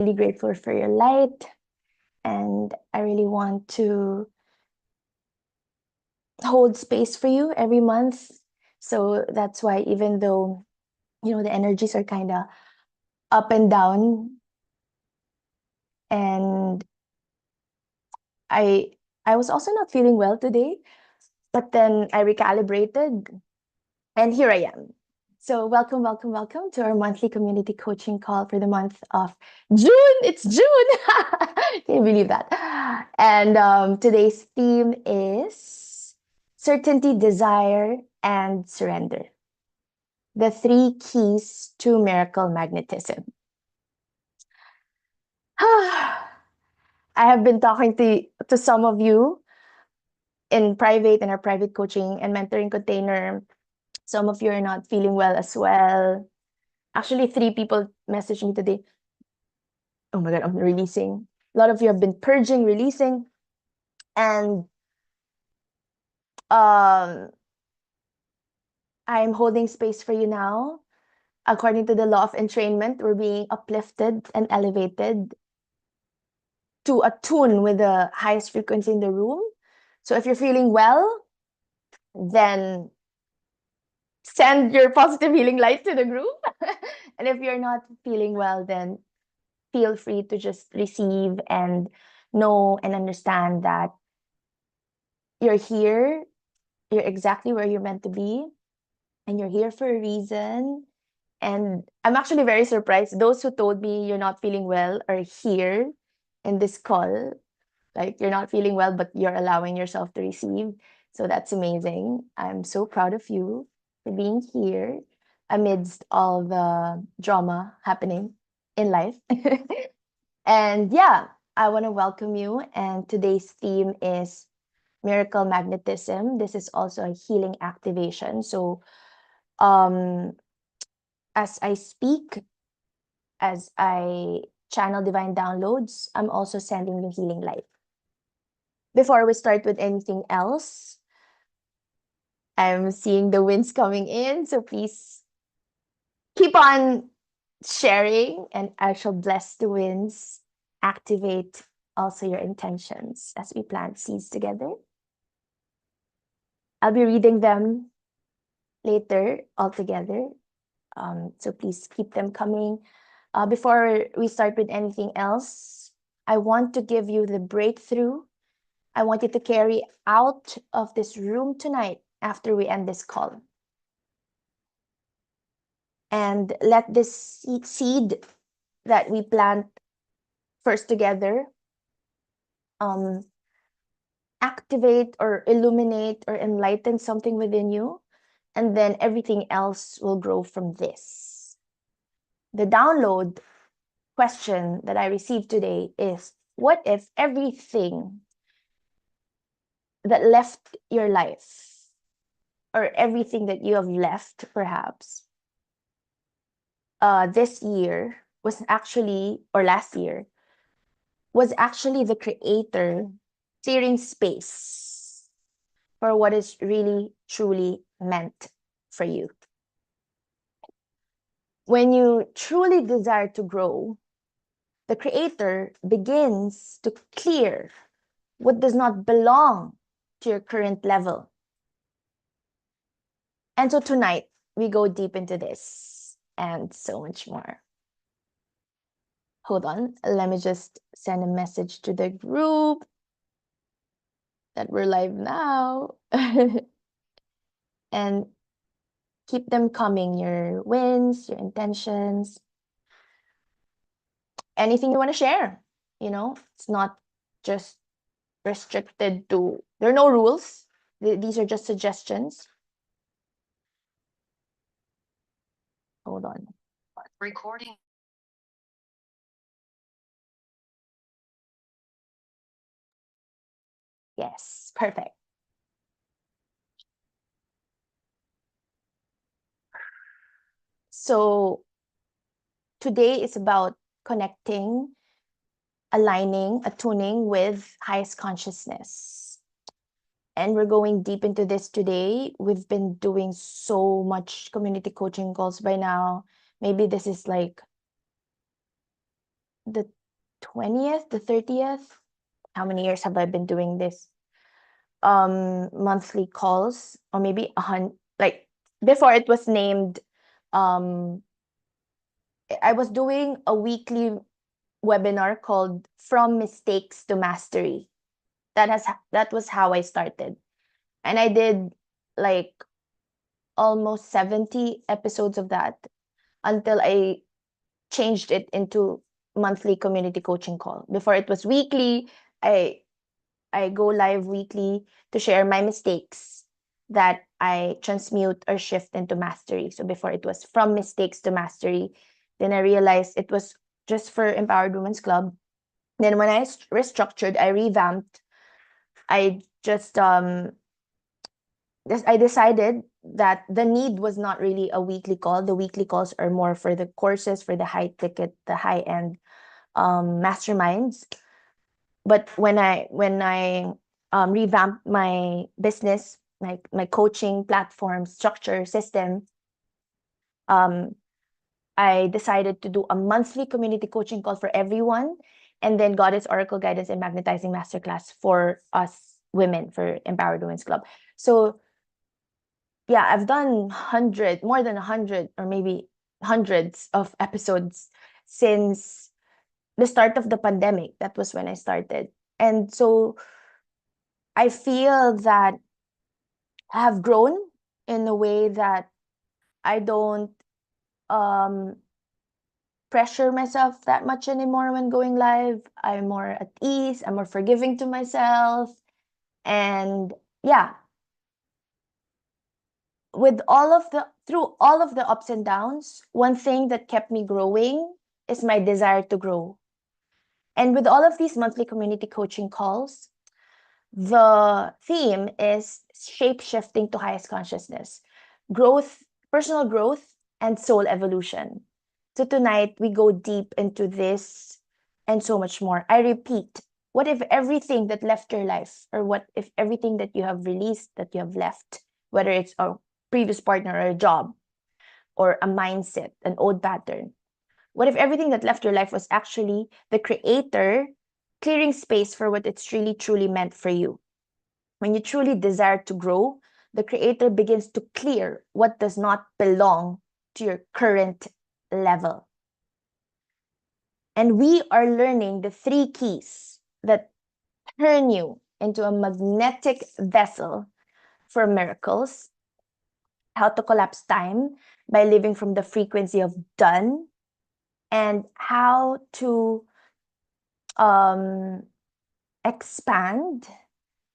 really grateful for your light, and I really want to hold space for you every month. So that's why, even though the energies are kind of up and down, and I I was also not feeling well today, but then I recalibrated, and here I am. So welcome, welcome, welcome to our monthly community coaching call for the month of June. It's June. Can you believe that? And today's theme is certainty, desire, and surrender. The three keys to miracle magnetism. I have been talking to some of you in our private coaching and mentoring container. Some of you are not feeling well as well. Actually, 3 people messaged me today. Oh my God, I'm releasing. A lot of you have been purging, releasing. And I'm holding space for you now. According to the law of entrainment, we're being uplifted and elevated to attune with the highest frequency in the room. So if you're feeling well, then send your positive healing light to the group. And if you're not feeling well, then feel free to just receive and know and understand that you're here, you're exactly where you're meant to be, and you're here for a reason. And I'm actually very surprised. Those who told me you're not feeling well are here in this call. Like, you're not feeling well, but you're allowing yourself to receive. So that's amazing. I'm so proud of you for being here amidst all the drama happening in life. And yeah, I want to welcome you. And today's theme is miracle magnetism. This is also a healing activation. So um as I speak, as I channel divine downloads, I'm also sending you healing light. Before we start with anything else, I'm seeing the winds coming in, so please keep on sharing, and I shall bless the winds. Activate also your intentions as we plant seeds together. I'll be reading them later all together. So please keep them coming. Before we start with anything else, I want to give you the breakthrough I want you to carry out of this room tonight after we end this call. And let this seed that we plant first together activate or illuminate or enlighten something within you, and then everything else will grow from this. The download question that I received today is, what if everything that left your life, or everything that you have left perhaps this year was actually, or last year, was actually the creator clearing space for what is really, truly meant for you? When you truly desire to grow, the creator begins to clear what does not belong to your current level. And so tonight, we go deep into this and so much more. Hold on, let me just send a message to the group that we're live now. And keep them coming, your wins, your intentions, anything you want to share. It's not just restricted to, there are no rules. These are just suggestions. Hold on. Recording. Yes, perfect. So today is about connecting, aligning, attuning with highest consciousness. And we're going deep into this today. We've been doing so much community coaching calls by now. Maybe this is like the 20th, the 30th. How many years have I been doing this? Monthly calls, or maybe like before it was named, um, I was doing a weekly webinar called From Mistakes to Mastery. That was how I started. And I did like almost 70 episodes of that until I changed it into monthly community coaching call. Before it was weekly. I I go live weekly to share my mistakes that I transmute or shift into mastery. So before it was From Mistakes to Mastery. Then I realized it was just for Empowered Women's Club. Then when I restructured, I revamped. I I decided that the need was not really a weekly call. The weekly calls are more for the courses, for the high ticket, the high end masterminds. But when I revamped my business, like my coaching platform structure system, um, I decided to do a monthly community coaching call for everyone, and then Goddess Oracle Guidance and Magnetizing Masterclass for us women, for Empowered Women's Club. So yeah, I've done more than 100, or maybe hundreds of episodes since the start of the pandemic. That was when I started. And so I feel that I have grown in a way that I don't um pressure myself that much anymore when going live. I'm more at ease, I'm more forgiving to myself. And yeah, through all of the ups and downs, one thing that kept me growing is my desire to grow. And with all of these monthly community coaching calls, the theme is shape shifting to highest consciousness, growth, personal growth, and soul evolution. So tonight we go deep into this and so much more. I repeat, what if everything that left your life, or what if everything that you have released, that you have left, whether it's a previous partner or a job or a mindset, an old pattern, what if everything that left your life was actually the creator clearing space for what it's really truly meant for you? When you truly desire to grow, the creator begins to clear what does not belong to your current level. And we are learning the 3 keys that turn you into a magnetic vessel for miracles, how to collapse time by living from the frequency of done, and how to expand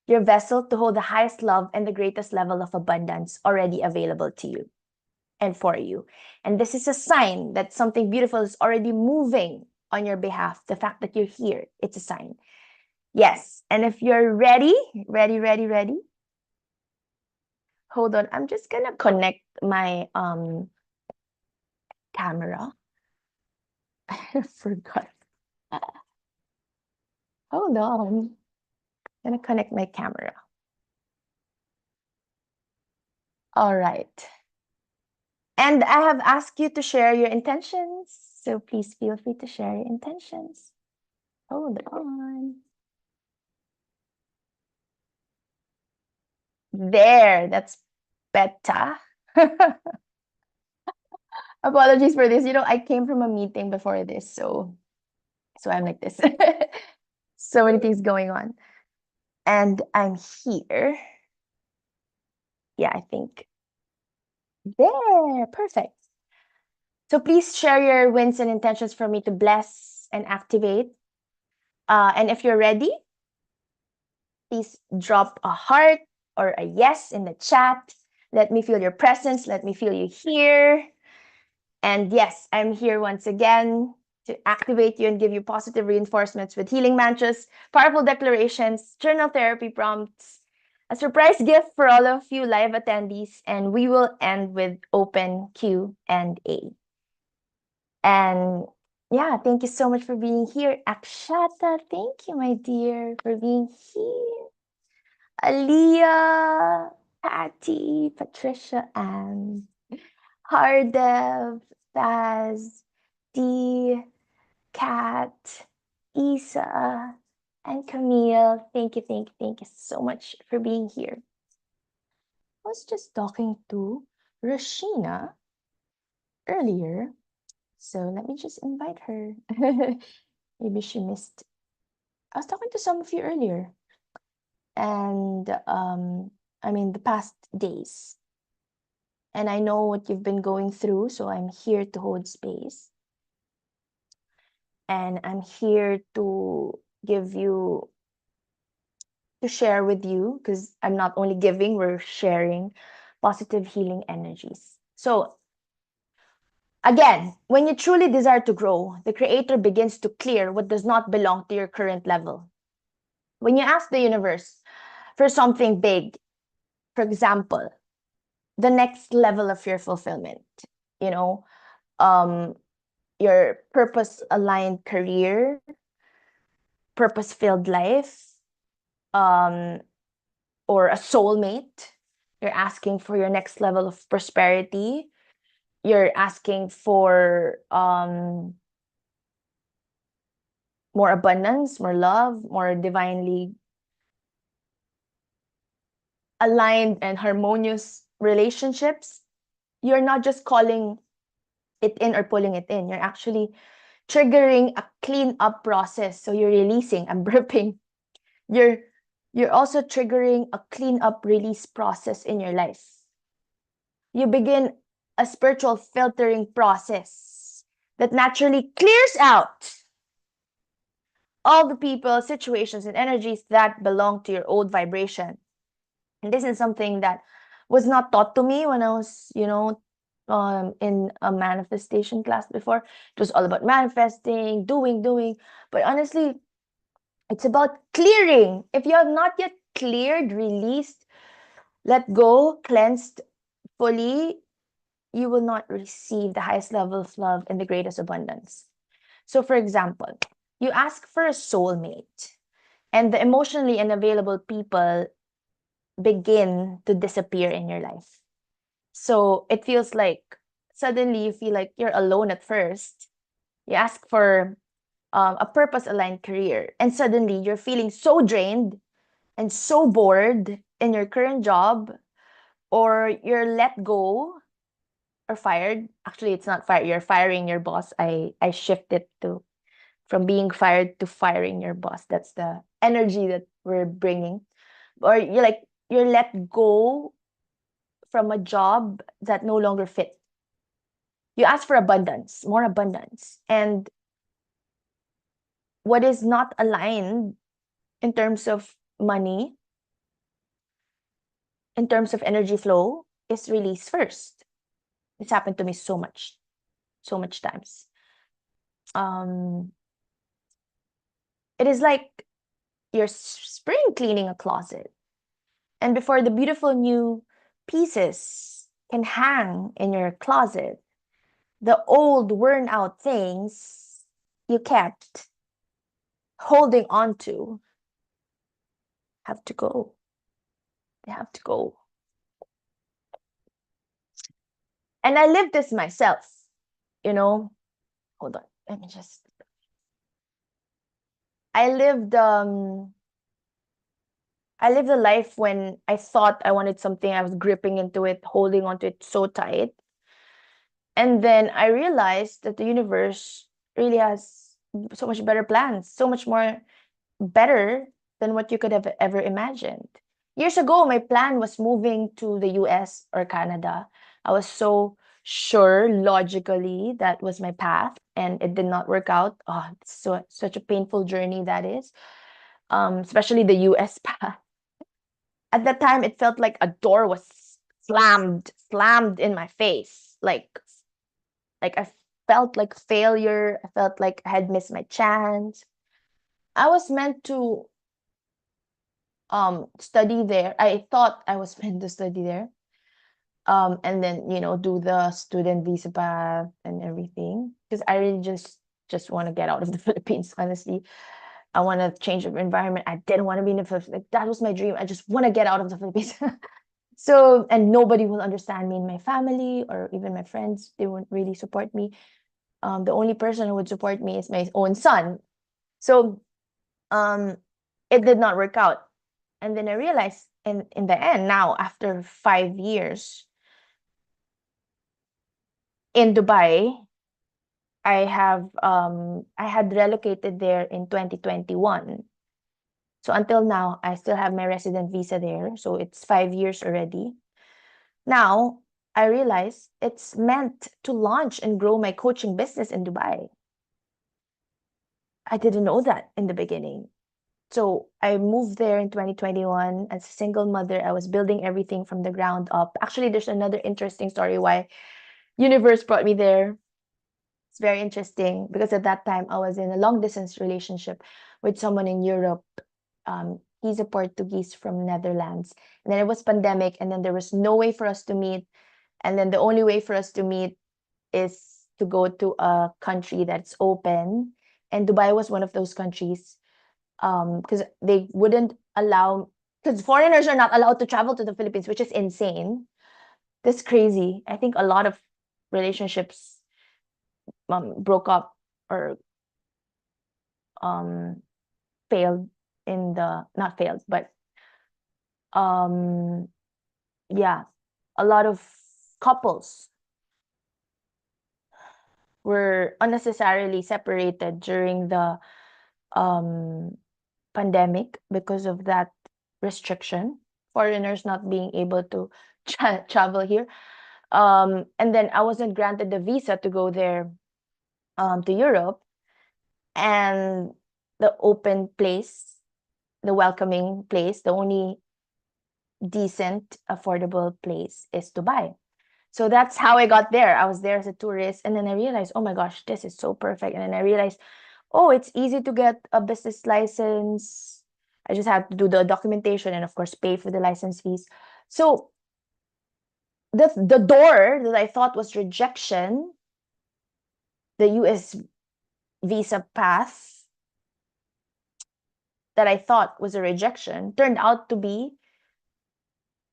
your vessel to hold the highest love and the greatest level of abundance already available to you and for you. And this is a sign that something beautiful is already moving on your behalf. The fact that you're here, it's a sign. Yes. And if you're ready, ready, hold on. I'm just gonna connect my camera. I forgot. Hold on. I'm gonna connect my camera. All right. And I have asked you to share your intentions. So please feel free to share your intentions. Hold on. There, that's better. Apologies for this. I came from a meeting before this, so I'm like this. So many things going on. And I'm here. Yeah, I think. There, perfect. So please share your wins and intentions for me to bless and activate. And if you're ready, please drop a heart or a yes in the chat. Let me feel your presence. Let me feel you here. And yes, I'm here once again to activate you and give you positive reinforcements with healing mantras, powerful declarations, journal therapy prompts, a surprise gift for all of you live attendees, and we will end with open Q&A. And yeah, thank you so much for being here. Akshata, thank you, my dear, for being here. Aliyah, Patty, Patricia, and Hardev, Baz, Dee, Kat, Isa, and Camille. Thank you so much for being here. I was just talking to Rashina earlier, so let me just invite her. Maybe she missed. I was talking to some of you earlier, and I mean the past days, and I know what you've been going through, so I'm here to hold space, and I'm here to give you to share with you, because I'm not only giving, we're sharing positive healing energies. So, again, when you truly desire to grow, the creator begins to clear what does not belong to your current level. When you ask the universe for something big, for example, the next level of your fulfillment, you know, um, your purpose aligned career, purpose filled life, um, or a soulmate, you're asking for your next level of prosperity, you're asking for more abundance, more love, more divinely aligned and harmonious relationships, you're not just calling it in or pulling it in. You're actually triggering a clean up process. So you're releasing, I'm burping. You're you're also triggering a clean up release process in your life. You begin a spiritual filtering process that naturally clears out all the people, situations, and energies that belong to your old vibration. And this is something that was not taught to me when I was, in a manifestation class before. It was all about manifesting, doing. But honestly, it's about clearing. If you have not yet cleared, released, let go, cleansed fully, you will not receive the highest level of love and the greatest abundance. So, for example, you ask for a soulmate, and the emotionally unavailable people begin to disappear in your life. So it feels like suddenly you feel like you're alone at first. You ask for a purpose aligned career, and suddenly you're feeling so drained and so bored in your current job, or you're let go or fired. Actually, it's not fired. You're firing your boss. I shifted to from being fired to firing your boss. That's the energy that we're bringing. Or you're let go from a job that no longer fit. You ask for abundance, more abundance. And what is not aligned in terms of money, in terms of energy flow, is released first. It's happened to me so much times. Um, it is like you're spring cleaning a closet. And before the beautiful new pieces can hang in your closet, the old worn out things you kept holding on to have to go. They have to go. And I lived this myself, you know. Hold on. Let me just I lived I lived a life when I thought I wanted something, I was gripping into it, holding onto it so tight. And then I realized that the universe really has so much better plans, so much more better than what you could have ever imagined. Years ago, my plan was moving to the US or Canada. I was so sure logically that was my path, and it did not work out. Oh, it's such a painful journey that is. Especially the US path. At that time, it felt like a door was slammed in my face. Like I felt like failure. I felt like I had missed my chance. I was meant to study there. I thought I was meant to study there. And then, do the student visa path and everything. Because I really just want to get out of the Philippines, honestly. I want to change of environment. I didn't want to be in the Philippines. Like, that was my dream. I just want to get out of the Philippines. So, and nobody will understand me in my family or even my friends. They won't really support me. The only person who would support me is my own son. So um, it did not work out. And then I realized in the end, now after 5 years in Dubai, I had relocated there in 2021. So until now, I still have my resident visa there. So it's 5 years already. Now I realize it's meant to launch and grow my coaching business in Dubai. I didn't know that in the beginning. So I moved there in 2021 as a single mother. I was building everything from the ground up. Actually, there's another interesting story why universe brought me there. It's very interesting because at that time I was in a long distance relationship with someone in Europe. He's a Portuguese from Netherlands. And then it was pandemic, and then there was no way for us to meet. And then the only way for us to meet is to go to a country that's open. And Dubai was one of those countries. Because they wouldn't allow, because foreigners are not allowed to travel to the Philippines, which is insane. That's crazy. I think a lot of relationships broke up or failed in the, not failed, but um yeah, a lot of couples were unnecessarily separated during the pandemic because of that restriction, foreigners not being able to travel here. And then I wasn't granted the visa to go there to Europe, and the open place, the welcoming place, the only decent, affordable place is Dubai. So that's how I got there. I was there as a tourist, and then I realized, oh my gosh, this is so perfect. And then I realized, oh, it's easy to get a business license. I just have to do the documentation and, of course, pay for the license fees. So the door that I thought was rejection, the US visa path that I thought was a rejection, turned out to be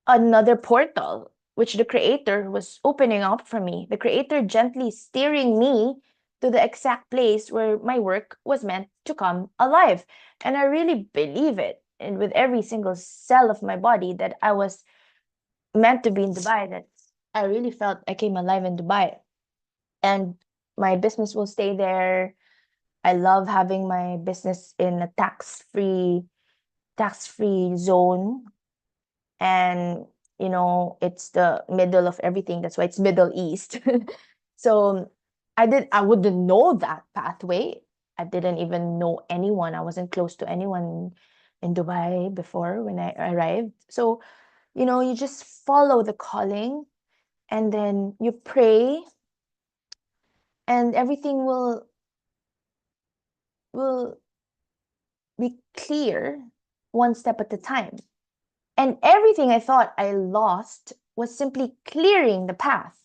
another portal, which the creator was opening up for me. The creator gently steering me to the exact place where my work was meant to come alive. And I really believe it, and with every single cell of my body, that I was meant to be in Dubai, that I really felt I came alive in Dubai. And my business will stay there. I love having my business in a tax-free zone. And it's the middle of everything. That's why it's Middle East. So I wouldn't know that pathway. I didn't even know anyone. I wasn't close to anyone in Dubai before when I arrived. So you just follow the calling, and then you pray, and everything will be clear, one step at a time. And everything I thought I lost was simply clearing the path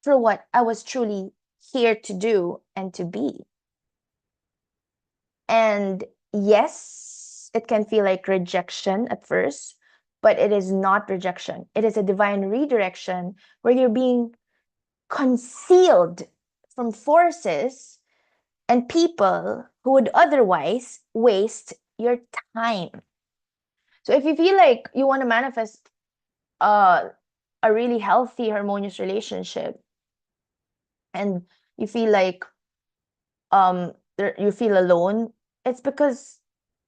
for what I was truly here to do and to be. And yes, it can feel like rejection at first, but it is not rejection. It is a divine redirection where you're being concealed from forces and people who would otherwise waste your time. So if you feel like you want to manifest a really healthy, harmonious relationship, and you feel like you feel alone, it's because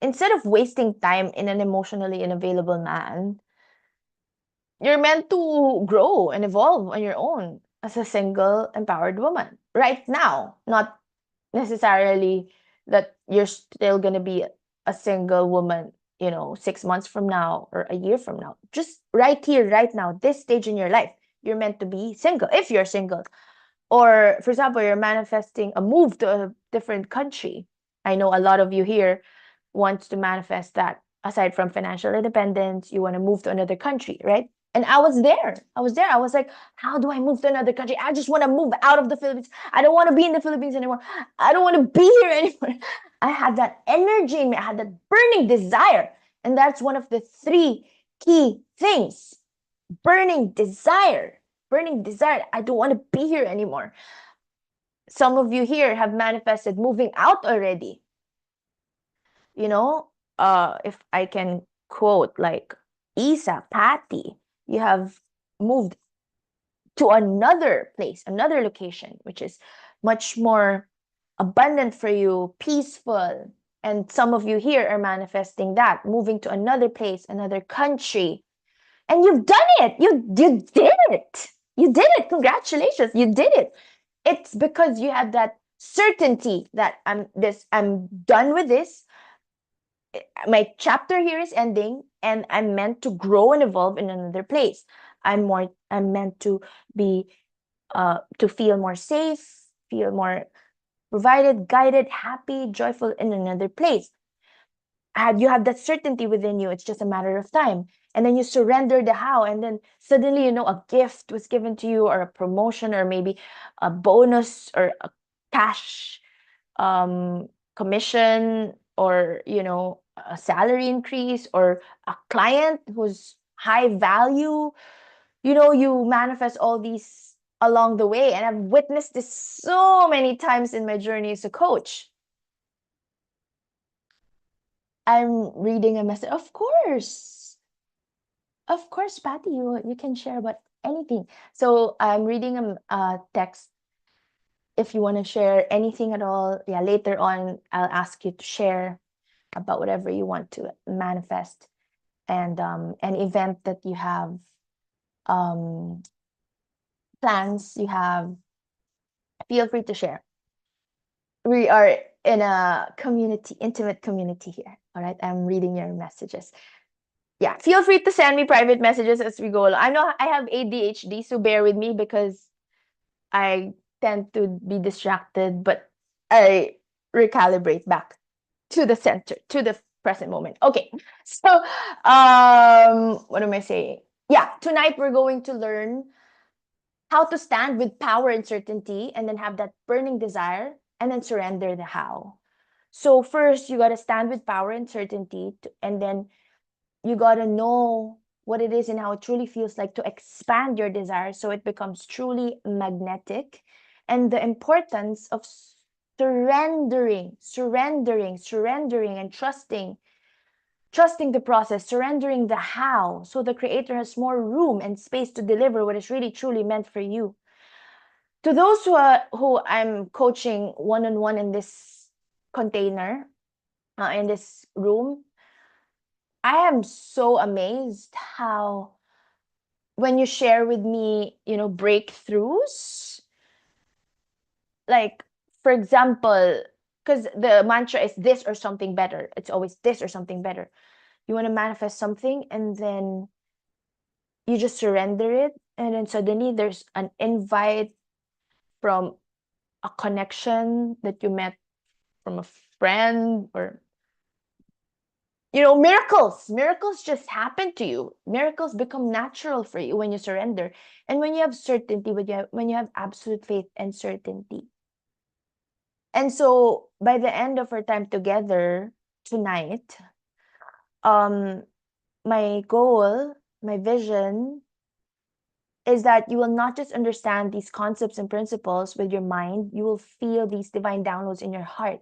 instead of wasting time in an emotionally unavailable man, you're meant to grow and evolve on your own as a single, empowered woman right now. Not necessarily that you're still going to be a single woman, 6 months from now or a year from now. Just right here, right now, this stage in your life, you're meant to be single if you're single. Or, for example, you're manifesting a move to a different country. I know a lot of you here wants to manifest that. Aside from financial independence, you want to move to another country, right? And I was there. I was like, how do I move to another country? I just want to move out of the Philippines. I don't want to be in the Philippines anymore. I don't want to be here anymore. I had that energy in me. I had that burning desire. And that's one of the three key things. Burning desire. Burning desire. I don't want to be here anymore. Some of you here have manifested moving out already. You know, if I can quote like Isa, Patty, you have moved to another place, another location, which is much more abundant for you, peaceful. And some of you here are manifesting that, moving to another place, another country. And you've done it. You did it. You did it. Congratulations. You did it. It's because you had that certainty that I'm done with this. My chapter here is ending and I'm meant to grow and evolve in another place. I'm meant to be to feel more safe, feel more provided, guided, happy, joyful in another place. And you have that certainty within you. It's just a matter of time. And then you surrender the how, and then suddenly, a gift was given to you, or a promotion, or maybe a bonus, or a cash commission, or a salary increase, or a client who's high value. You manifest all these along the way, and I've witnessed this so many times in my journey as a coach. I'm reading a message. Of course, Patty, you can share about anything. So I'm reading a text. If you want to share anything at all, yeah, later on I'll ask you to share about whatever you want to manifest, and an event that you have, plans you have. Feel free to share. We are in a community, intimate community here. All right, I'm reading your messages. Yeah, feel free to send me private messages as we go along. I know I have ADHD, so bear with me because I tend to be distracted, but I recalibrate back to the center, to the present moment. Okay, so what am I saying? Yeah, tonight we're going to learn how to stand with power and certainty, and then have that burning desire, and then surrender the how. So first, you got to stand with power and certainty, and then you got to know what it is and how it truly feels like to expand your desire so it becomes truly magnetic. And the importance of surrendering, and trusting the process, surrendering the how, so the creator has more room and space to deliver what is really truly meant for you. To those who I'm coaching one-on-one in this container, in this room, I am so amazed how, when you share with me, breakthroughs, like, for example, because the mantra is this or something better. It's always this or something better. You want to manifest something, and then you just surrender it, and then suddenly there's an invite from a connection that you met from a friend, or miracles just happen to you. Miracles become natural for you when you surrender, and when you have certainty, when you have absolute faith and certainty. And so by the end of our time together tonight, my goal, my vision is that you will not just understand these concepts and principles with your mind, you will feel these divine downloads in your heart.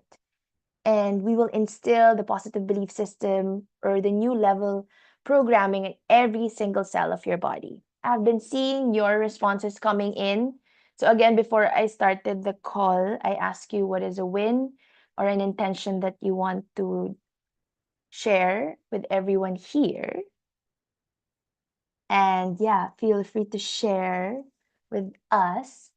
And we will instill the positive belief system, or the new level programming, in every single cell of your body. I've been seeing your responses coming in. So again, before I started the call, I asked you what is a win or an intention that you want to share with everyone here. And yeah, feel free to share with us.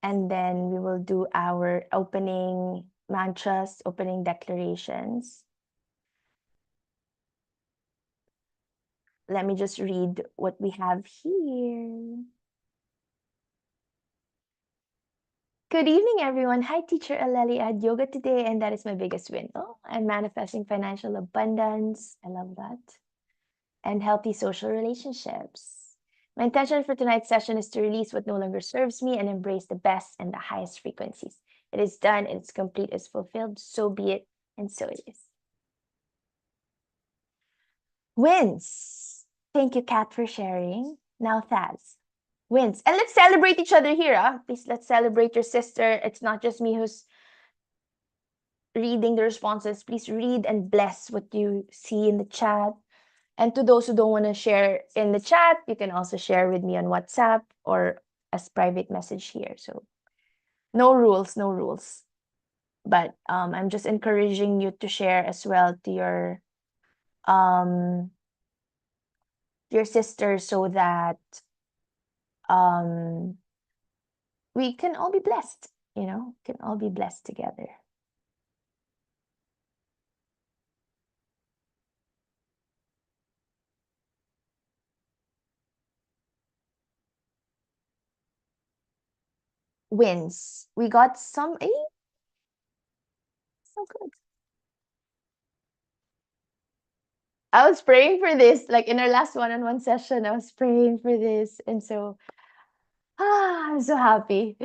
And then we will do our opening mantras, opening declarations. Let me just read what we have here. Good evening, everyone. Hi, Teacher Aleli. I had yoga today, and that is my biggest win. Oh, I'm manifesting financial abundance. I love that. And healthy social relationships. My intention for tonight's session is to release what no longer serves me and embrace the best and the highest frequencies. It is done, it's complete, it's fulfilled. So be it, and so it is. Wins. Thank you, Kat, for sharing. Now, Thaz. wins. And let's celebrate each other here. Please, let's celebrate your sister. It's not just me who's reading the responses. Please read and bless what you see in the chat. And to those who don't want to share in the chat, you can also share with me on WhatsApp or as private message here. So no rules, no rules. But I'm just encouraging you to share as well to your sister so that we can all be blessed, can all be blessed together. Wins. We got some, so good. I was praying for this, like in our last one-on-one session, I was praying for this. And so, I'm so happy.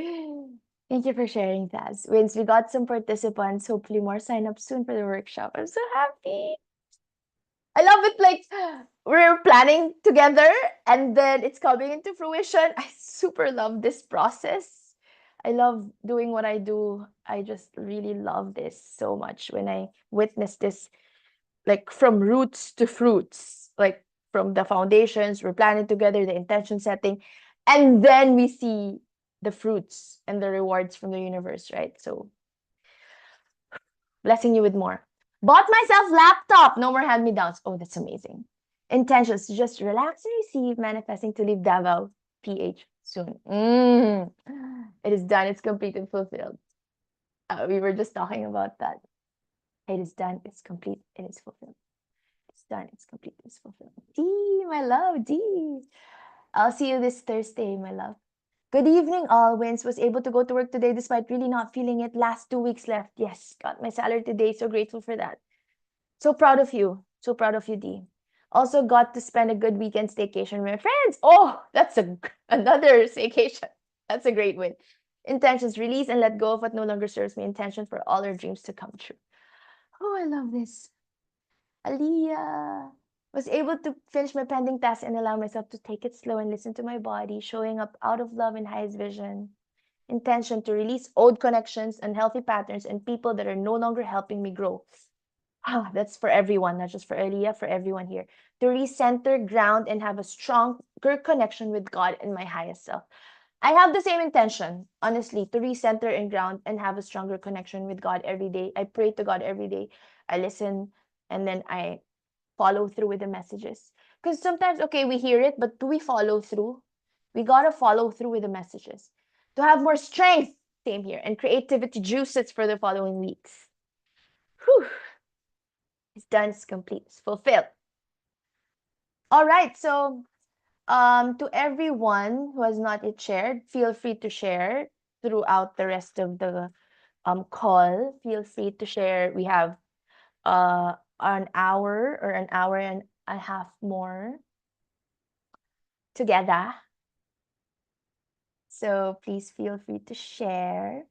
Thank you for sharing that. Wins, we got some participants, hopefully more sign-ups soon for the workshop. I'm so happy. I love it, like we're planning together and then it's coming into fruition. I super love this process. I love doing what I do. I just really love this so much when I witness this, like from roots to fruits, like from the foundations, we're planning together, the intention setting, and then we see the fruits and the rewards from the universe, right? So blessing you with more. Bought myself laptop. No more hand-me-downs. Oh, that's amazing. Intentions. Just relax and receive. Manifesting to leave Davao, PH soon. It is done. It's complete and fulfilled. We were just talking about that. It is done. It's complete. It is fulfilled. It's done. It's complete. It's fulfilled. D, my love. D. I'll see you this Thursday, my love. Good evening, all. Wins was able to go to work today despite really not feeling it. Last 2 weeks left. Yes, got my salary today. So grateful for that. So proud of you. So proud of you, D. Also got to spend a good weekend staycation with my friends. Oh, that's another staycation. That's a great win. Intentions, release and let go of what no longer serves me. Intention for all our dreams to come true. Oh, I love this. Aliyah was able to finish my pending task and allow myself to take it slow and listen to my body, showing up out of love and highest vision. Intention to release old connections, unhealthy patterns, and people that are no longer helping me grow. That's for everyone, not just for Aliyah, for everyone here. To recenter, ground, and have a stronger connection with God and my highest self. I have the same intention, honestly, to recenter and ground and have a stronger connection with God every day. I pray to God every day. I listen and then I follow through with the messages. Because sometimes, okay, we hear it, but do we follow through? We got to follow through with the messages to have more strength, same here, and creativity juices for the following weeks. Whew. It's done, it's complete, it's fulfilled. All right, so to everyone who has not yet shared, feel free to share throughout the rest of the call. Feel free to share. We have an hour or an hour and a half more together. So please feel free to share.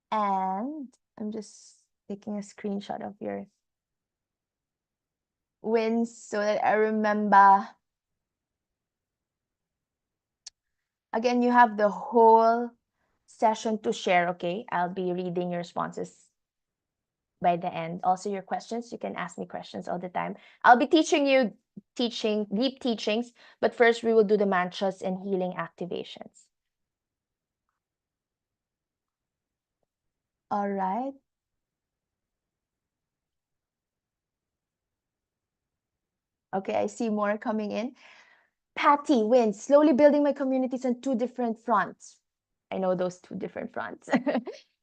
And I'm just taking a screenshot of your wins so that I remember. Again, you have the whole session to share, okay? I'll be reading your responses by the end. Also, your questions, you can ask me questions all the time. I'll be teaching you deep teachings, but first we will do the mantras and healing activations. All right. Okay, I see more coming in. Patty wins. Slowly building my communities on 2 different fronts. I know those 2 different fronts.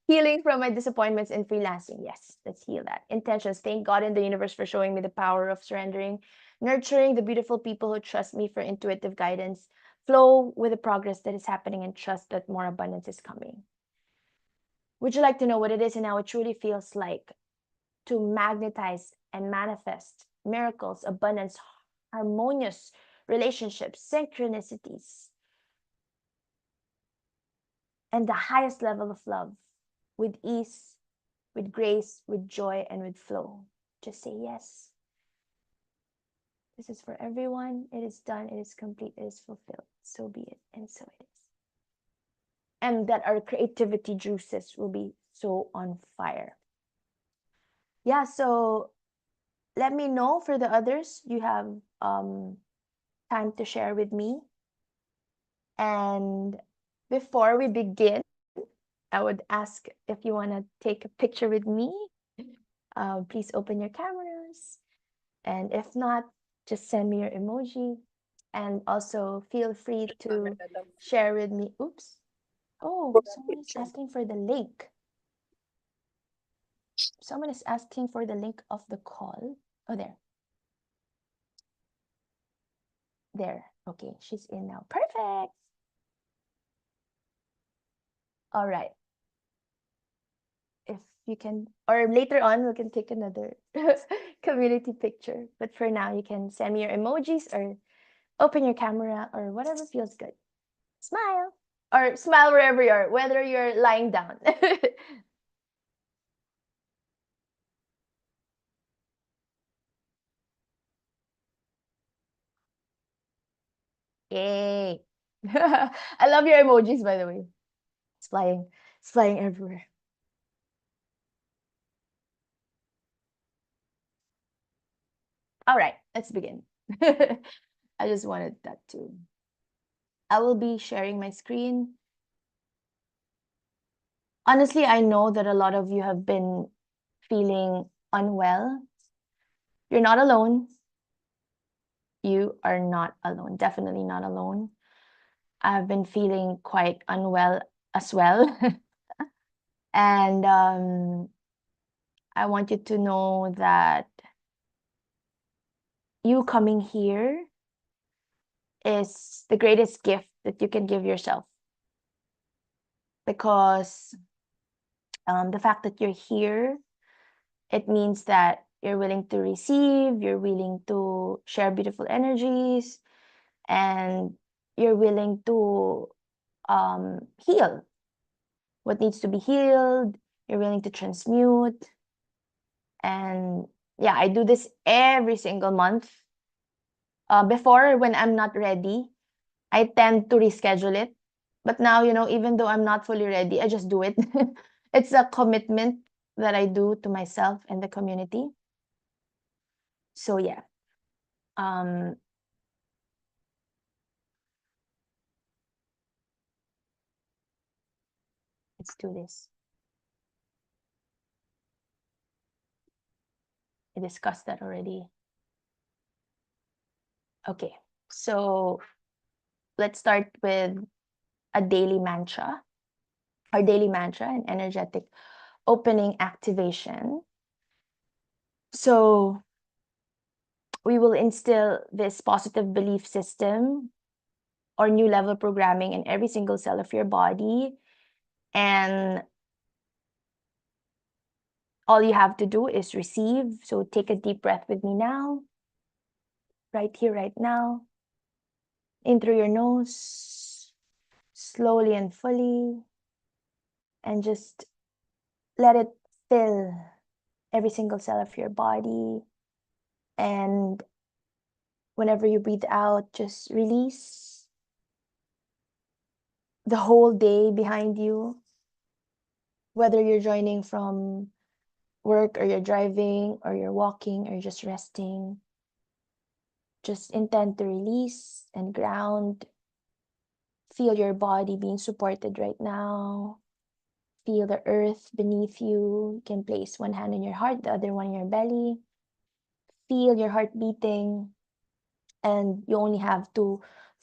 Healing from my disappointments and freelancing. Yes, let's heal that. Intentions. Thank God and the universe for showing me the power of surrendering. Nurturing the beautiful people who trust me for intuitive guidance. Flow with the progress that is happening and trust that more abundance is coming. Would you like to know what it is and how it truly feels like to magnetize and manifest miracles, abundance, harmonious relationships, synchronicities, and the highest level of love with ease, with grace, with joy, and with flow? Just say yes. This is for everyone. It is done. It is complete. It is fulfilled. So be it. And so it is. And that our creativity juices will be so on fire. Yeah, so let me know for the others. You have time to share with me. And before we begin, I would ask if you want to take a picture with me. Please open your cameras. And if not, just send me your emoji. And also feel free to share with me. Oops. Oh, someone is asking for the link. Someone is asking for the link of the call. Oh, there. There. Okay, she's in now. Perfect. All right. If you can, or later on, we can take another community picture. But for now, you can send me your emojis or open your camera or whatever feels good. Smile or smile wherever you are, whether you're lying down. Yay. I love your emojis, by the way. It's flying. It's flying everywhere. All right, let's begin. I just wanted that to. I will be sharing my screen. Honestly, I know that a lot of you have been feeling unwell. You're not alone. You are not alone. Definitely not alone. I've been feeling quite unwell as well. And I want you to know that you coming here is the greatest gift that you can give yourself. Because the fact that you're here, it means that you're willing to receive, you're willing to share beautiful energies, and you're willing to heal what needs to be healed. You're willing to transmute. And yeah, I do this every single month. Before, when I'm not ready, I tend to reschedule it. But now, even though I'm not fully ready, I just do it. It's a commitment that I do to myself and the community. So yeah. Um, let's do this. I discussed that already. Okay, so let's start with a daily mantra. Our daily mantra, an energetic opening activation. So we will instill this positive belief system or new level programming in every single cell of your body. And all you have to do is receive. So take a deep breath with me now, right here, right now. In through your nose, slowly and fully. And just let it fill every single cell of your body. And whenever you breathe out, just release the whole day behind you. Whether you're joining from work or you're driving or you're walking or just resting, just intend to release and ground. Feel your body being supported right now. Feel the earth beneath you. You can place one hand on your heart, the other one in your belly. Feel your heart beating. And you only have to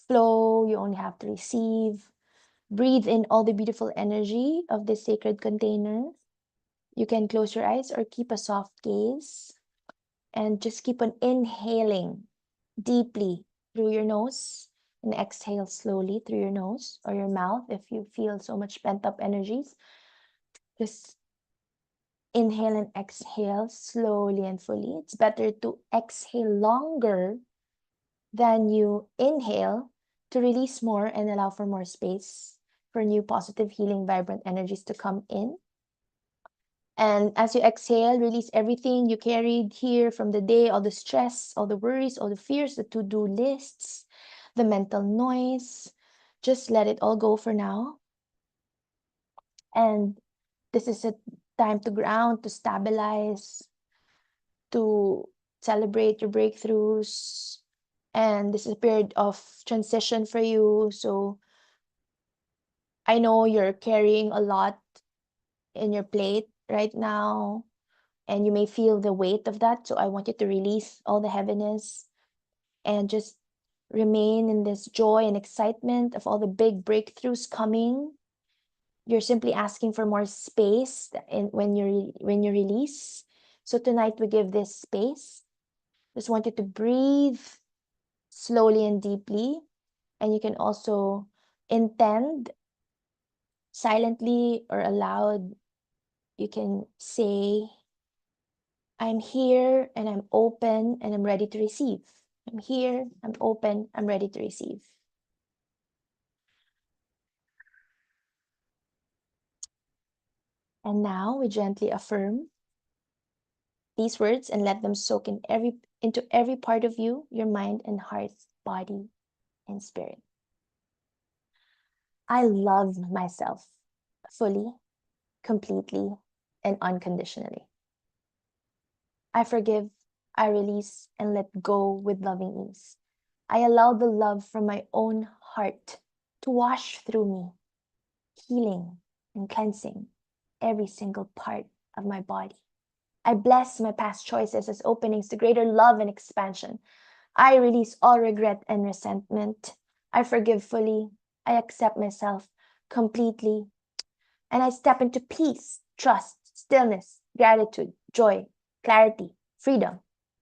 flow, you only have to receive. Breathe in all the beautiful energy of this sacred container. You can close your eyes or keep a soft gaze. And just keep on inhaling deeply through your nose and exhale slowly through your nose or your mouth if you feel so much pent up energies. Just inhale and exhale slowly and fully. It's better to exhale longer than you inhale to release more and allow for more space for new positive, healing, vibrant energies to come in. And as you exhale, release everything you carried here from the day, all the stress, all the worries, all the fears, the to-do lists, the mental noise. Just let it all go for now. And this is a time to ground, to stabilize, to celebrate your breakthroughs. And this is a period of transition for you. So I know you're carrying a lot in your plate right now, and you may feel the weight of that. So I want you to release all the heaviness and just remain in this joy and excitement of all the big breakthroughs coming. You're simply asking for more space when you release. So tonight we give this space. Just want you to breathe slowly and deeply, and you can also intend silently or aloud. You can say, I'm here and I'm open and I'm ready to receive. I'm here, I'm open, I'm ready to receive. And now we gently affirm these words and let them soak into every part of you, your mind and heart, body and spirit. I love myself fully, completely, and unconditionally. I forgive, I release, and let go with loving ease. I allow the love from my own heart to wash through me, healing and cleansing every single part of my body. I bless my past choices as openings to greater love and expansion. I release all regret and resentment. I forgive fully. I accept myself completely. And I step into peace, trust, stillness, gratitude, joy, clarity, freedom,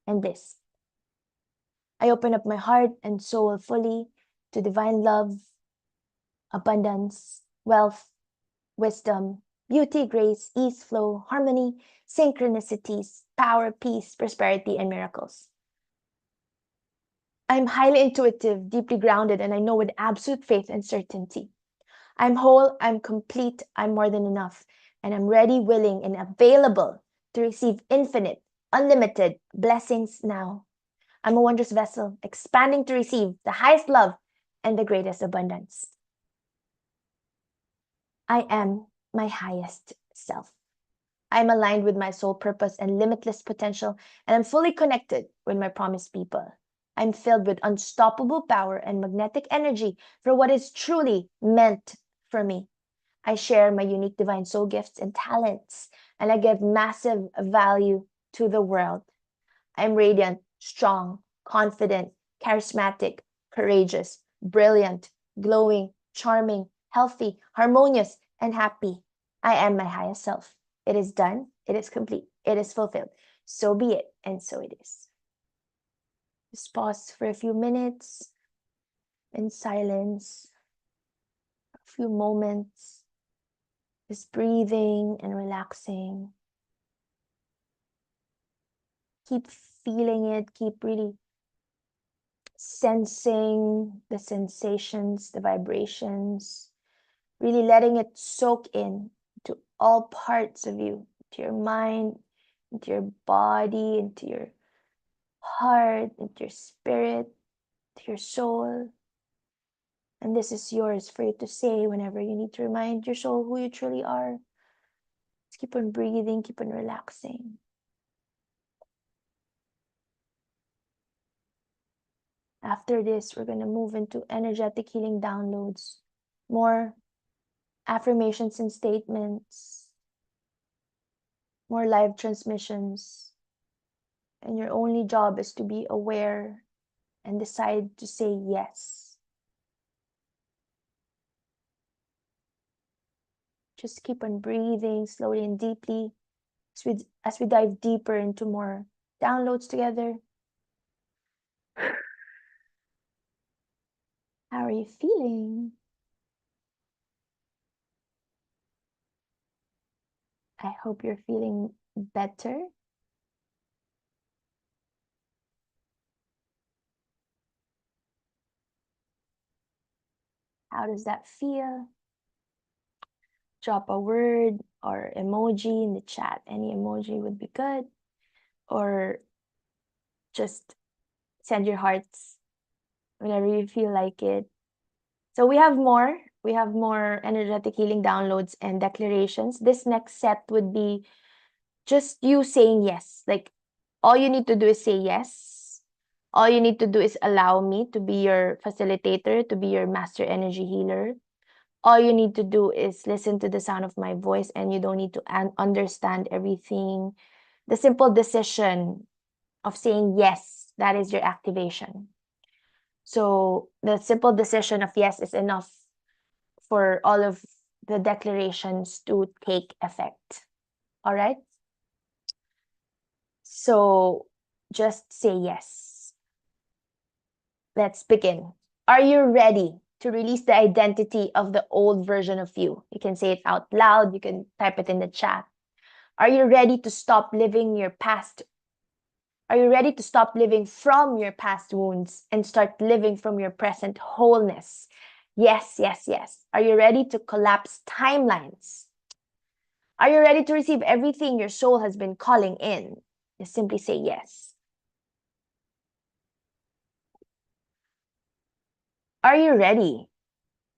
and bliss. I open up my heart and soul fully to divine love, abundance, wealth, wisdom, beauty, grace, ease, flow, harmony, synchronicities, power, peace, prosperity, and miracles. I'm highly intuitive, deeply grounded, and I know with absolute faith and certainty. I'm whole, I'm complete, I'm more than enough, and I'm ready, willing, and available to receive infinite, unlimited blessings now. I'm a wondrous vessel, expanding to receive the highest love and the greatest abundance. I am my highest self. I'm aligned with my soul purpose and limitless potential, and I'm fully connected with my promised people. I'm filled with unstoppable power and magnetic energy for what is truly meant for me. I share my unique divine soul gifts and talents, and I give massive value to the world. I'm radiant, strong, confident, charismatic, courageous, brilliant, glowing, charming, healthy, harmonious, and happy. I am my highest self. It is done. It is complete. It is fulfilled. So be it, and so it is. Just pause for a few minutes in silence, a few moments, just breathing and relaxing. Keep feeling it, keep really sensing the sensations, the vibrations, really letting it soak in to all parts of you, to your mind, into your body, into your heart, into your spirit, to your soul. And this is yours for you to say whenever you need to remind your soul who you truly are. Just keep on breathing, keep on relaxing. After this, we're going to move into energetic healing downloads, more affirmations and statements, more live transmissions. And your only job is to be aware and decide to say yes. Just keep on breathing slowly and deeply as we dive deeper into more downloads together. How are you feeling? I hope you're feeling better. How does that feel? Drop a word or emoji in the chat. Any emoji would be good. Or just send your hearts whenever you feel like it. So we have more. We have more energetic healing downloads and declarations. This next set would be just you saying yes. Like, all you need to do is say yes. All you need to do is allow me to be your facilitator, to be your master energy healer. All you need to do is listen to the sound of my voice, and you don't need to understand everything. The simple decision of saying yes, that is your activation. So the simple decision of yes is enough for all of the declarations to take effect. All right? So just say yes. Let's begin. Are you ready to release the identity of the old version of you? You can say it out loud. You can type it in the chat. Are you ready to stop living your past? Are you ready to stop living from your past wounds and start living from your present wholeness? Yes, yes, yes. Are you ready to collapse timelines? Are you ready to receive everything your soul has been calling in? Just simply say yes. Are you ready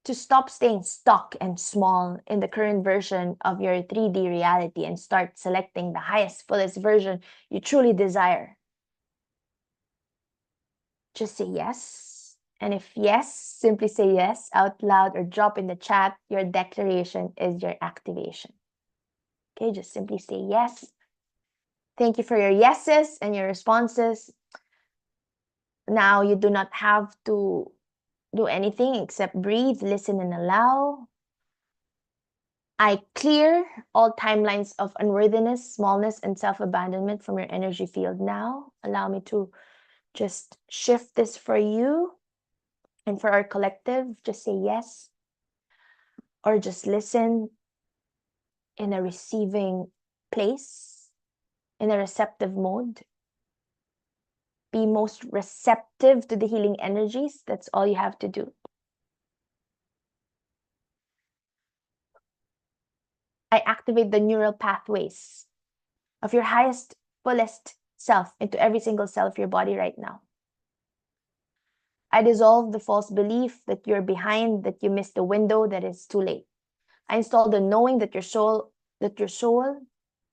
to stop staying stuck and small in the current version of your 3D reality and start selecting the highest, fullest version you truly desire? Just say yes. And if yes, simply say yes out loud or drop in the chat. Your declaration is your activation. Okay, just simply say yes. Thank you for your yeses and your responses. Now you do not have to do anything except breathe, listen, and allow. I clear all timelines of unworthiness, smallness, and self-abandonment from your energy field now. Allow me to just shift this for you and for our collective. Just say yes or just listen in a receiving place, in a receptive mode. Be most receptive to the healing energies. That's all you have to do. I activate the neural pathways of your highest, fullest self into every single cell of your body right now. I dissolve the false belief that you're behind, that you missed the window, that it's too late. I install the knowing that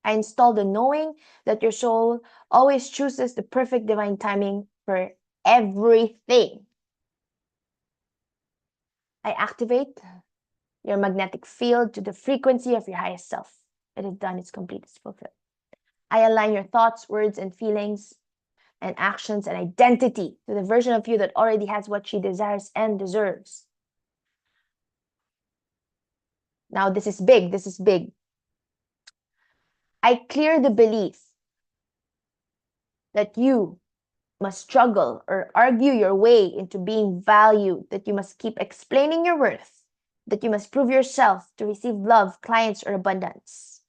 I install the knowing that your soul always chooses the perfect divine timing for everything. I activate your magnetic field to the frequency of your highest self. It is done, it's complete, it's fulfilled. I align your thoughts, words, and feelings and actions and identity to the version of you that already has what she desires and deserves. Now, this is big. This is big. I clear the belief that you must struggle or argue your way into being valued, that you must keep explaining your worth, that you must prove yourself to receive love, clients, or abundance.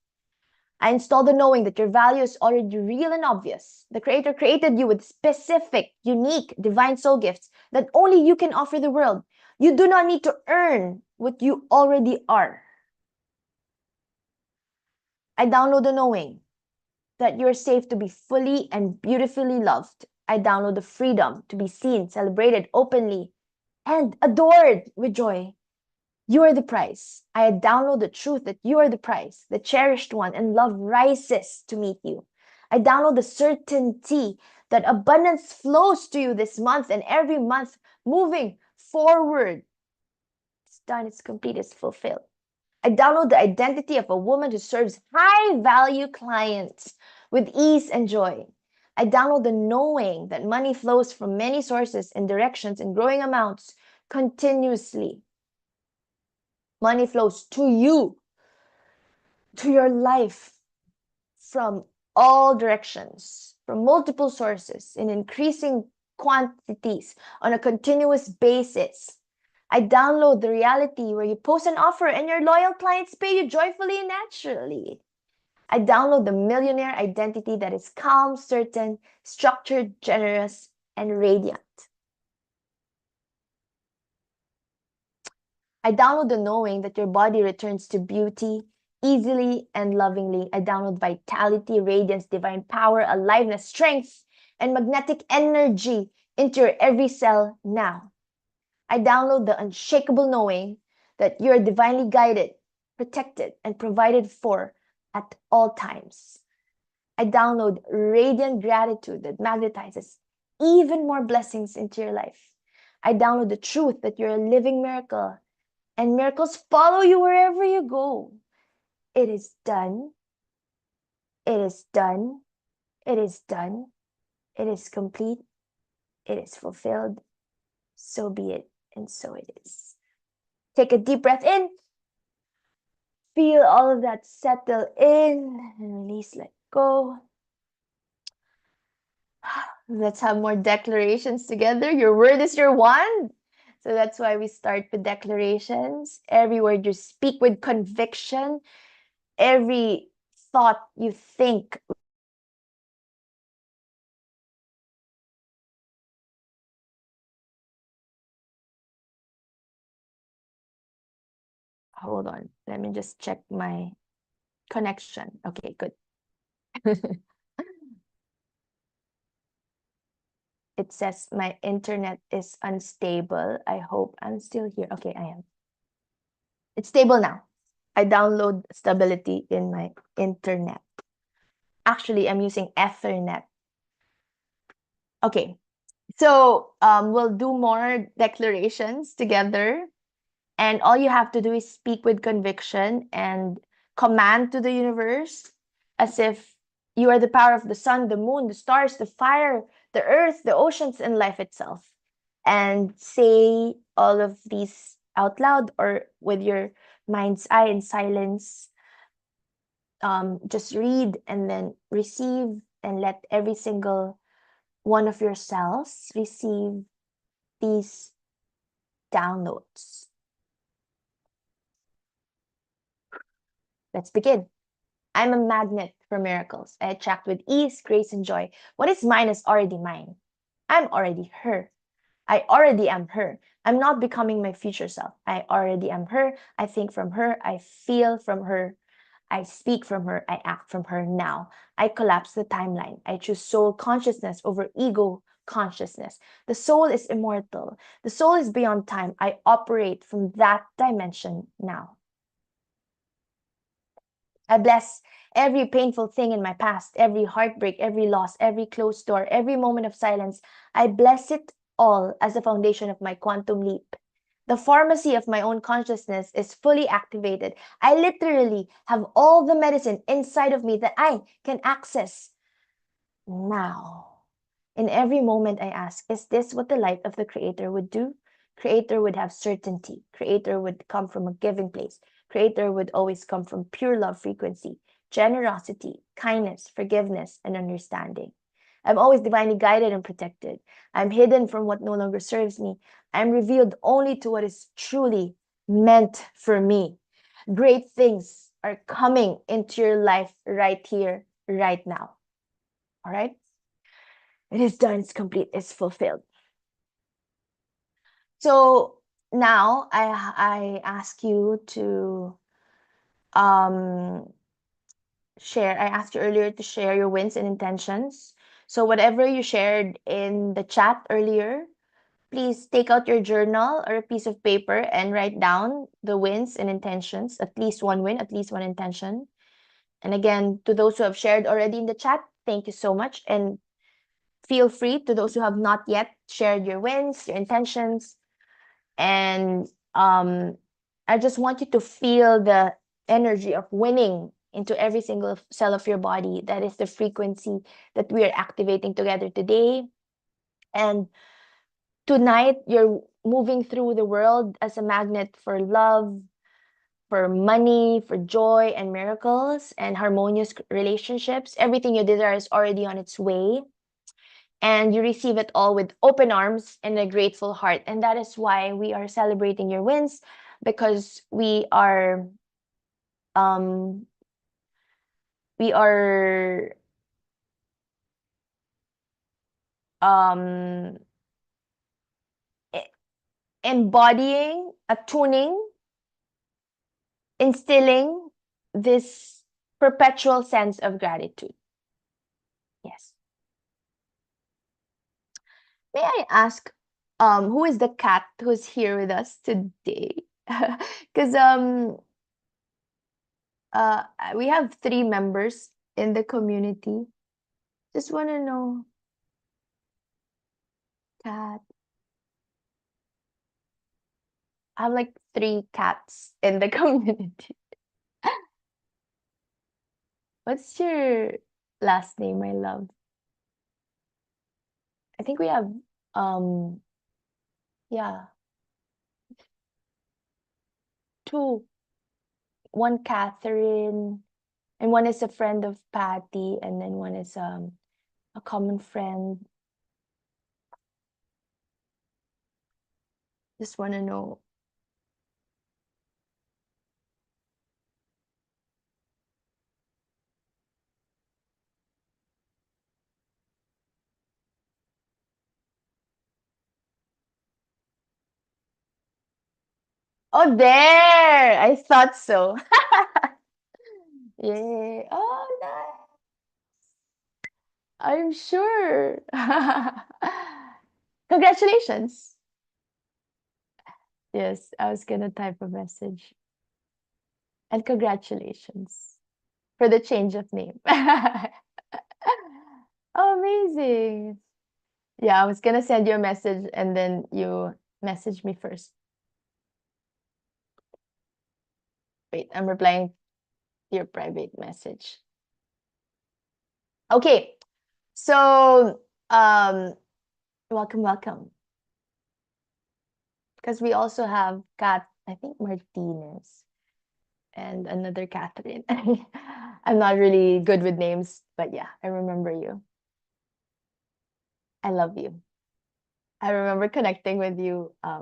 I install the knowing that your value is already real and obvious. The Creator created you with specific, unique, divine soul gifts that only you can offer the world. You do not need to earn what you already are. I download the knowing that you're safe to be fully and beautifully loved. I download the freedom to be seen, celebrated openly, and adored with joy. You are the prize. I download the truth that you are the prize, the cherished one, and love rises to meet you. I download the certainty that abundance flows to you this month and every month moving forward. It's done, it's complete, it's fulfilled. I download the identity of a woman who serves high-value clients with ease and joy. I download the knowing that money flows from many sources and directions in growing amounts continuously. Money flows to you, to your life, from all directions, from multiple sources, in increasing quantities on a continuous basis. I download the reality where you post an offer and your loyal clients pay you joyfully and naturally. I download the millionaire identity that is calm, certain, structured, generous, and radiant. I download the knowing that your body returns to beauty easily and lovingly. I download vitality, radiance, divine power, aliveness, strength, and magnetic energy into your every cell now. I download the unshakable knowing that you are divinely guided, protected, and provided for at all times. I download radiant gratitude that magnetizes even more blessings into your life. I download the truth that you're a living miracle and miracles follow you wherever you go. It is done. It is done. It is done. It is complete. It is fulfilled. So be it, and so it is. Take a deep breath in. Feel all of that settle in and release, let go. Let's have more declarations together. Your word is your wand. So that's why we start with declarations. Every word you speak with conviction, every thought you think. Hold on. Let me just check my connection. Okay, good. It says my internet is unstable. I hope I'm still here. Okay, I am. It's stable now. I download stability in my internet. Actually, I'm using Ethernet. Okay, so we'll do more declarations together. And all you have to do is speak with conviction and command to the universe as if you are the power of the sun, the moon, the stars, the fire, the earth, the oceans, and life itself. And say all of these out loud or with your mind's eye in silence. Just read and then receive and let every single one of your cells receive these downloads. Let's begin. I'm a magnet for miracles. I attract with ease, grace, and joy. What is mine is already mine. I'm already her. I already am her. I'm not becoming my future self. I already am her. I think from her. I feel from her. I speak from her. I act from her now. I collapse the timeline. I choose soul consciousness over ego consciousness. The soul is immortal. The soul is beyond time. I operate from that dimension now. I bless every painful thing in my past, every heartbreak, every loss, every closed door, every moment of silence. I bless it all as the foundation of my quantum leap. The pharmacy of my own consciousness is fully activated. I literally have all the medicine inside of me that I can access now. In every moment, I ask, is this what the light of the Creator would do? Creator would have certainty. Creator would come from a giving place. Creator would always come from pure love frequency, generosity, kindness, forgiveness, and understanding. I'm always divinely guided and protected. I'm hidden from what no longer serves me. I'm revealed only to what is truly meant for me. Great things are coming into your life right here, right now. All right? It is done, it's complete, it's fulfilled. So now I ask you to share. I asked you earlier to share your wins and intentions. So whatever you shared in the chat earlier, please take out your journal or a piece of paper and write down the wins and intentions, at least one win, at least one intention. And again, to those who have shared already in the chat, thank you so much. And feel free to those who have not yet shared your wins, your intentions. And I just want you to feel the energy of winning into every single cell of your body. That is the frequency that we are activating together today. And tonight, you're moving through the world as a magnet for love, for money, for joy and miracles and harmonious relationships. Everything you desire is already on its way. And you receive it all with open arms and a grateful heart. And that is why we are celebrating your wins, because um we are um embodying, attuning instilling this perpetual sense of gratitude. Yes. May I ask, who is the cat who's here with us today? Because we have 3 members in the community. Just want to know, cat. I have like 3 cats in the community. What's your last name, my love? I think we have, um, yeah, 2. One Catherine, and one is a friend of Patty, and then one is a common friend. Just want to know. Oh, there! I thought so. Yay. Oh, nice. I'm sure. Congratulations. Yes, I was gonna type a message. And congratulations for the change of name. Amazing. Yeah, I was gonna send you a message and then you message me first. Wait, I'm replying to your private message. Okay. So, welcome, welcome. Because we also have Kat, I think Martinez, and another Catherine. I'm not really good with names, but yeah, I remember you. I love you. I remember connecting with you a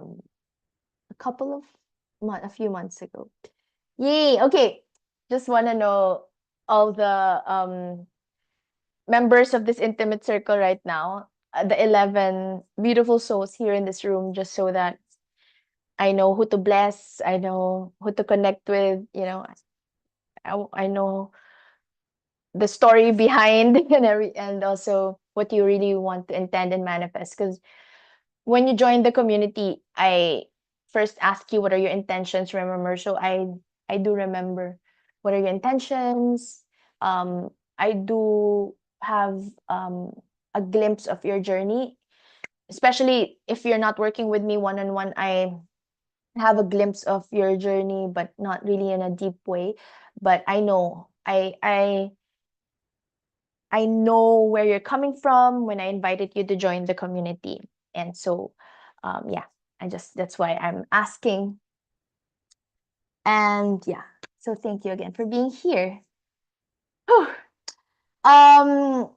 few months ago. Yay! Okay. Just want to know all the members of this intimate circle right now, the 11 beautiful souls here in this room, just so that I know who to bless, I know who to connect with, I know the story behind and also what you really want to intend and manifest. Because when you join the community, I first ask you what are your intentions, remember? So I do remember what are your intentions. I do have a glimpse of your journey, especially if you're not working with me one on one. I have a glimpse of your journey, but not really in a deep way. But I know I know where you're coming from when I invited you to join the community. And so, yeah, that's why I'm asking. And yeah, so thank you again for being here. Whew. Um,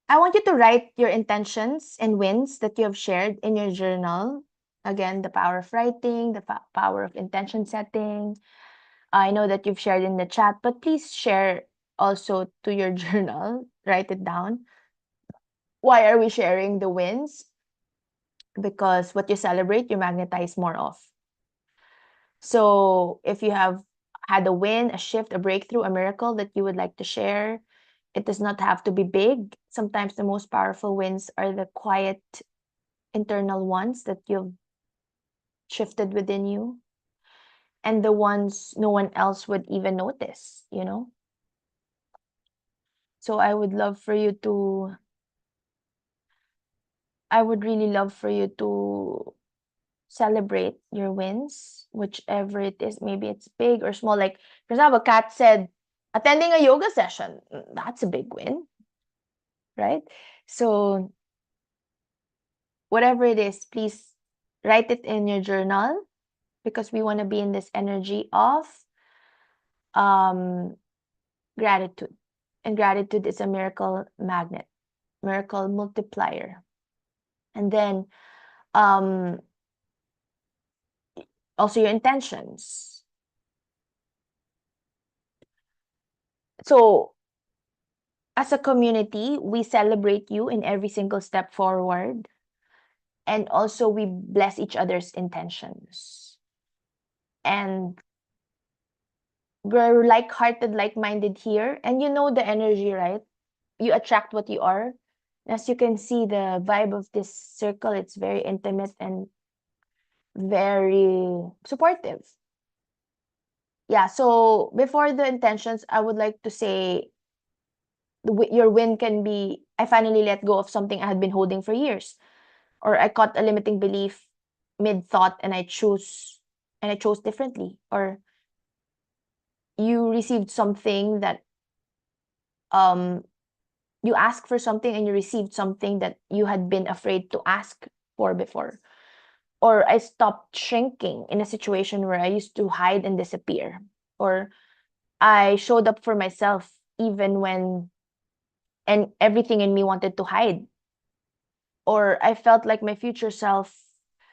I want you to write your intentions and wins that you have shared in your journal. Again, the power of writing, the power of intention setting. I know that you've shared in the chat, but please share also to your journal. Write it down. Why are we sharing the wins? Because what you celebrate, you magnetize more of. So if you have had a win, a shift, a breakthrough, a miracle that you would like to share, it does not have to be big. Sometimes the most powerful wins are the quiet internal ones that you've shifted within you, and the ones no one else would even notice. So I would really love for you to celebrate your wins, whichever it is. Maybe it's big or small. Like, for example, Kat said, attending a yoga session. That's a big win, right? So, whatever it is, please write it in your journal because we want to be in this energy of um, gratitude. And gratitude is a miracle magnet, miracle multiplier. And then um, also your intentions. So, as a community, we celebrate you in every single step forward. And also, we bless each other's intentions. And we're like-hearted, like-minded here, and you know the energy, right? You attract what you are. As you can see, the vibe of this circle, it's very intimate and very supportive. Yeah, so before the intentions, I would like to say your win can be, I finally let go of something I had been holding for years, or I caught a limiting belief mid-thought and I chose differently, or you received something that um you asked for something and you received something that you had been afraid to ask for before. Or I stopped shrinking in a situation where I used to hide and disappear. Or I showed up for myself even when and everything in me wanted to hide. Or I felt like my future self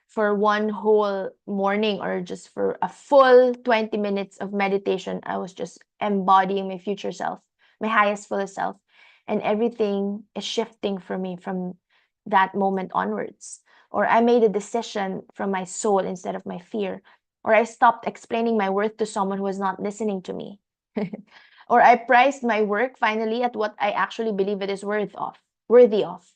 for one whole morning or just for a full 20 minutes of meditation. I was just embodying my future self, my highest, fullest self. And everything is shifting for me from that moment onwards. Or I made a decision from my soul instead of my fear. Or I stopped explaining my worth to someone who was not listening to me. Or I priced my work finally at what I actually believe it is worthy of.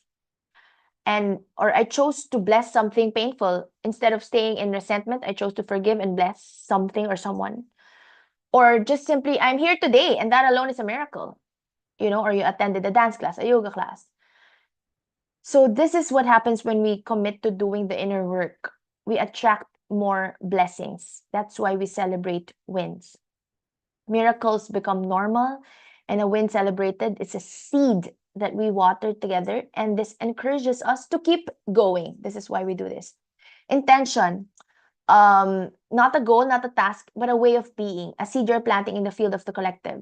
And or I chose to bless something painful instead of staying in resentment. I chose to forgive and bless something or someone. Or just simply, I'm here today, and that alone is a miracle. Or you attended a dance class, a yoga class. So this is what happens when we commit to doing the inner work. We attract more blessings. That's why we celebrate wins. Miracles become normal, and a win celebrated is a seed that we water together, and this encourages us to keep going. This is why we do this. Intention, not a goal, not a task, but a way of being, a seed you're planting in the field of the collective.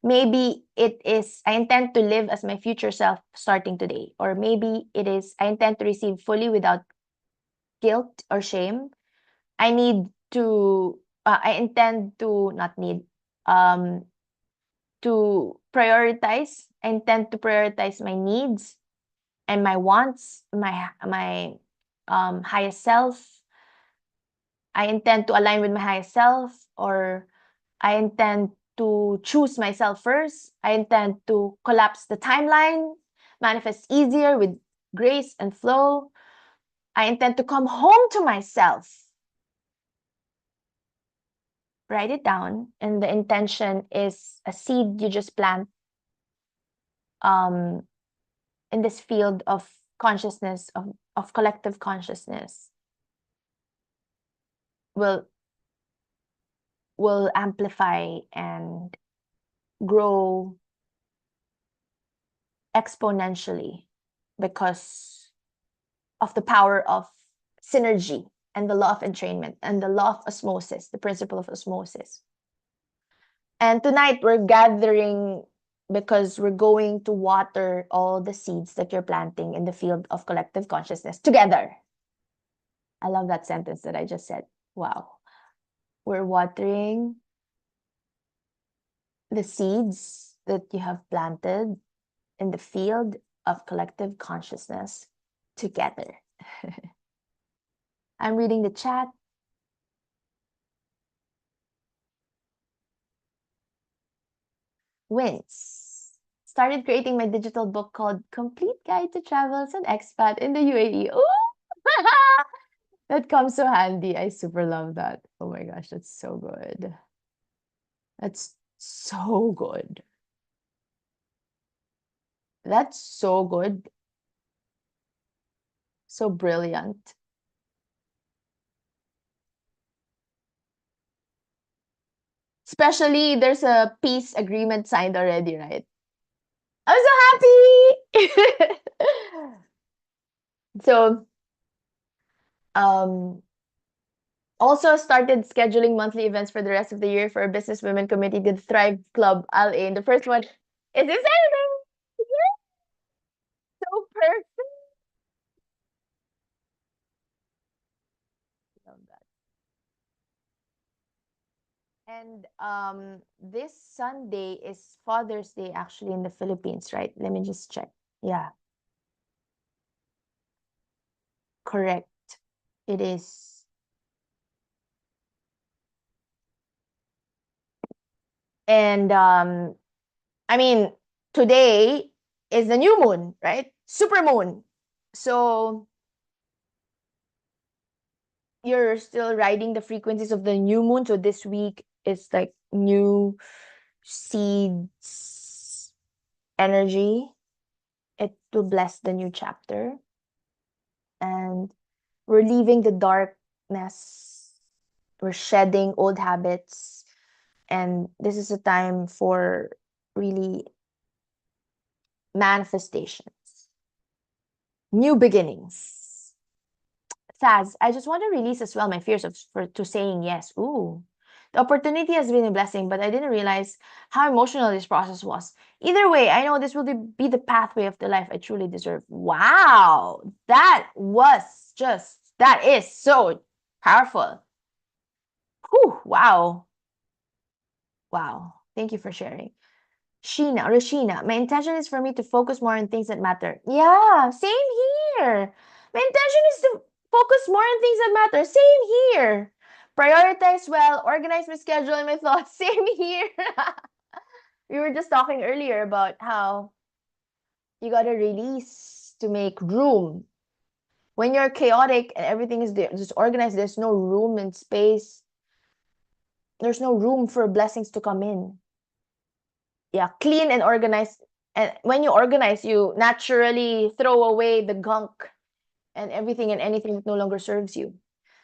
Maybe it is, I intend to live as my future self starting today. Or maybe it is, I intend to receive fully without guilt or shame. I intend to, not need, um, to prioritize. I intend to prioritize my needs and my wants, my highest self. I intend to align with my highest self, or I intend to choose myself first. I intend to collapse the timeline, manifest easier with grace and flow. I intend to come home to myself. Write it down, and the intention is a seed you just plant um in this field of consciousness, of collective consciousness, will amplify and grow exponentially because of the power of synergy and the law of entrainment and the law of osmosis, the principle of osmosis. And tonight we're gathering because we're going to water all the seeds that you're planting in the field of collective consciousness together. I love that sentence that I just said. Wow. We're watering the seeds that you have planted in the field of collective consciousness together. I'm reading the chat. Wins. Started creating my digital book called Complete Guide to Travels and Expat in the UAE. Ooh! That comes so handy. I super love that. Oh my gosh, that's so good. That's so good. That's so good. So brilliant. Especially there's a peace agreement signed already, right? I'm so happy. So, um, also started scheduling monthly events for the rest of the year for a business women committee, the Thrive Club LA. And the first one is this Saturday. Yeah, so perfect. Love that. And this Sunday is Father's Day actually in the Philippines, right? Let me just check. Yeah, correct. It is. And I mean, today is the new moon, right? Super moon. So you're still riding the frequencies of the new moon. So this week is like new seeds energy. It will bless the new chapter. And we're leaving the darkness. We're shedding old habits. And this is a time for really manifestations, new beginnings. Saz, I just want to release as well my fears to saying yes. Ooh. The opportunity has been a blessing, but I didn't realize how emotional this process was. Either way, I know this will be the pathway of the life I truly deserve. Wow. That is so powerful. Whew, wow. Wow. Thank you for sharing. Rashina, my intention is for me to focus more on things that matter. Yeah, same here. My intention is to focus more on things that matter. Same here. Prioritize well, organize my schedule and my thoughts. Same here. We were just talking earlier about how you gotta release to make room. When you're chaotic and everything is disorganized, there's no room and space. There's no room for blessings to come in. Yeah, clean and organized. And when you organize, you naturally throw away the gunk and everything and anything that no longer serves you.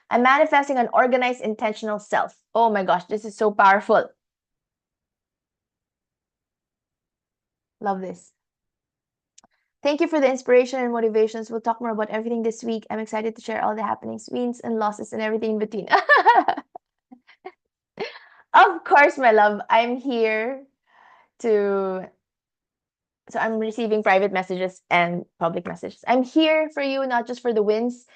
I'm manifesting an organized, intentional self. Oh my gosh, this is so powerful. Love this. Thank you for the inspiration and motivations. We'll talk more about everything this week. I'm excited to share all the happenings, wins, and losses, and everything in between. Of course, my love. I'm here to so I'm receiving private messages and public messages. I'm here for you, not just for the wins,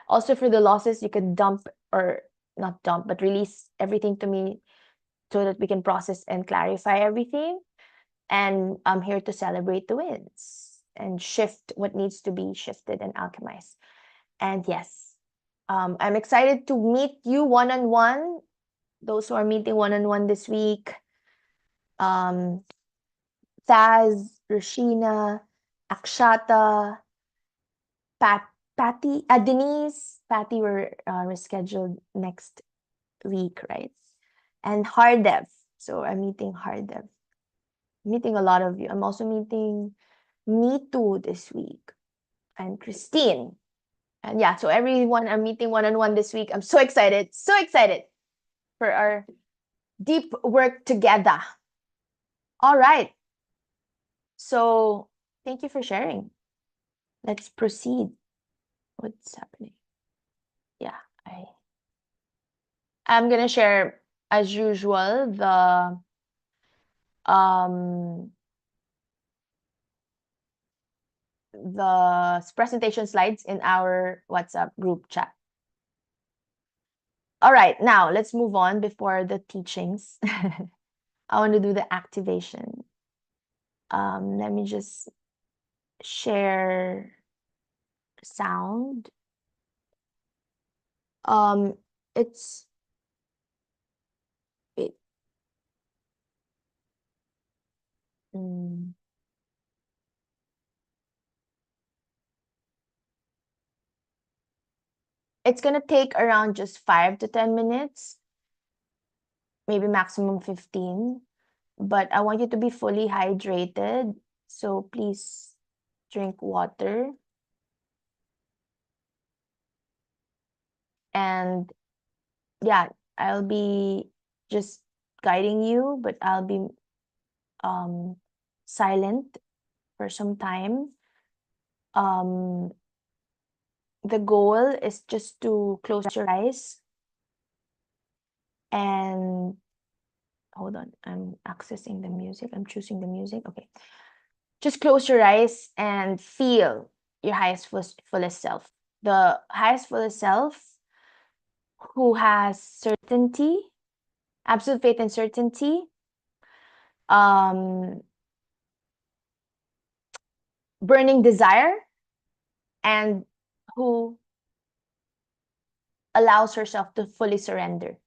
also for the losses. You can dump or not dump, but release everything to me so that we can process and clarify everything. And I'm here to celebrate the wins and shift what needs to be shifted and alchemized. And yes, I'm excited to meet you one on one. Those who are meeting one on one this week. Um, Taz, Rashina, Akshata, Patty, Denise, Patty were rescheduled next week, right? And Hardev. So I'm meeting Hardev. Meeting a lot of you. I'm also meeting Nitu this week and Christine. And yeah, so everyone I'm meeting one on one this week. I'm so excited for our deep work together. All right. So thank you for sharing. Let's proceed. What's happening? Yeah, I'm gonna share as usual um the presentation slides in our WhatsApp group chat. All right, now let's move on before the teachings. I want to do the activation. Let me just share sound. It's it, mm, it's gonna take around just 5 to 10 minutes, maybe maximum 15. But I want you to be fully hydrated. So please drink water. And yeah, I'll be just guiding you, but I'll be silent for some time. Um, the goal is just to close your eyes and hold on, I'm accessing the music. I'm choosing the music. Okay. Just close your eyes and feel your highest, fullest self. The highest, fullest self who has certainty, absolute faith and certainty, um, burning desire, and who allows herself to fully surrender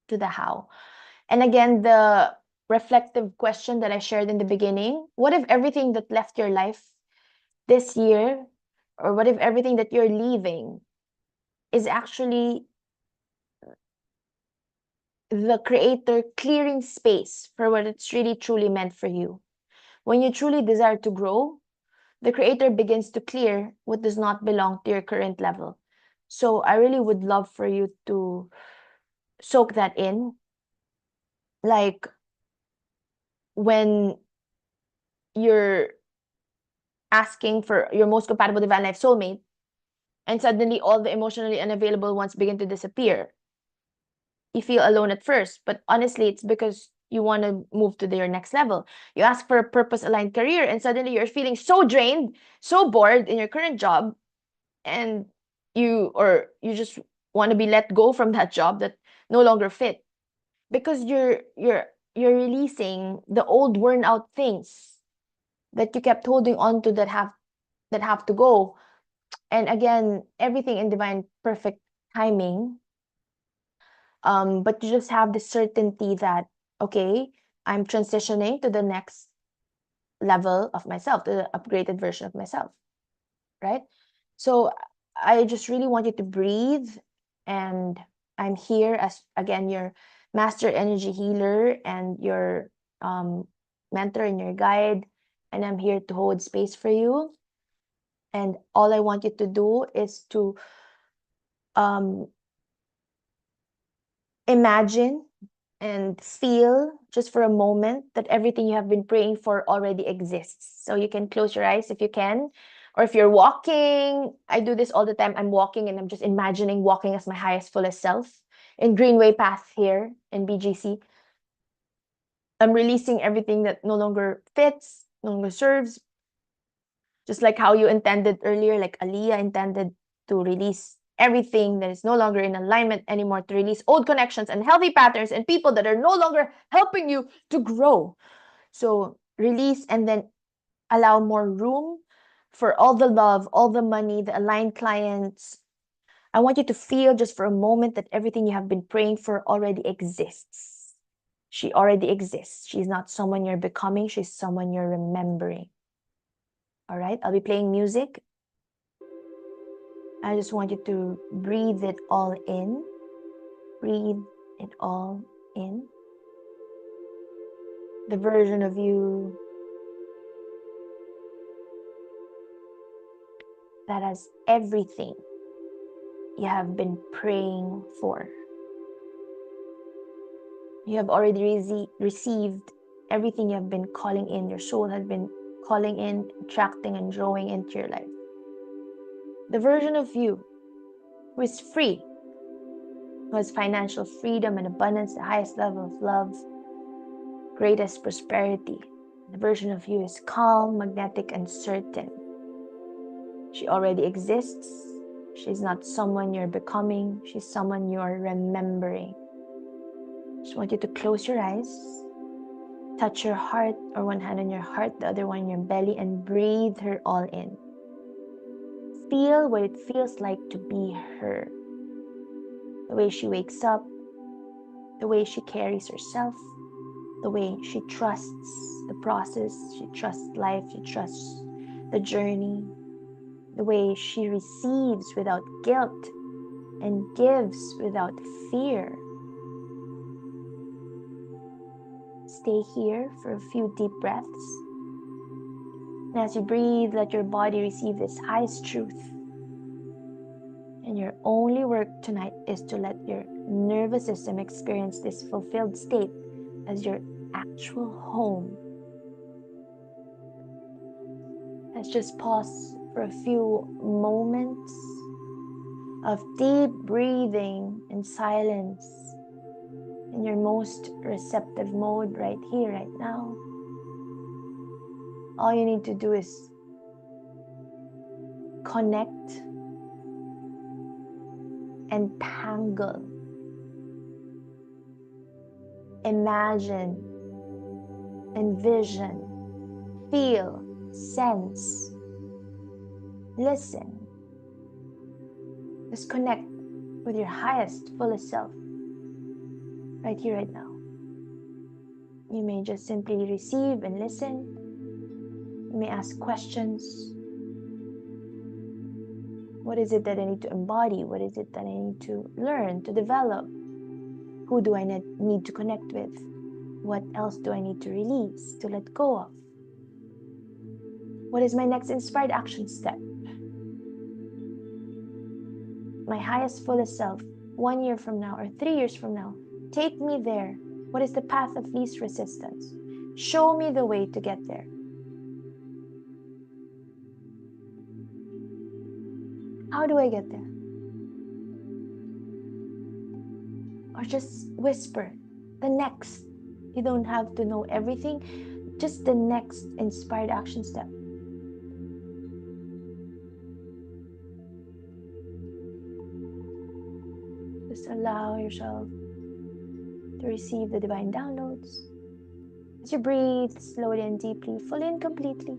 to the how. And again, the reflective question that I shared in the beginning. What if everything that left your life this year, or what if everything that you're leaving is actually the creator clearing space for what it's really truly meant for you? When you truly desire to grow, the creator begins to clear what does not belong to your current level. So I really would love for you to soak that in. Like when you're asking for your most compatible divine life soulmate, and suddenly all the emotionally unavailable ones begin to disappear. You feel alone at first, but honestly, it's because you want to move to your next level. You ask for a purpose aligned career, and suddenly you're feeling so drained, so bored in your current job, and you just want to be let go from that job that no longer fit, because you're releasing the old worn out things that you kept holding on to, that have to go. And again, everything in divine perfect timing. But you just have the certainty that, okay, I'm transitioning to the next level of myself, to the upgraded version of myself, right? So I just really want you to breathe. And I'm here as, again, your master energy healer and your mentor and your guide. And I'm here to hold space for you. And all I want you to do is to imagine and feel just for a moment that everything you have been praying for already exists. So you can close your eyes if you can. Or if you're walking, I do this all the time. I'm walking and I'm just imagining walking as my highest, fullest self in Greenway Path here in BGC. I'm releasing everything that no longer fits, no longer serves. Just like how you intended earlier, like Aliyah intended to release everything that is no longer in alignment anymore, to release old connections and healthy patterns and people that are no longer helping you to grow. So release and then allow more room for all the love, all the money, the aligned clients. I want you to feel just for a moment that everything you have been praying for already exists. She already exists. She's not someone you're becoming, she's someone you're remembering. All right, I'll be playing music. I just want you to breathe it all in. Breathe it all in. The version of you that has everything you have been praying for. You have already received everything you have been calling in. Your soul has been calling in, attracting, and drawing into your life. The version of you who is free, who has financial freedom and abundance, the highest level of love, greatest prosperity. The version of you is calm, magnetic, and certain. She already exists. She's not someone you're becoming. She's someone you're remembering. Just want you to close your eyes, touch your heart, or one hand on your heart, the other one in your belly, and breathe her all in. Feel what it feels like to be her. The way she wakes up, the way she carries herself, the way she trusts the process, she trusts life, she trusts the journey, the way she receives without guilt and gives without fear. Stay here for a few deep breaths. And as you breathe, let your body receive this highest truth. And your only work tonight is to let your nervous system experience this fulfilled state as your actual home. Let's just pause for a few moments of deep breathing and silence in your most receptive mode right here, right now. All you need to do is connect and tangle. Imagine, envision, feel, sense, listen. Just connect with your highest, fullest self right here, right now. You may just simply receive and listen. You may ask questions. What is it that I need to embody? What is it that I need to learn, to develop? Who do I need to connect with? What else do I need to release, to let go of? What is my next inspired action step? My highest, fullest self, 1 year from now or 3 years from now, take me there. What is the path of least resistance? Show me the way to get there. How do I get there? Or just whisper the next. You don't have to know everything, just the next inspired action step. Just allow yourself to receive the divine downloads as you breathe slowly and deeply, fully and completely.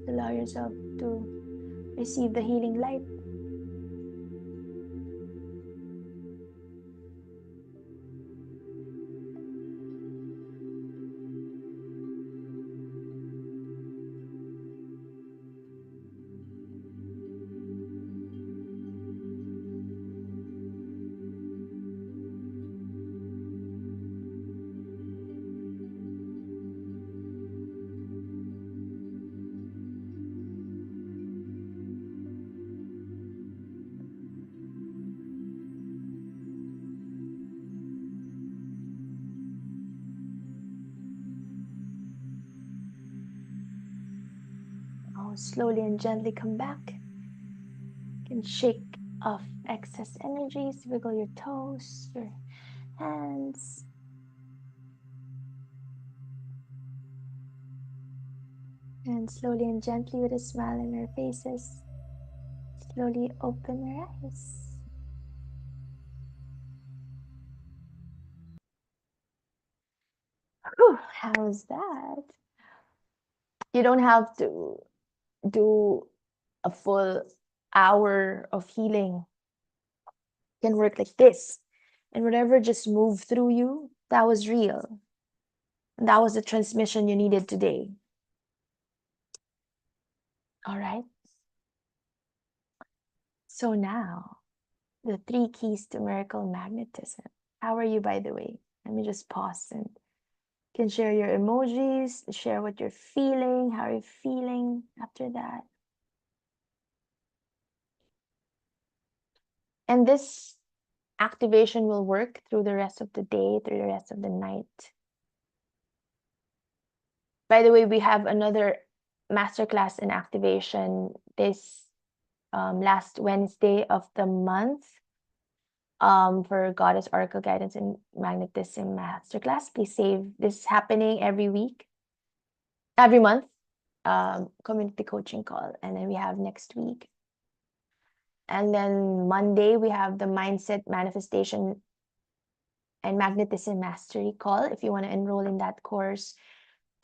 Allow yourself to receive the healing light. Now slowly and gently come back. You can shake off excess energies, wiggle your toes, your hands. And slowly and gently, with a smile on our faces, slowly open our eyes. Whew, how's that? You don't have to do a full hour of healing. You can work like this. And whatever just moved through you, that was real. And that was the transmission you needed today. All right. So now, the 3 keys to miracle magnetism. How are you, by the way? Let me just pause and you can share your emojis, share what you're feeling, how you're feeling after that. And this activation will work through the rest of the day, through the rest of the night. By the way, we have another masterclass in activation this last Wednesday of the month for Goddess Oracle Guidance and Magnetism Masterclass. Please save this happening every month, community coaching call. And then we have next week. And then Monday, we have the Mindset Manifestation and Magnetism Mastery call. If you want to enroll in that course,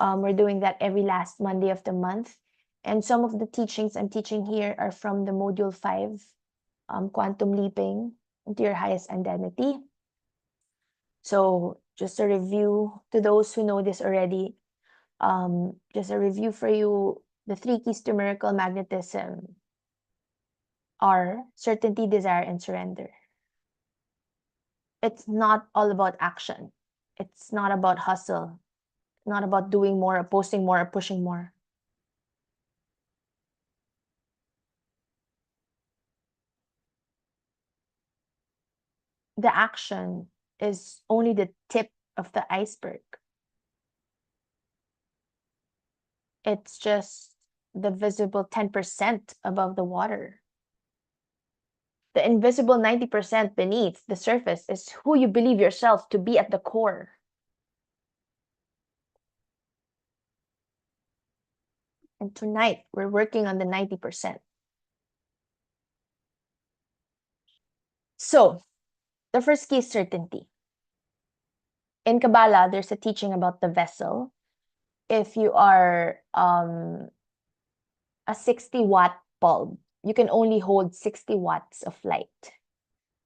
we're doing that every last Monday of the month. And some of the teachings I'm teaching here are from the Module 5, Quantum Leaping into Your Highest Identity. So just a review to those who know this already. Just a review for you. The 3 keys to miracle magnetism are certainty, desire, and surrender. It's not all about action. It's not about hustle. Not about doing more, or posting more, or pushing more. The action is only the tip of the iceberg. It's just the visible 10% above the water. The invisible 90% beneath the surface is who you believe yourself to be at the core. And tonight, we're working on the 90%. So, the first key is certainty. In Kabbalah, there's a teaching about the vessel. If you are a 60-watt bulb, you can only hold 60 watts of light.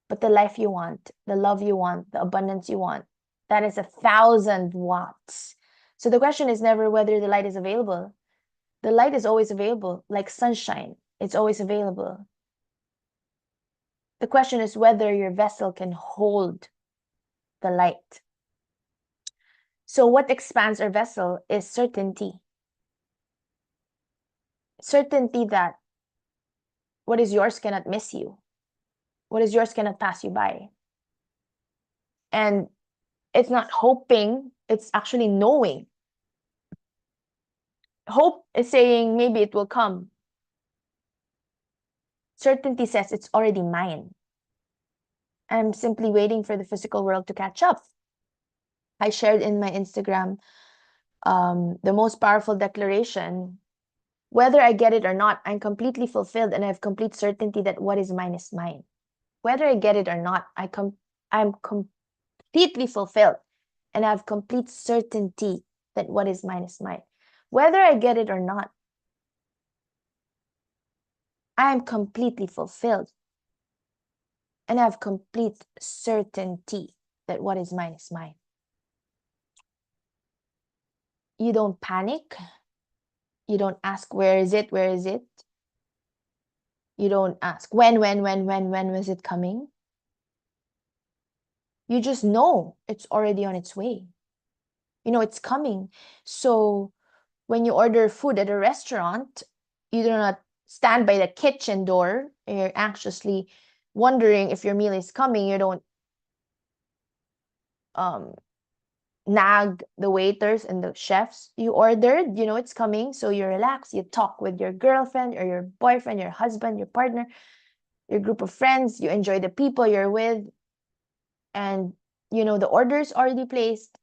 But the life you want, the love you want, the abundance you want, that is 1,000 watts. So the question is never whether the light is available. The light is always available, like sunshine. It's always available. The question is whether your vessel can hold the light. So what expands our vessel is certainty. Certainty that what is yours cannot miss you. What is yours cannot pass you by. And it's not hoping, it's actually knowing. Hope is saying maybe it will come. Certainty says it's already mine. I'm simply waiting for the physical world to catch up. I shared in my Instagram the most powerful declaration. Whether I get it or not, I'm completely fulfilled and I have complete certainty that what is mine is mine. Whether I get it or not, I'm completely fulfilled and I have complete certainty that what is mine is mine. Whether I get it or not, I am completely fulfilled and I have complete certainty that what is mine is mine. You don't panic. You don't ask, where is it? Where is it? You don't ask, when was it coming? You just know it's already on its way. You know it's coming. So when you order food at a restaurant, you do not stand by the kitchen door and you're anxiously wondering if your meal is coming. You don't nag the waiters and the chefs. You ordered, you know it's coming, so you relax. You talk with your girlfriend or your boyfriend, your husband, your partner, your group of friends. You enjoy the people you're with, and you know the order's already placed,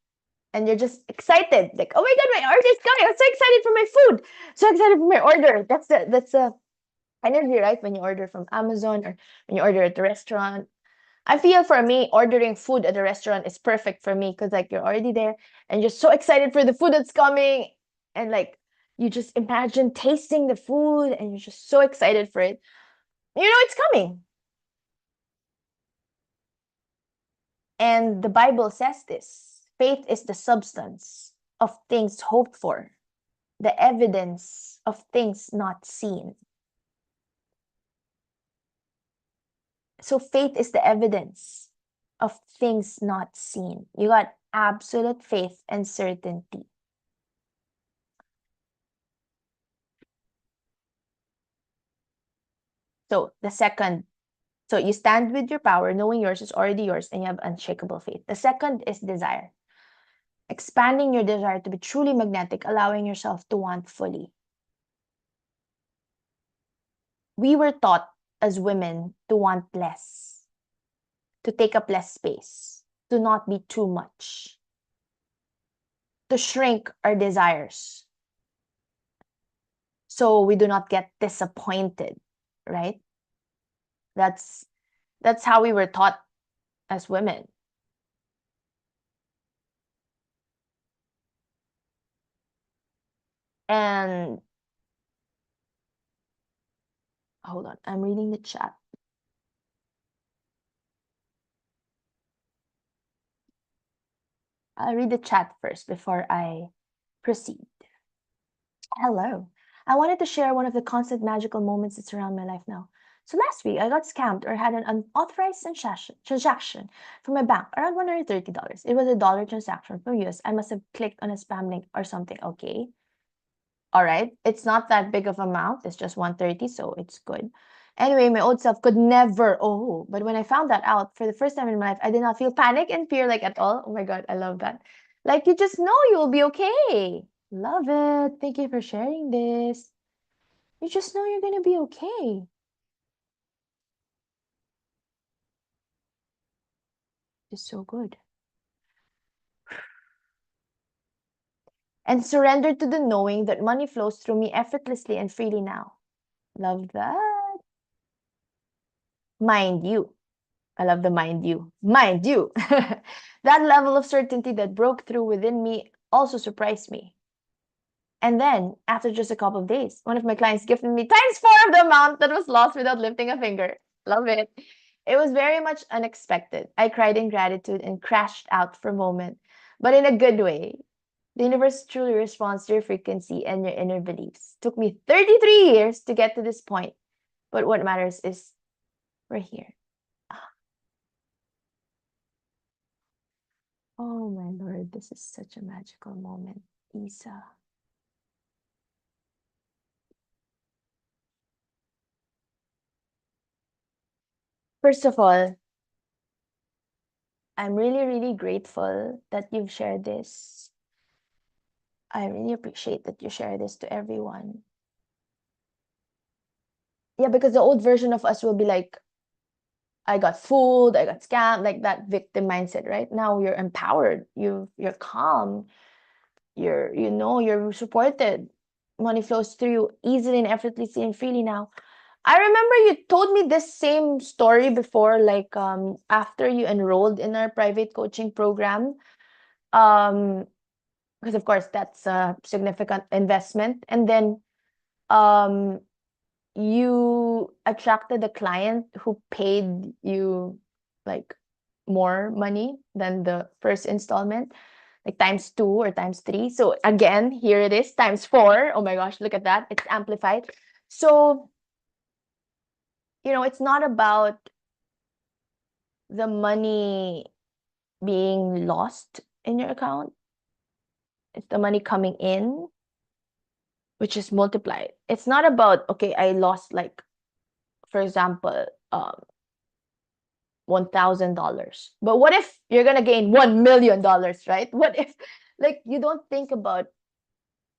and you're just excited, like, oh my god, my order is coming. I'm so excited for my food, so excited for my order. That's the energy, right? When you order from Amazon or when you order at the restaurant. I feel for me, ordering food at a restaurant is perfect for me because like you're already there and you're so excited for the food that's coming. And like you just imagine tasting the food and you're just so excited for it. You know it's coming. And the Bible says this: faith is the substance of things hoped for, the evidence of things not seen. So faith is the evidence of things not seen. You got absolute faith and certainty. So the second, so you stand with your power, knowing yours is already yours, and you have unshakable faith. The second is desire. Expanding your desire to be truly magnetic, allowing yourself to want fully. We were taught as women to want less, to take up less space, to not be too much, to shrink our desires so we do not get disappointed, right? That's how we were taught as women. And hold on, I'm reading the chat. I'll read the chat first before I proceed. Hello. I wanted to share one of the constant magical moments that surround my life now. So last week, I got scammed or had an unauthorized transaction from my bank around $130. It was a dollar transaction from US. I must have clicked on a spam link or something. Okay. All right. It's not that big of amount. It's just 130, so it's good. Anyway, my old self could never. Oh, but when I found that out for the first time in my life, I did not feel panic and fear like at all. Oh my God, I love that. Like you just know you will be okay. Love it. Thank you for sharing this. You just know you're gonna be okay. It's so good. And surrender to the knowing that money flows through me effortlessly and freely now. Love that. Mind you. I love the mind you. Mind you. That level of certainty that broke through within me also surprised me. And then, after just a couple of days, one of my clients gifted me times 4 of the amount that was lost without lifting a finger. Love it. It was very much unexpected. I cried in gratitude and crashed out for a moment, but in a good way. The universe truly responds to your frequency and your inner beliefs. Took me 33 years to get to this point, but what matters is we're here. Oh my lord, this is such a magical moment, Isa. First of all, I'm really, really grateful that you've shared this. I really appreciate that you share this to everyone. Yeah, because the old version of us will be like, I got fooled, I got scammed, like that victim mindset, right? Now you're empowered, you're calm, you're supported. Money flows through you easily and effortlessly and freely now. I remember you told me this same story before, like after you enrolled in our private coaching program. Um, because of course that's a significant investment. And then um you attracted a client who paid you like more money than the first installment, like times two or times three. So again, here it is, times four. Oh my gosh, look at that. It's amplified. So, it's not about the money being lost in your account. It's the money coming in, which is multiplied. It's not about, okay, I lost like, for example, $1,000. But what if you're gonna gain $1 million, right? What if, like, you don't think about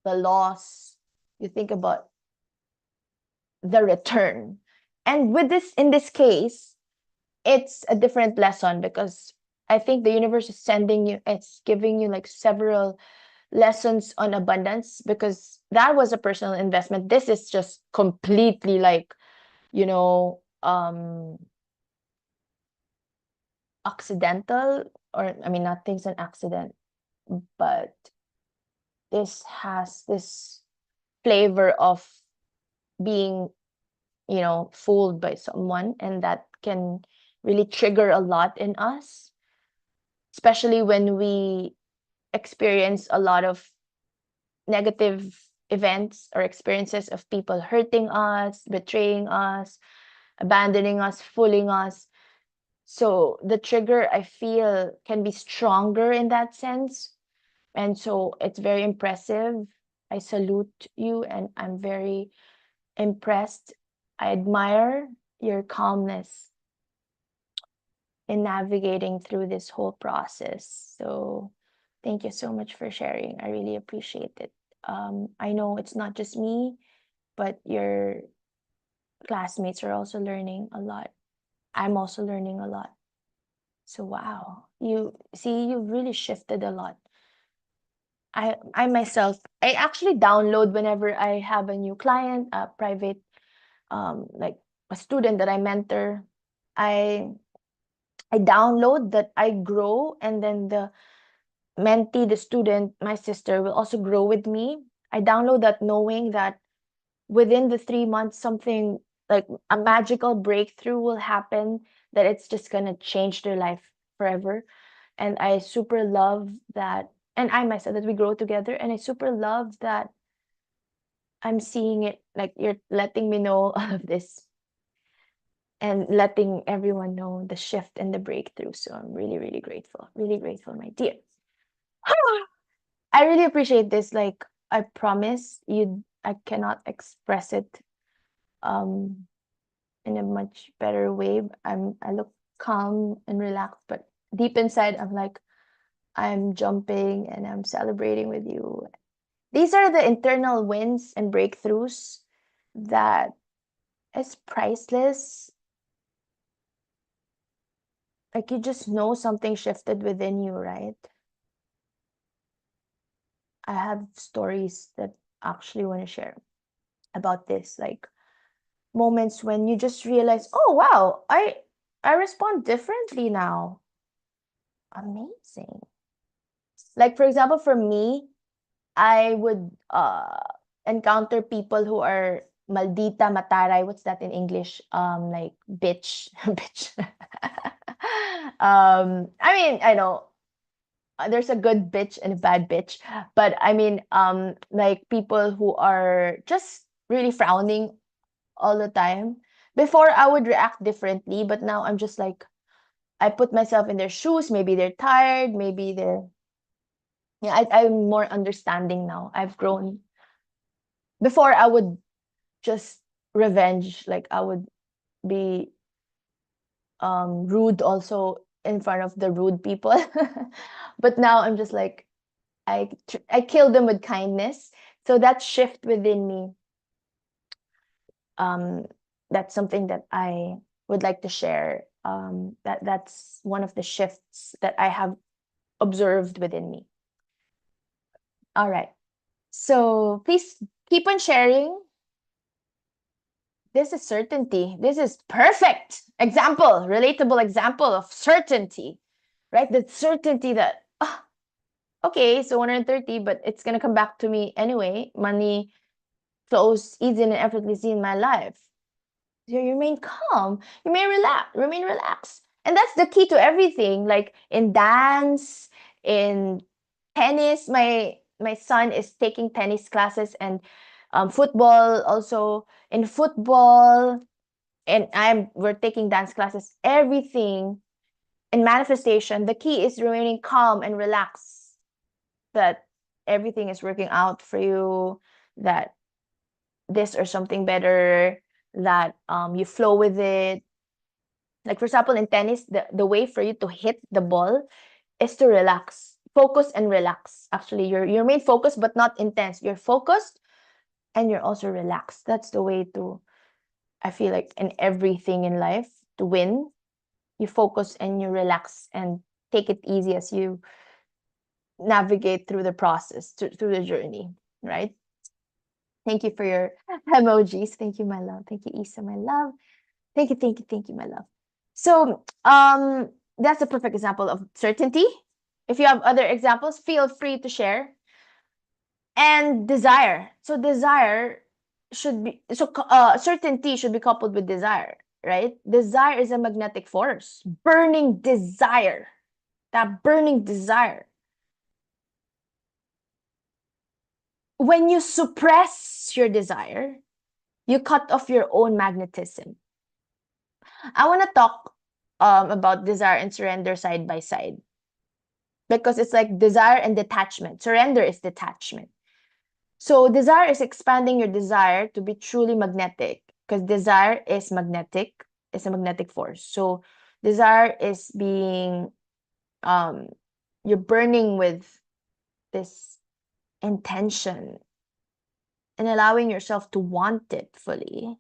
the loss, you think about the return. And with this, in this case, it's a different lesson because I think the universe is sending you, it's giving you like several lessons on abundance because that was a personal investment. This is just completely like, you know, um, accidental, or I mean, nothing's an accident, but this has this flavor of being, fooled by someone, and that can really trigger a lot in us, especially when we experience a lot of negative events or experiences of people hurting us, betraying us, abandoning us, fooling us. So the trigger, I feel, can be stronger in that sense. And so it's very impressive. I salute you and I'm very impressed. I admire your calmness in navigating through this whole process. So thank you so much for sharing. I really appreciate it. I know it's not just me, but your classmates are also learning a lot. I'm also learning a lot. So wow, you see, you've really shifted a lot. I myself, I actually download whenever I have a new client, a private, like a student that I mentor. I I download that I grow, and then the mentee, the student, my sister, will also grow with me. I download that knowing that within the 3 months, something like a magical breakthrough will happen, that it's just gonna change their life forever. And I super love that. And I myself, that we grow together. And I super love that I'm seeing it, like you're letting me know all of this and letting everyone know the shift and the breakthrough. So I'm really, really grateful, my dear. I really appreciate this. Like, I promise you, I cannot express it um in a much better way. I look calm and relaxed, but deep inside I'm like, I'm jumping and I'm celebrating with you. These are the internal wins and breakthroughs that is priceless. Like, you just know something shifted within you, right? I have stories that actually want to share about this, like moments when you just realize, oh wow, I respond differently now. Amazing. Like, for example, for me, I would encounter people who are maldita, mataray, what's that in English? Like bitch, bitch. I mean, I know there's a good bitch and a bad bitch, but I mean, like people who are just really frowning all the time. Before I would react differently, but now I'm just like, I put myself in their shoes. Maybe they're tired. Maybe they're, yeah, I'm more understanding now. I've grown. Before I would just revenge, like I would be rude also in front of the rude people. But now I'm just like, I kill them with kindness. So that shift within me, um, that's something that I would like to share. That's one of the shifts that I have observed within me. All right. So please keep on sharing. This is certainty. This is perfect example, relatable example of certainty, right? The certainty that, okay, so 130, but it's gonna come back to me anyway. Money flows easy and effortlessly in my life. You remain calm, you may remain relaxed. And that's the key to everything. Like in dance, in tennis, my son is taking tennis classes, and football also. In football, and we're taking dance classes, everything in manifestation, the key is remaining calm and relaxed, that everything is working out for you, that this or something better, that you flow with it. Like for example, in tennis, the way for you to hit the ball is to relax, focus and relax. Actually, your main focus, but not intense. You're focused and you're also relaxed. That's the way to, I feel like, in everything in life, to win. You focus and you relax and take it easy as you navigate through the process, through the journey, right? Thank you for your emojis. Thank you, my love. Thank you, Isa, my love. Thank you, my love. So, that's a perfect example of certainty. If you have other examples, feel free to share. And desire. So desire should be, certainty should be coupled with desire, right? Desire is a magnetic force. Burning desire. That burning desire. When you suppress your desire, you cut off your own magnetism. I want to talk about desire and surrender side by side, because it's like desire and detachment. Surrender is detachment. So desire is expanding your desire to be truly magnetic, because desire is magnetic, it's a magnetic force. So desire is being, um you're burning with this intention and allowing yourself to want it fully.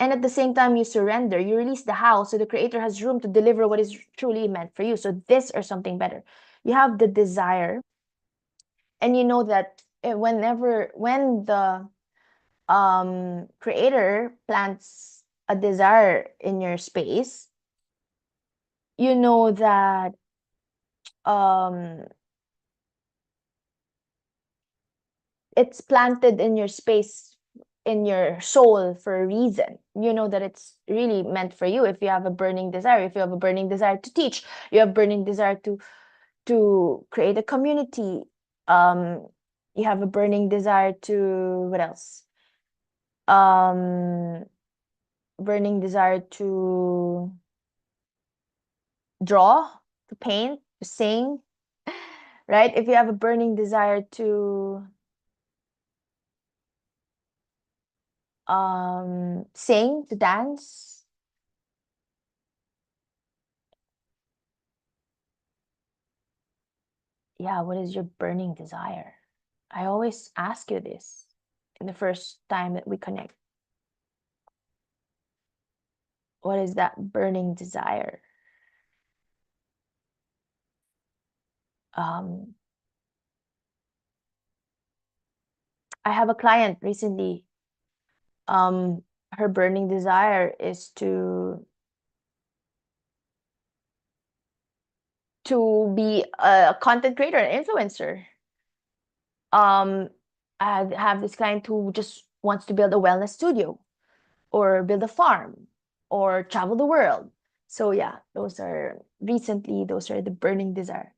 And at the same time, you surrender, you release the how, so the creator has room to deliver what is truly meant for you. So this or something better. You have the desire, and you know that when the creator plants a desire in your space, you know that um it's planted in your space, in your soul, for a reason. You know that it's really meant for you. If you have a burning desire, if you have a burning desire to teach, you have burning desire to create a community, um you have a burning desire to, what else, um burning desire to draw, to paint, to sing, right? If you have a burning desire to sing, to dance, yeah, what is your burning desire? I always ask you this in the first time that we connect. What is that burning desire? Um, I have a client recently. Her burning desire is to be a content creator, an influencer. I have this client who just wants to build a wellness studio or build a farm or travel the world. So yeah, those are the burning desire.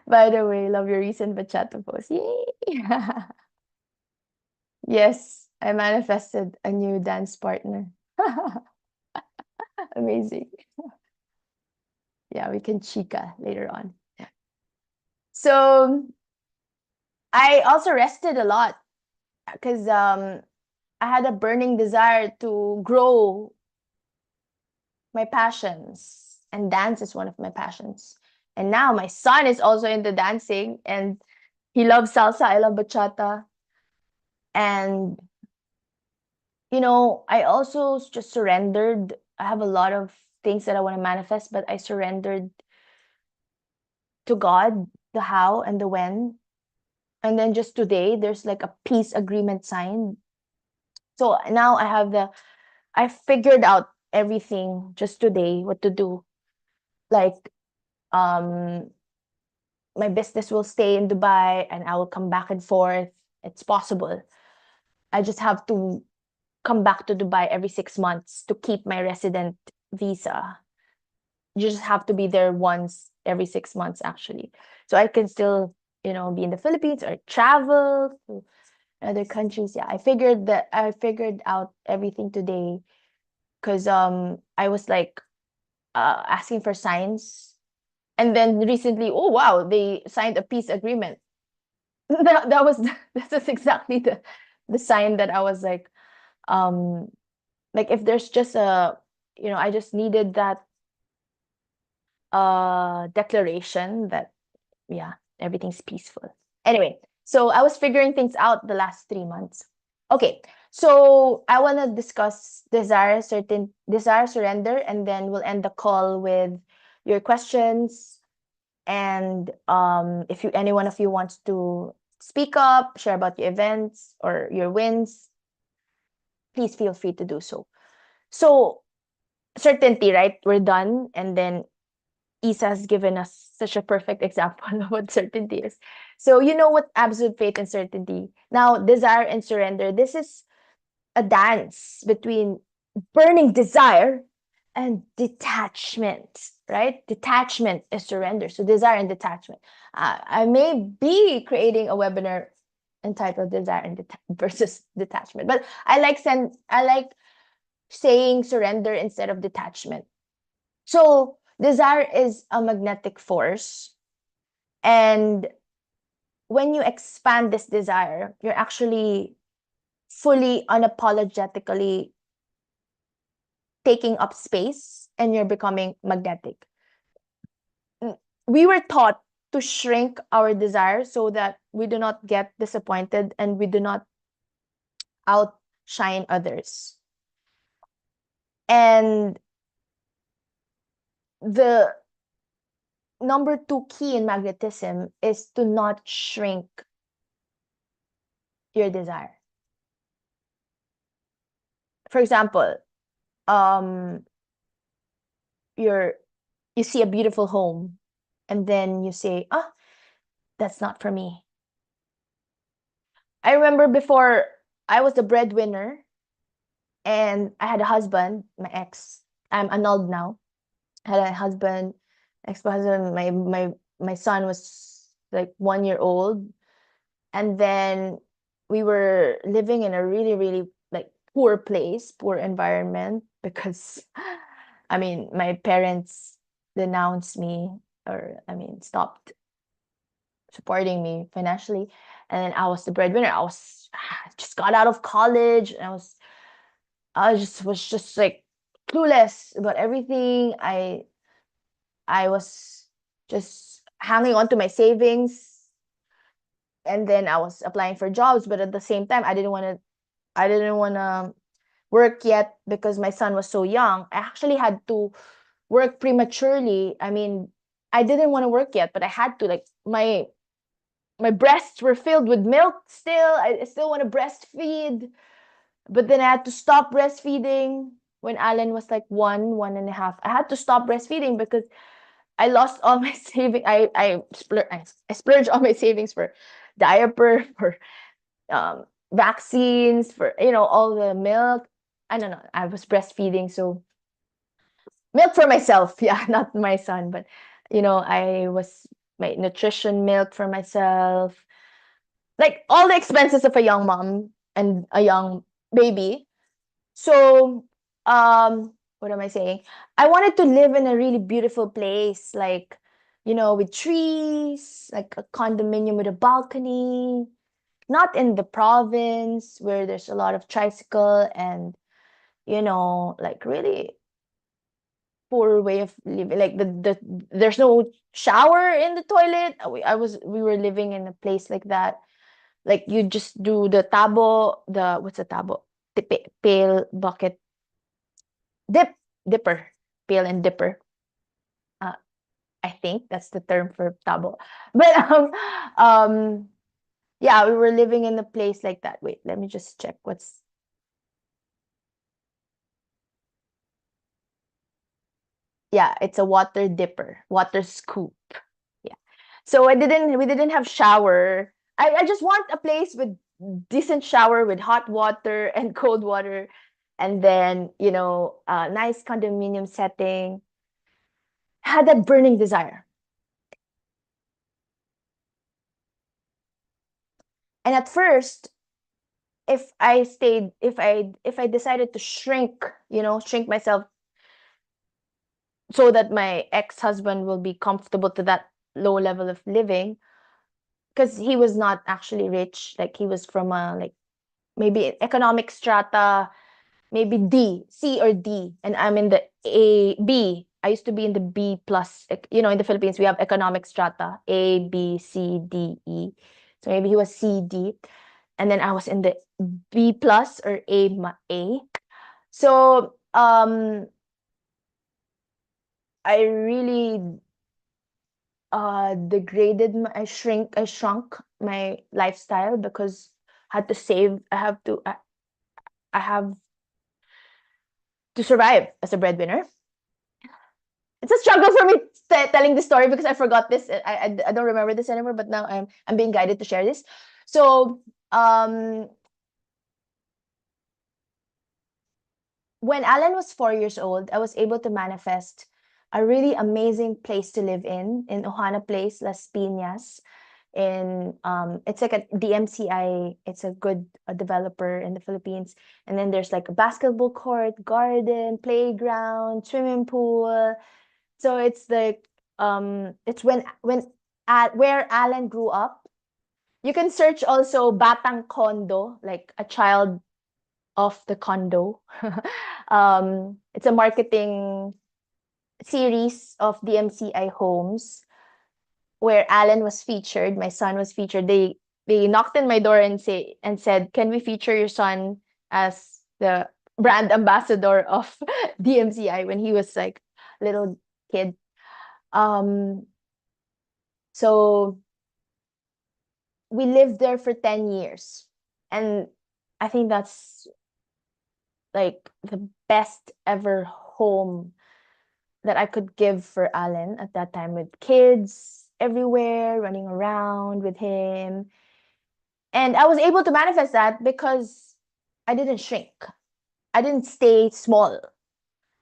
By the way, love your recent bachata post. Yay! Yes, I manifested a new dance partner. Amazing. Yeah, we can chica later on. So I also rested a lot because I had a burning desire to grow my passions, and dance is one of my passions. And now my son is also into dancing, and he loves salsa. I love bachata. And I also just surrendered. I have a lot of things that I want to manifest, but I surrendered to God the how and the when. And then just today, there's like a peace agreement signed. So now I figured out everything just today, what to do. Like, um, my business will stay in Dubai and I will come back and forth. It's possible. I just have to come back to Dubai every 6 months to keep my resident visa. You just have to be there once every 6 months, actually. So I can still, be in the Philippines or travel to other countries. Yeah, I figured out everything today because I was like asking for signs. And then recently, oh wow, they signed a peace agreement. That was that's exactly the sign that I was um like if there's just I just needed that declaration that yeah, everything's peaceful. Anyway, so I was figuring things out the last 3 months. Okay, so I want to discuss desire surrender, and then we'll end the call with your questions. And if any one of you wants to speak up, share about your events or your wins, please feel free to do so. So certainty, right? We're done, and then Isa has given us such a perfect example of what certainty is. So you know what absolute faith and certainty. Now, desire and surrender. This is a dance between burning desire and detachment, right? Detachment is surrender. So desire and detachment. I may be creating a webinar entitled desire and versus detachment, but I like saying surrender instead of detachment. So desire is a magnetic force. And when you expand this desire, you're actually fully unapologetically taking up space and you're becoming magnetic. We were taught to shrink our desire so that we do not get disappointed and we do not outshine others. And the number 2 key in magnetism is to not shrink your desire. For example, um you see a beautiful home and then you say, that's not for me. I remember before I was the breadwinner and I had a husband, my ex. I'm annulled now. I had a husband, ex-husband. My son was like 1 year old, and then we were living in a really really like poor place, poor environment because, I mean, my parents denounced me, or I mean stopped supporting me financially, and then I was the breadwinner. Just got out of college, and I just was just like clueless about everything. I was just hanging on to my savings, and then I was applying for jobs, but at the same time I didn't want to work yet because my son was so young. I actually had to work prematurely. I mean, I didn't want to work yet, but I had to. Like, my breasts were filled with milk still. I still want to breastfeed. But then I had to stop breastfeeding when Alan was like one and a half. I had to stop breastfeeding because I lost all my saving. I splurged all my savings for diaper, for vaccines, for all the milk. I don't know. I was breastfeeding, so milk for myself. Yeah, not my son, but I was my nutrition milk for myself. Like all the expenses of a young mom and a young baby. So, what am I saying? I wanted to live in a really beautiful place, like, with trees, like a condominium with a balcony, not in the province where there's a lot of tricycle and, like really poor way of living. Like there's no shower in the toilet. We were living in a place like that. Like you just do the tabo, what's the tabo? Pail, bucket, dip, dipper, pail and dipper. Uh, I think that's the term for tabo. But yeah, we were living in a place like that. Wait, let me just check what's yeah, it's a water dipper, water scoop. Yeah. So we didn't have shower. I just want a place with decent shower with hot water and cold water, and then, a nice condominium setting. Had that burning desire. And at first, if I decided to shrink, shrink myself so that my ex-husband will be comfortable to that low level of living, because he was not actually rich, like he was from a like maybe economic strata, maybe D, C or D, and I'm in the A B. I used to be in the B plus. In the Philippines we have economic strata A, B, C, D, E. So maybe he was C, D, and then I was in the B plus or A. So I really degraded I shrunk my lifestyle because I had to save. I have to survive as a breadwinner. It's a struggle for me telling this story because I forgot this. I don't remember this anymore, but now I'm being guided to share this. So when Alan was 4 years old, I was able to manifest a really amazing place to live in Ohana Place, Las Piñas. It's like a DMCI. It's a good developer in the Philippines. And then there's like a basketball court, garden, playground, swimming pool. So it's where Alan grew up. You can search also Batang Condo, like a child of the condo. It's a marketing series of DMCI homes where Alan was featured. My son was featured. They knocked on my door and said, "Can we feature your son as the brand ambassador of DMCI?" When he was like little kid. Um, so we lived there for 10 years. And I think that's like the best ever home that I could give for Alan at that time, with kids everywhere running around with him. And I was able to manifest that because I didn't shrink. I didn't stay small.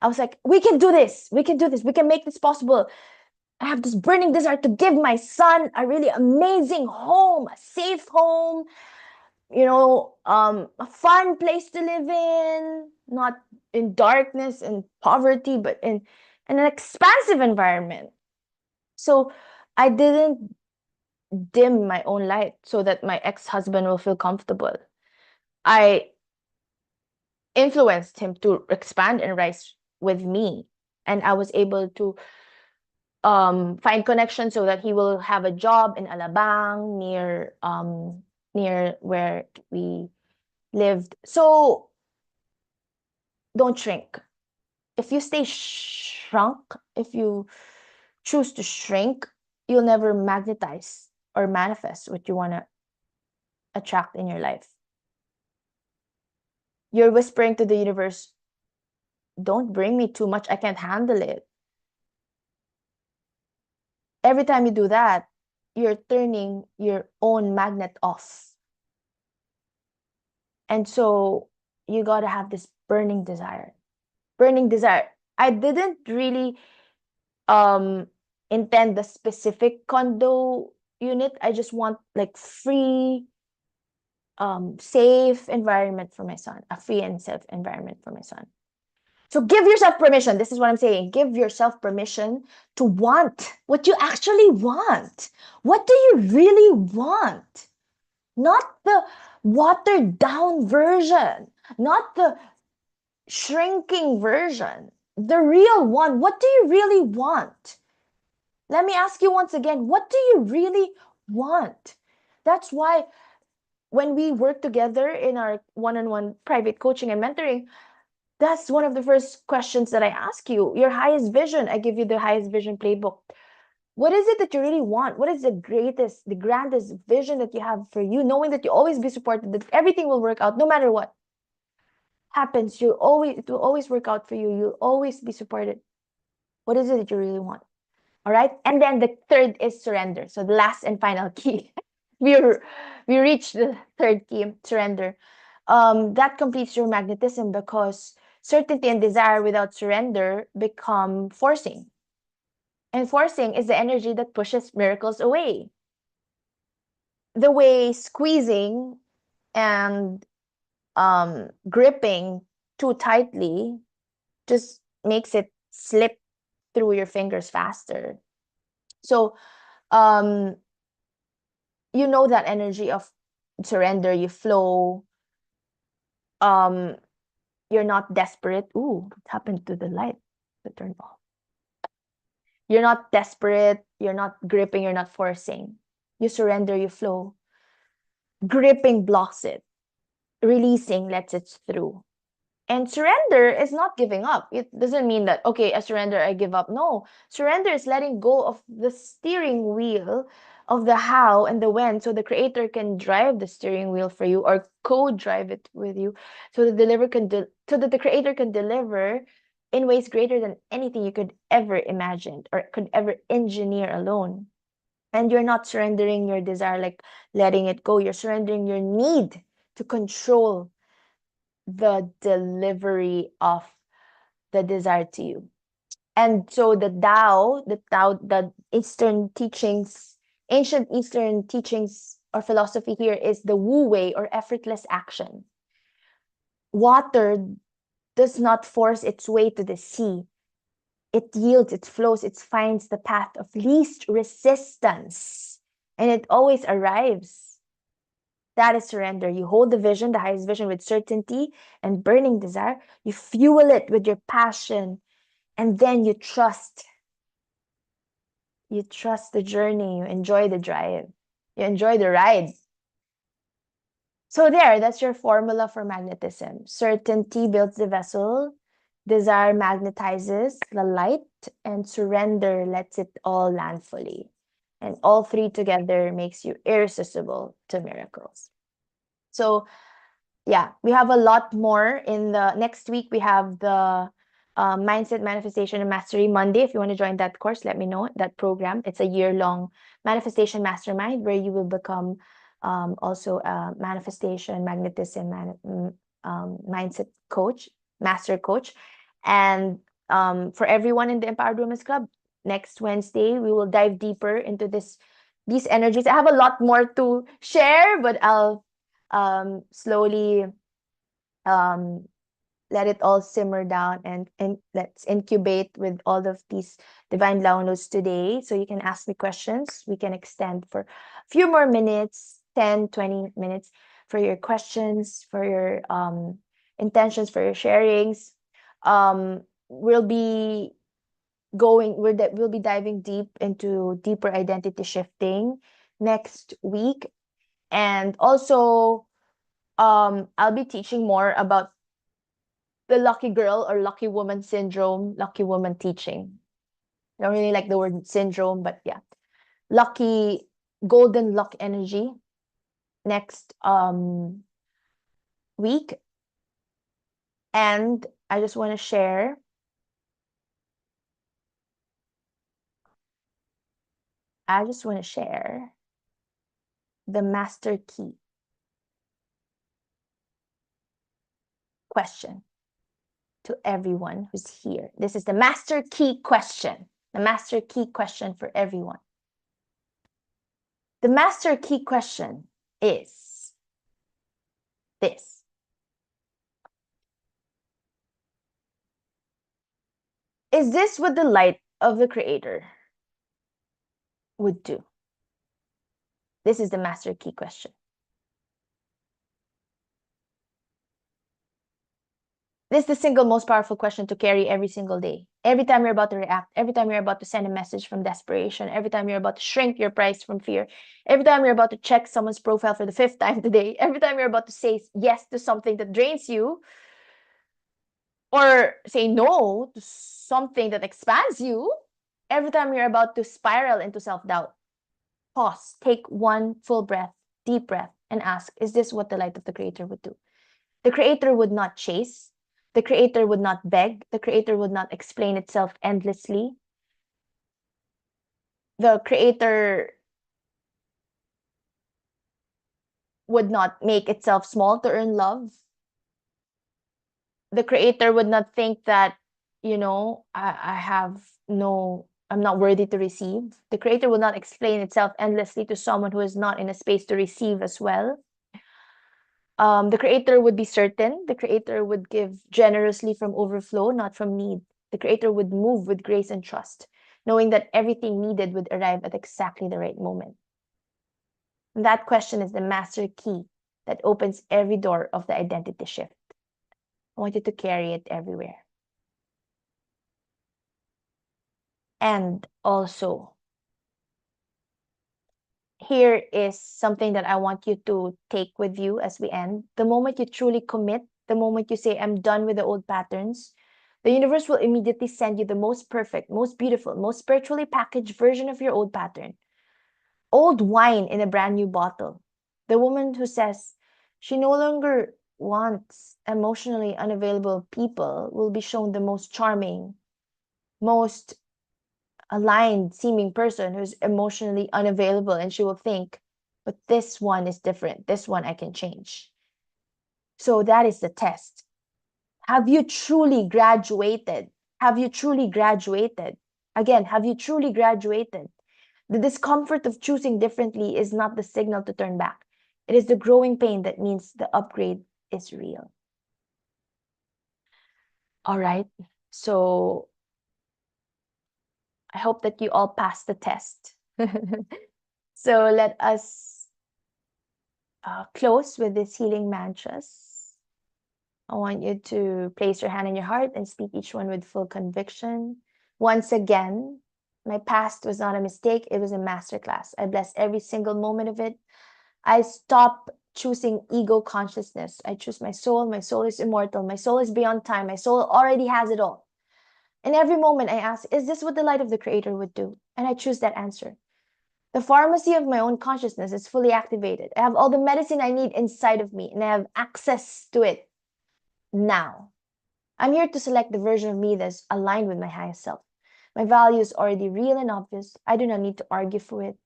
I was like, we can do this. We can do this. We can make this possible. I have this burning desire to give my son a really amazing home, a safe home, a fun place to live in, not in darkness and poverty, but in an expansive environment. So I didn't dim my own light so that my ex-husband will feel comfortable. I influenced him to expand and rise with me. And I was able to find connections so that he will have a job in Alabang near where we lived. So don't shrink. If you stay shrunk, if you choose to shrink, you'll never magnetize or manifest what you want to attract in your life. You're whispering to the universe, don't bring me too much. I can't handle it. every time you do that, you're turning your own magnet off. And so you got to have this burning desire. Burning desire. I didn't really um intend the specific condo unit. I just want like free safe environment for my son, a free and safe environment for my son. So give yourself permission. This is what I'm saying. Give yourself permission to want what you actually want. What do you really want? Not the watered down version, not the shrinking version, the real one. What do you really want? Let me ask you once again, what do you really want? That's why when we work together in our one-on-one private coaching and mentoring, that's one of the first questions that I ask you. Your highest vision. I give you the highest vision playbook. What is it that you really want? What is the greatest, the grandest vision that you have for you, knowing that you always be supported, that everything will work out no matter what happens. It will always work out for you. You'll always be supported. What is it that you really want? All right. And then the third is surrender. So the last and final key. We reach the third key, surrender. That completes your magnetism because certainty and desire without surrender become forcing. And forcing is the energy that pushes miracles away. The way squeezing and gripping too tightly just makes it slip through your fingers faster. So you know that energy of surrender, you flow. You're not desperate. Ooh, what happened to the light that turned off? You're not desperate, you're not gripping, you're not forcing. You surrender, you flow. Gripping blocks it. Releasing lets it through. And surrender is not giving up. It doesn't mean that, okay, I surrender, I give up. No, surrender is letting go of the steering wheel of the how and the when, so the creator can drive the steering wheel for you or co-drive it with you, so so that the creator can deliver in ways greater than anything you could ever imagine or could ever engineer alone. And you're not surrendering your desire, like letting it go. You're surrendering your need to control the delivery of the desire to you. And so the Eastern teachings, ancient Eastern teachings or philosophy here is the Wu Wei or effortless action. Water does not force its way to the sea. It yields, it flows, it finds the path of least resistance, and it always arrives. That is surrender. You hold the vision, the highest vision, with certainty and burning desire. You fuel it with your passion, and then you trust. You trust the journey. You enjoy the drive. You enjoy the ride. So that's your formula for magnetism. Certainty builds the vessel. Desire magnetizes the light, and surrender lets it all land fully. And all three together makes you irresistible to miracles. So yeah, we have a lot more in the next week. We have the Mindset, Manifestation, and Mastery Monday. If you want to join that course, let me know that program. It's a year-long manifestation mastermind where you will become also a manifestation, magnetism, mindset coach, master coach. And for everyone in the Empowered Women's Club, next Wednesday, we will dive deeper into these energies. I have a lot more to share, but I'll slowly let it all simmer down, and let's incubate with all of these divine downloads today. So you can ask me questions. We can extend for a few more minutes, 10, 20 minutes for your questions, for your intentions, for your sharings. We'll be we'll be diving deep into deeper identity shifting next week. And also I'll be teaching more about the lucky girl or lucky woman syndrome, lucky woman teaching. I don't really like the word syndrome, but yeah. Lucky golden luck energy next week. And I just want to share I just want to share the master key question to everyone who's here. This is the master key question, the master key question for everyone. The master key question is this. Is this what the light of the Creator would do? This is the master key question. This is the single most powerful question to carry every single day. Every time you're about to react, every time you're about to send a message from desperation, every time you're about to shrink your price from fear, every time you're about to check someone's profile for the 5th time today, every time you're about to say yes to something that drains you, or say no to something that expands you, every time you're about to spiral into self-doubt, pause, take one full breath, deep breath, and ask, is this what the light of the Creator would do? The Creator would not chase. The Creator would not beg. The Creator would not explain itself endlessly. The Creator would not make itself small to earn love. The Creator would not think that, I'm not worthy to receive. The Creator would not explain itself endlessly to someone who is not in a space to receive as well. The Creator would be certain. The Creator would give generously from overflow, not from need. The Creator would move with grace and trust, knowing that everything needed would arrive at exactly the right moment. And that question is the master key that opens every door of the identity shift. I want you to carry it everywhere. And also, here is something that I want you to take with you as we end. The moment you truly commit, the moment you say, I'm done with the old patterns, the universe will immediately send you the most perfect, most beautiful, most spiritually packaged version of your old pattern. Old wine in a brand new bottle. The woman who says she no longer wants emotionally unavailable people will be shown the most charming, most aligned seeming person who's emotionally unavailable, and she will think, but this one is different. This one I can change. So that is the test. Have you truly graduated? Have you truly graduated? Again, have you truly graduated? The discomfort of choosing differently is not the signal to turn back. It is the growing pain that means the upgrade is real. All right. So I hope that you all passed the test. So let us close with these healing mantras. I want you to place your hand on your heart and speak each one with full conviction. Once again, my past was not a mistake. It was a masterclass. I bless every single moment of it. I stop choosing ego consciousness. I choose my soul. My soul is immortal. My soul is beyond time. My soul already has it all. In every moment, I ask, is this what the light of the Creator would do? And I choose that answer. The pharmacy of my own consciousness is fully activated. I have all the medicine I need inside of me, and I have access to it now. I'm here to select the version of me that's aligned with my highest self. My value is already real and obvious. I do not need to argue for it.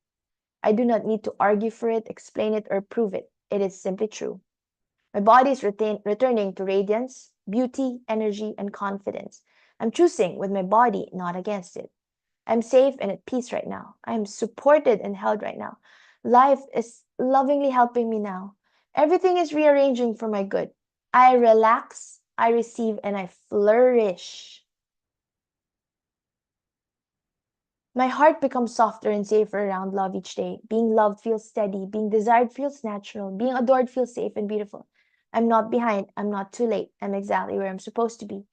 I do not need to argue for it, explain it, or prove it. It is simply true. My body is returning to radiance, beauty, energy, and confidence. I'm choosing with my body, not against it. I'm safe and at peace right now. I am supported and held right now. Life is lovingly helping me now. Everything is rearranging for my good. I relax, I receive, and I flourish. My heart becomes softer and safer around love each day. Being loved feels steady. Being desired feels natural. Being adored feels safe and beautiful. I'm not behind. I'm not too late. I'm exactly where I'm supposed to be.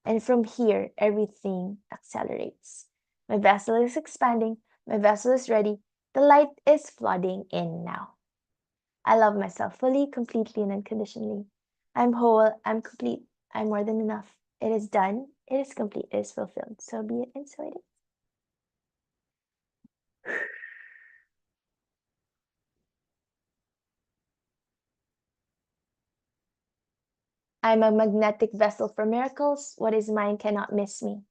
And from here, everything accelerates. My vessel is expanding. My vessel is ready. The light is flooding in now. I love myself fully, completely, and unconditionally. I'm whole. I'm complete. I'm more than enough. It is done. It is complete. It is fulfilled. So be it and so it is. I'm a magnetic vessel for miracles. What is mine cannot miss me.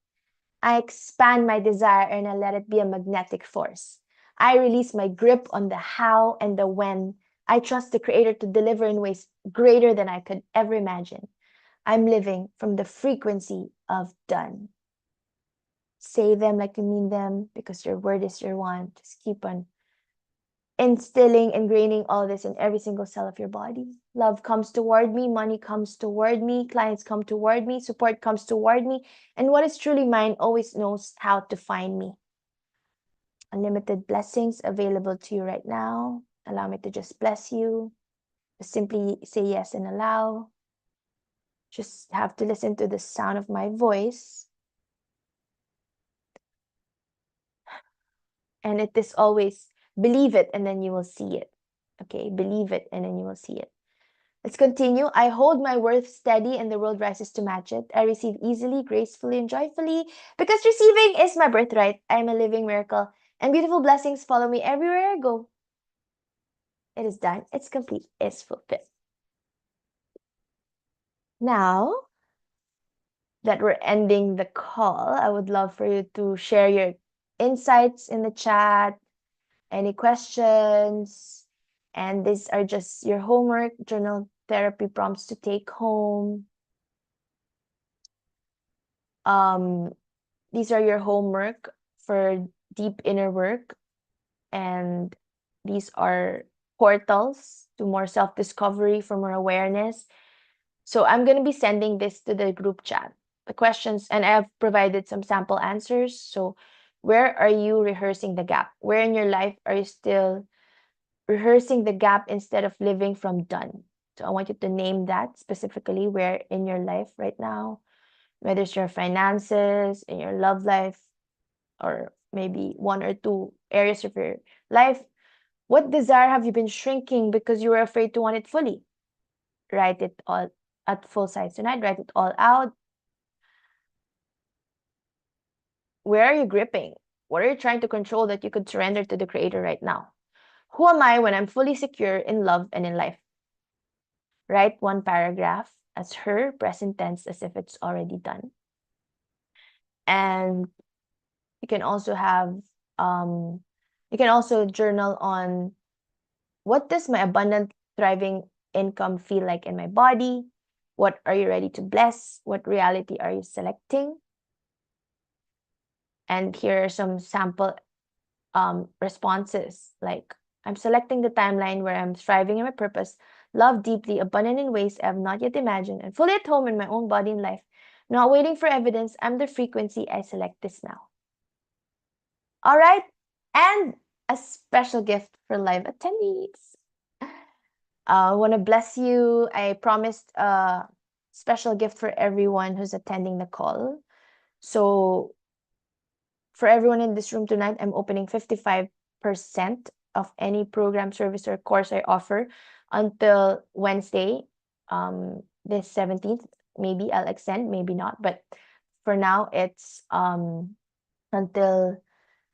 I expand my desire and I let it be a magnetic force. I release my grip on the how and the when. I trust the Creator to deliver in ways greater than I could ever imagine. I'm living from the frequency of done. Say them like you mean them, because your word is your one. Just keep on instilling, ingraining all this in every single cell of your body. Love comes toward me, money comes toward me, clients come toward me, support comes toward me, and what is truly mine always knows how to find me. Unlimited blessings available to you right now. Allow me to just bless you. Just simply say yes and allow. Just have to listen to the sound of my voice. And it is always believe it and then you will see it. Okay, believe it and then you will see it. Let's continue. I hold my worth steady and the world rises to match it. I receive easily, gracefully, and joyfully because receiving is my birthright. I am a living miracle and beautiful blessings follow me everywhere I go. It is done. It's complete. It's fulfilled. Now that we're ending the call, I would love for you to share your insights in the chat, any questions, and these are just your homework, journal therapy prompts to take home. These are your homework for deep inner work, and these are portals to more self-discovery, for more awareness. So I'm going to be sending this to the group chat, the questions, and I have provided some sample answers. So where are you rehearsing the gap? Where in your life are you still rehearsing the gap instead of living from done? So I want you to name that specifically, where in your life right now, whether it's your finances, in your love life, or maybe one or two areas of your life. What desire have you been shrinking because you were afraid to want it fully? Write it all at full size tonight. Write it all out. Where are you gripping? What are you trying to control that you could surrender to the Creator right now? Who am I when I'm fully secure in love and in life? Write one paragraph as her, present tense, as if it's already done. And you can also have, you can also journal on, what does my abundant, thriving income feel like in my body? What are you ready to bless? What reality are you selecting? And here are some sample responses, like, I'm selecting the timeline where I'm thriving in my purpose, love deeply, abundant in ways I have not yet imagined, and fully at home in my own body and life. Not waiting for evidence, I'm the frequency, I select this now. All right, and a special gift for live attendees. I want to bless you. I promised a special gift for everyone who's attending the call. So for everyone in this room tonight, I'm opening 55% of any program, service, or course I offer until Wednesday, this 17th. Maybe I'll extend, maybe not. But for now, it's until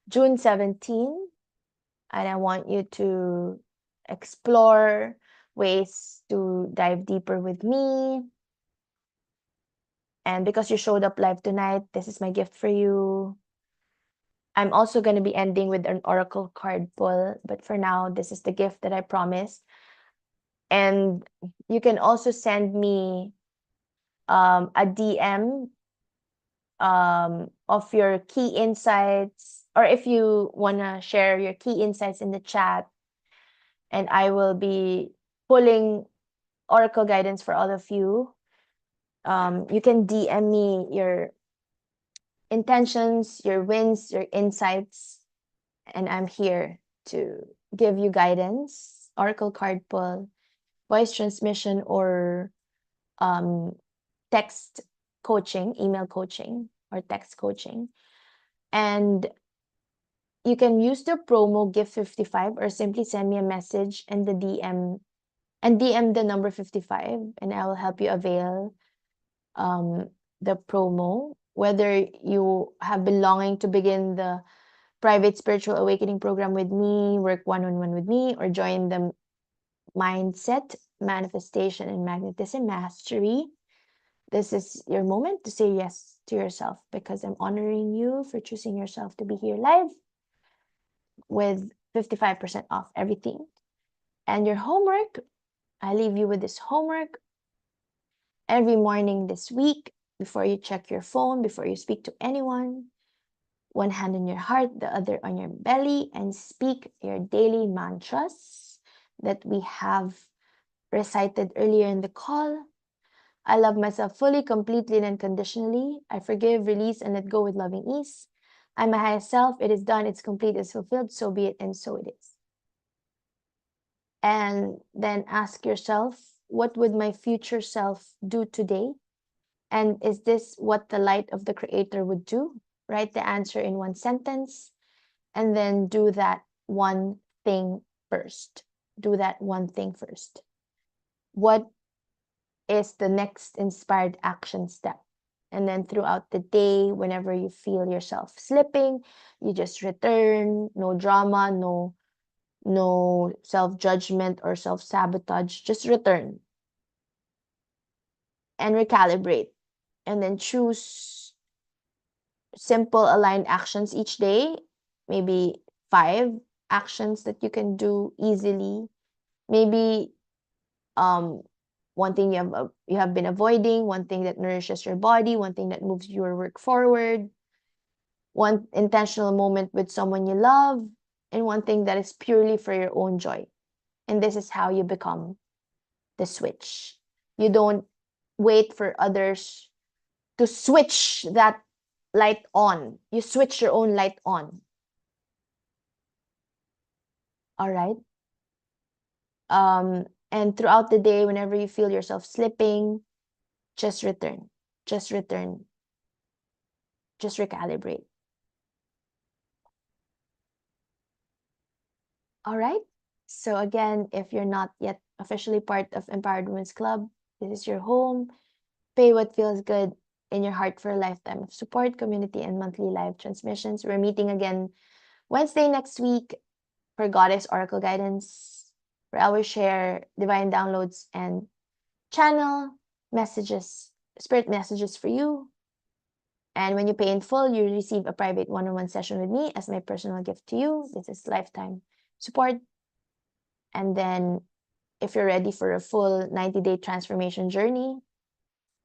June 17. And I want you to explore ways to dive deeper with me. And because you showed up live tonight, this is my gift for you. I'm also going to be ending with an oracle card pull, but for now, this is the gift that I promised. And you can also send me a DM of your key insights, or if you want to share your key insights in the chat, and I will be pulling oracle guidance for all of you. You can DM me your intentions, your wins, your insights, and I'm here to give you guidance, oracle card pull, voice transmission, or text coaching, email coaching, or text coaching. And you can use the promo GIFT55 or simply send me a message in the DM and DM the number 55, and I will help you avail the promo. Whether you have been longing to begin the private spiritual awakening program with me, work one-on-one with me, or join the mindset, manifestation, and magnetism mastery, this is your moment to say yes to yourself, because I'm honoring you for choosing yourself to be here live. with 55% off everything. And your homework, I leave you with this homework. Every morning this week, before you check your phone, before you speak to anyone, one hand on your heart, the other on your belly, and speak your daily mantras that we have recited earlier in the call. I love myself fully, completely, and unconditionally. I forgive, release, and let go with loving ease. I'm my highest self. It is done, it's complete, it's fulfilled. So be it, and so it is. And then ask yourself, what would my future self do today? And is this what the light of the Creator would do? Write the answer in one sentence, and then do that one thing first. Do that one thing first. What is the next inspired action step? And then throughout the day, whenever you feel yourself slipping, you just return. No drama, no self-judgment or self-sabotage. Just return and recalibrate. And then choose simple aligned actions each day. Maybe 5 actions that you can do easily. Maybe one thing you have been avoiding, one thing that nourishes your body, one thing that moves your work forward, one intentional moment with someone you love, and one thing that is purely for your own joy. And this is how you become the switch. You don't wait for others to switch that light on. You switch your own light on. All right. And throughout the day, whenever you feel yourself slipping, just return. Just return. Just recalibrate. All right. So again, if you're not yet officially part of Empowered Women's Club, this is your home. Pay what feels good in your heart for a lifetime of support, community, and monthly live transmissions. We're meeting again Wednesday next week for Goddess Oracle Guidance, where I will share divine downloads and channel messages, spirit messages for you. And when you pay in full, you receive a private one-on-one session with me as my personal gift to you. This is lifetime support. And then if you're ready for a full 90-day transformation journey,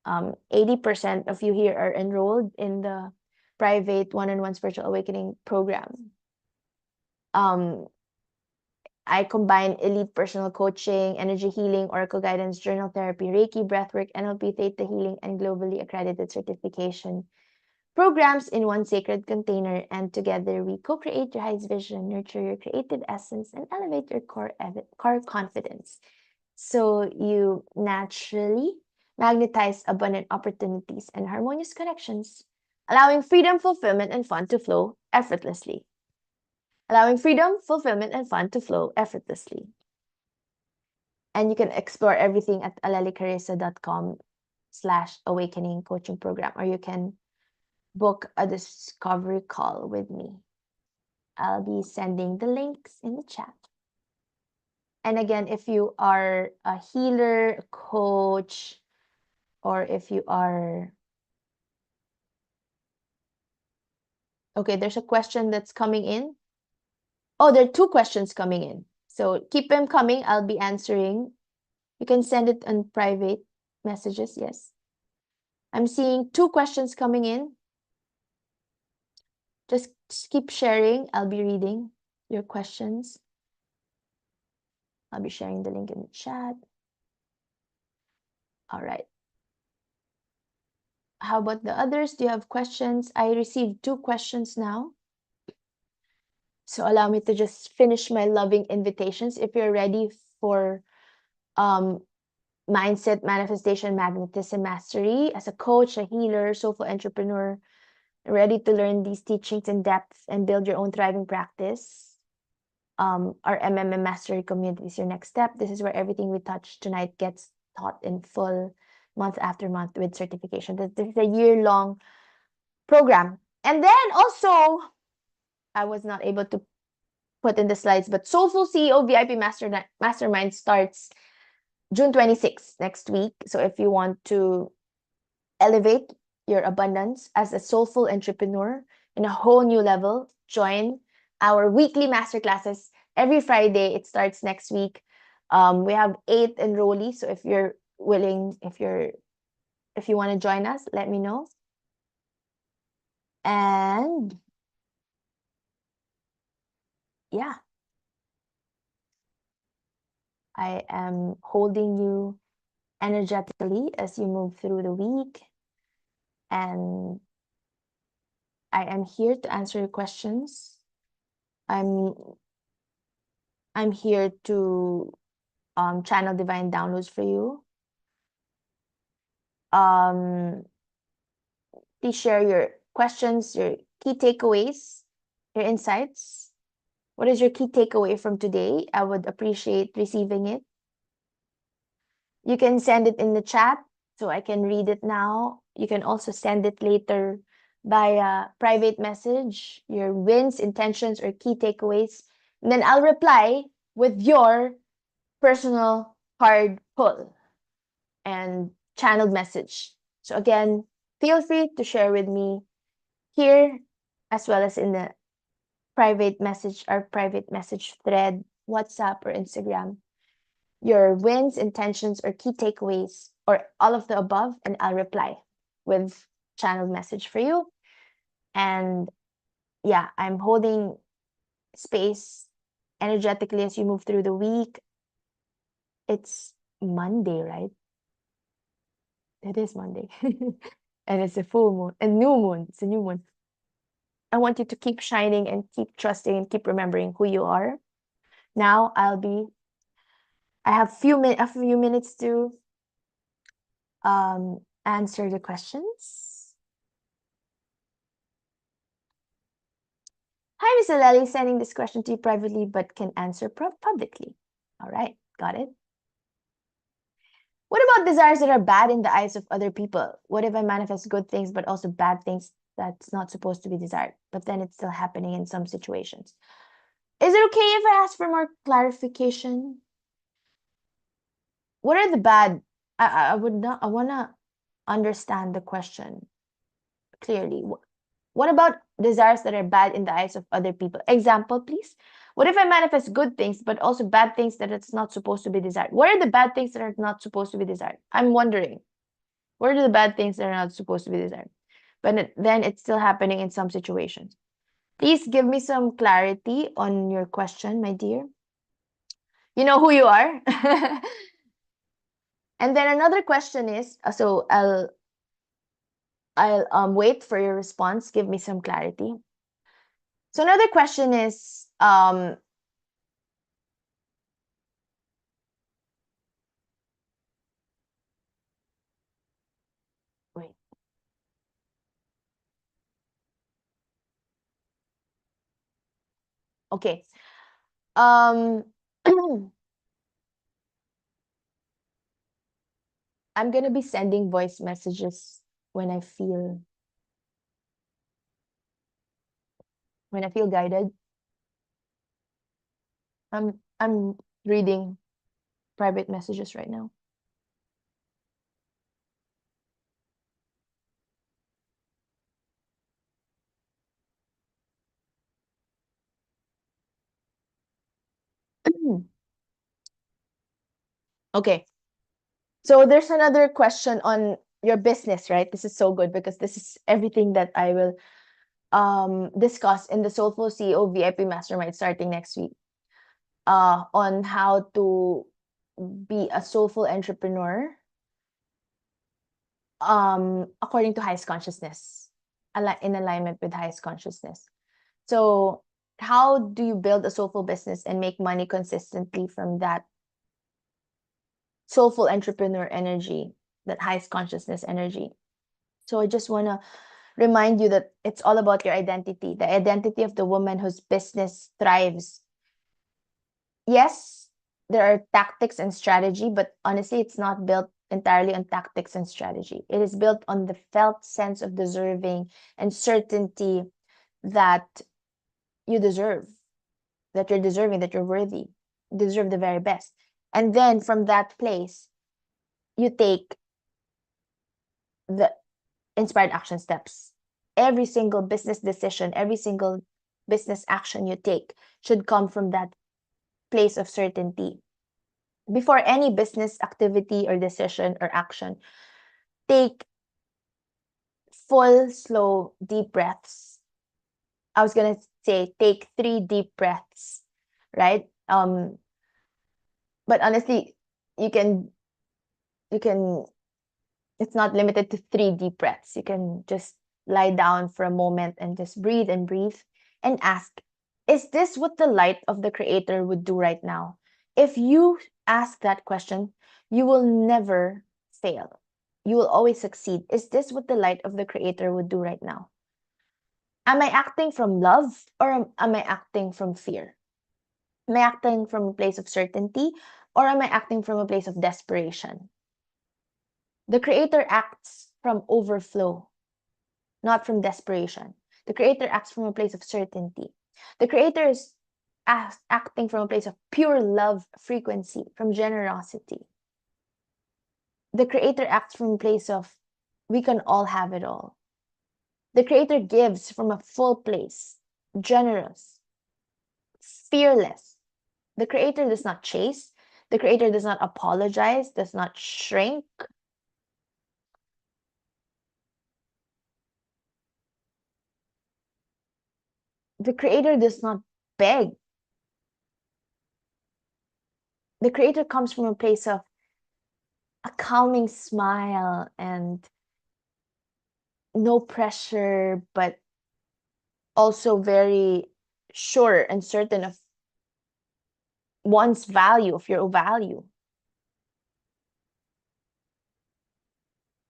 80% of you here are enrolled in the private one-on-one spiritual awakening program. I combine elite personal coaching, energy healing, oracle guidance, journal therapy, Reiki, breathwork, NLP, theta healing, and globally accredited certification programs in one sacred container. And together we co-create your highest vision, nurture your creative essence, and elevate your core confidence. So you naturally magnetize abundant opportunities and harmonious connections, allowing freedom, fulfillment, and fun to flow effortlessly. Allowing freedom, fulfillment, and fun to flow effortlessly. And you can explore everything at alelicarissa.com/awakening coaching program, or you can book a discovery call with me. I'll be sending the links in the chat. And again, if you are a healer, a coach, or if you are... Okay, there's a question that's coming in. Oh, there are 2 questions coming in. So keep them coming. I'll be answering. You can send it on private messages. Yes. I'm seeing 2 questions coming in. Just keep sharing. I'll be reading your questions. I'll be sharing the link in the chat. All right. How about the others? Do you have questions? I received 2 questions now. So allow me to just finish my loving invitations. If you're ready for mindset, manifestation, magnetism, mastery, as a coach, a healer, soulful entrepreneur, ready to learn these teachings in depth and build your own thriving practice, our MMM Mastery community is your next step. This is where everything we touch tonight gets taught in full, month after month, with certification. This is a year-long program. And then also, I was not able to put in the slides, but Soulful CEO VIP Mastermind starts June 26th, next week. So if you want to elevate your abundance as a soulful entrepreneur in a whole new level, join our weekly masterclasses every Friday. It starts next week. We have 8 enrollees, so if you're willing, if you want to join us, let me know. And yeah, I am holding you energetically as you move through the week, and I am here to answer your questions. I'm here to channel divine downloads for you. Please share your questions, your key takeaways, your insights. What is your key takeaway from today? I would appreciate receiving it. You can send it in the chat so I can read it now. You can also send it later via private message, your wins, intentions, or key takeaways. And then I'll reply with your personal card pull and channeled message. So again, feel free to share with me here as well as in the private message or private message thread, WhatsApp or Instagram, your wins, intentions, or key takeaways, or all of the above, and I'll reply with channeled message for you. And yeah, I'm holding space energetically as you move through the week. It's Monday, right? It is Monday. And it's a full moon, a new moon. It's a new moon. I want you to keep shining and keep trusting and keep remembering who you are. Now I have a few minutes to answer the questions. Hi, Miss Lely, sending this question to you privately, but can answer publicly. All right, got it. What about desires that are bad in the eyes of other people? What if I manifest good things, but also bad things that's not supposed to be desired, but then it's still happening in some situations? Is it okay if I ask for more clarification? What are the bad? I would not. I wanna understand the question clearly. What about desires that are bad in the eyes of other people? Example, please. What if I manifest good things, but also bad things that it's not supposed to be desired? What are the bad things that are not supposed to be desired? I'm wondering. What are the bad things that are not supposed to be desired? But then it's still happening in some situations. Please give me some clarity on your question, my dear. You know who you are. And then another question is, so I'll wait for your response. Give me some clarity. So another question is, wait. Okay. Um, I'm gonna be sending voice messages when I feel guided. I'm reading private messages right now. Okay. So there's another question on your business, right? This is so good because this is everything that I will discuss in the Soulful CEO VIP Mastermind starting next week. On how to be a soulful entrepreneur according to highest consciousness, in alignment with highest consciousness. So how do you build a soulful business and make money consistently from that soulful entrepreneur energy, that highest consciousness energy? So I just want to remind you that it's all about your identity, the identity of the woman whose business thrives. Yes, there are tactics and strategy, but honestly, it's not built entirely on tactics and strategy. It is built on the felt sense of deserving and certainty that you deserve, that you're deserving, that you're worthy, you deserve the very best. And then from that place, you take the inspired action steps. Every single business decision, every single business action you take should come from that place of certainty. Before any business activity or decision or action, take full, slow, deep breaths. I was gonna say take 3 deep breaths, right? But honestly, you can it's not limited to 3 deep breaths. You can just lie down for a moment and just breathe and ask, is this what the light of the creator would do right now? If you ask that question, you will never fail. You will always succeed. Is this what the light of the creator would do right now? Am I acting from love or am I acting from fear? Am I acting from a place of certainty or am I acting from a place of desperation? The creator acts from overflow, not from desperation. The creator acts from a place of certainty. The creator is acting from a place of pure love frequency, from generosity. The creator acts from a place of we can all have it all. The creator gives from a full place, generous, fearless. The creator does not chase. The creator does not apologize, does not shrink. The creator does not beg. The creator comes from a place of a calming smile and no pressure, but also very sure and certain of one's value, of your value.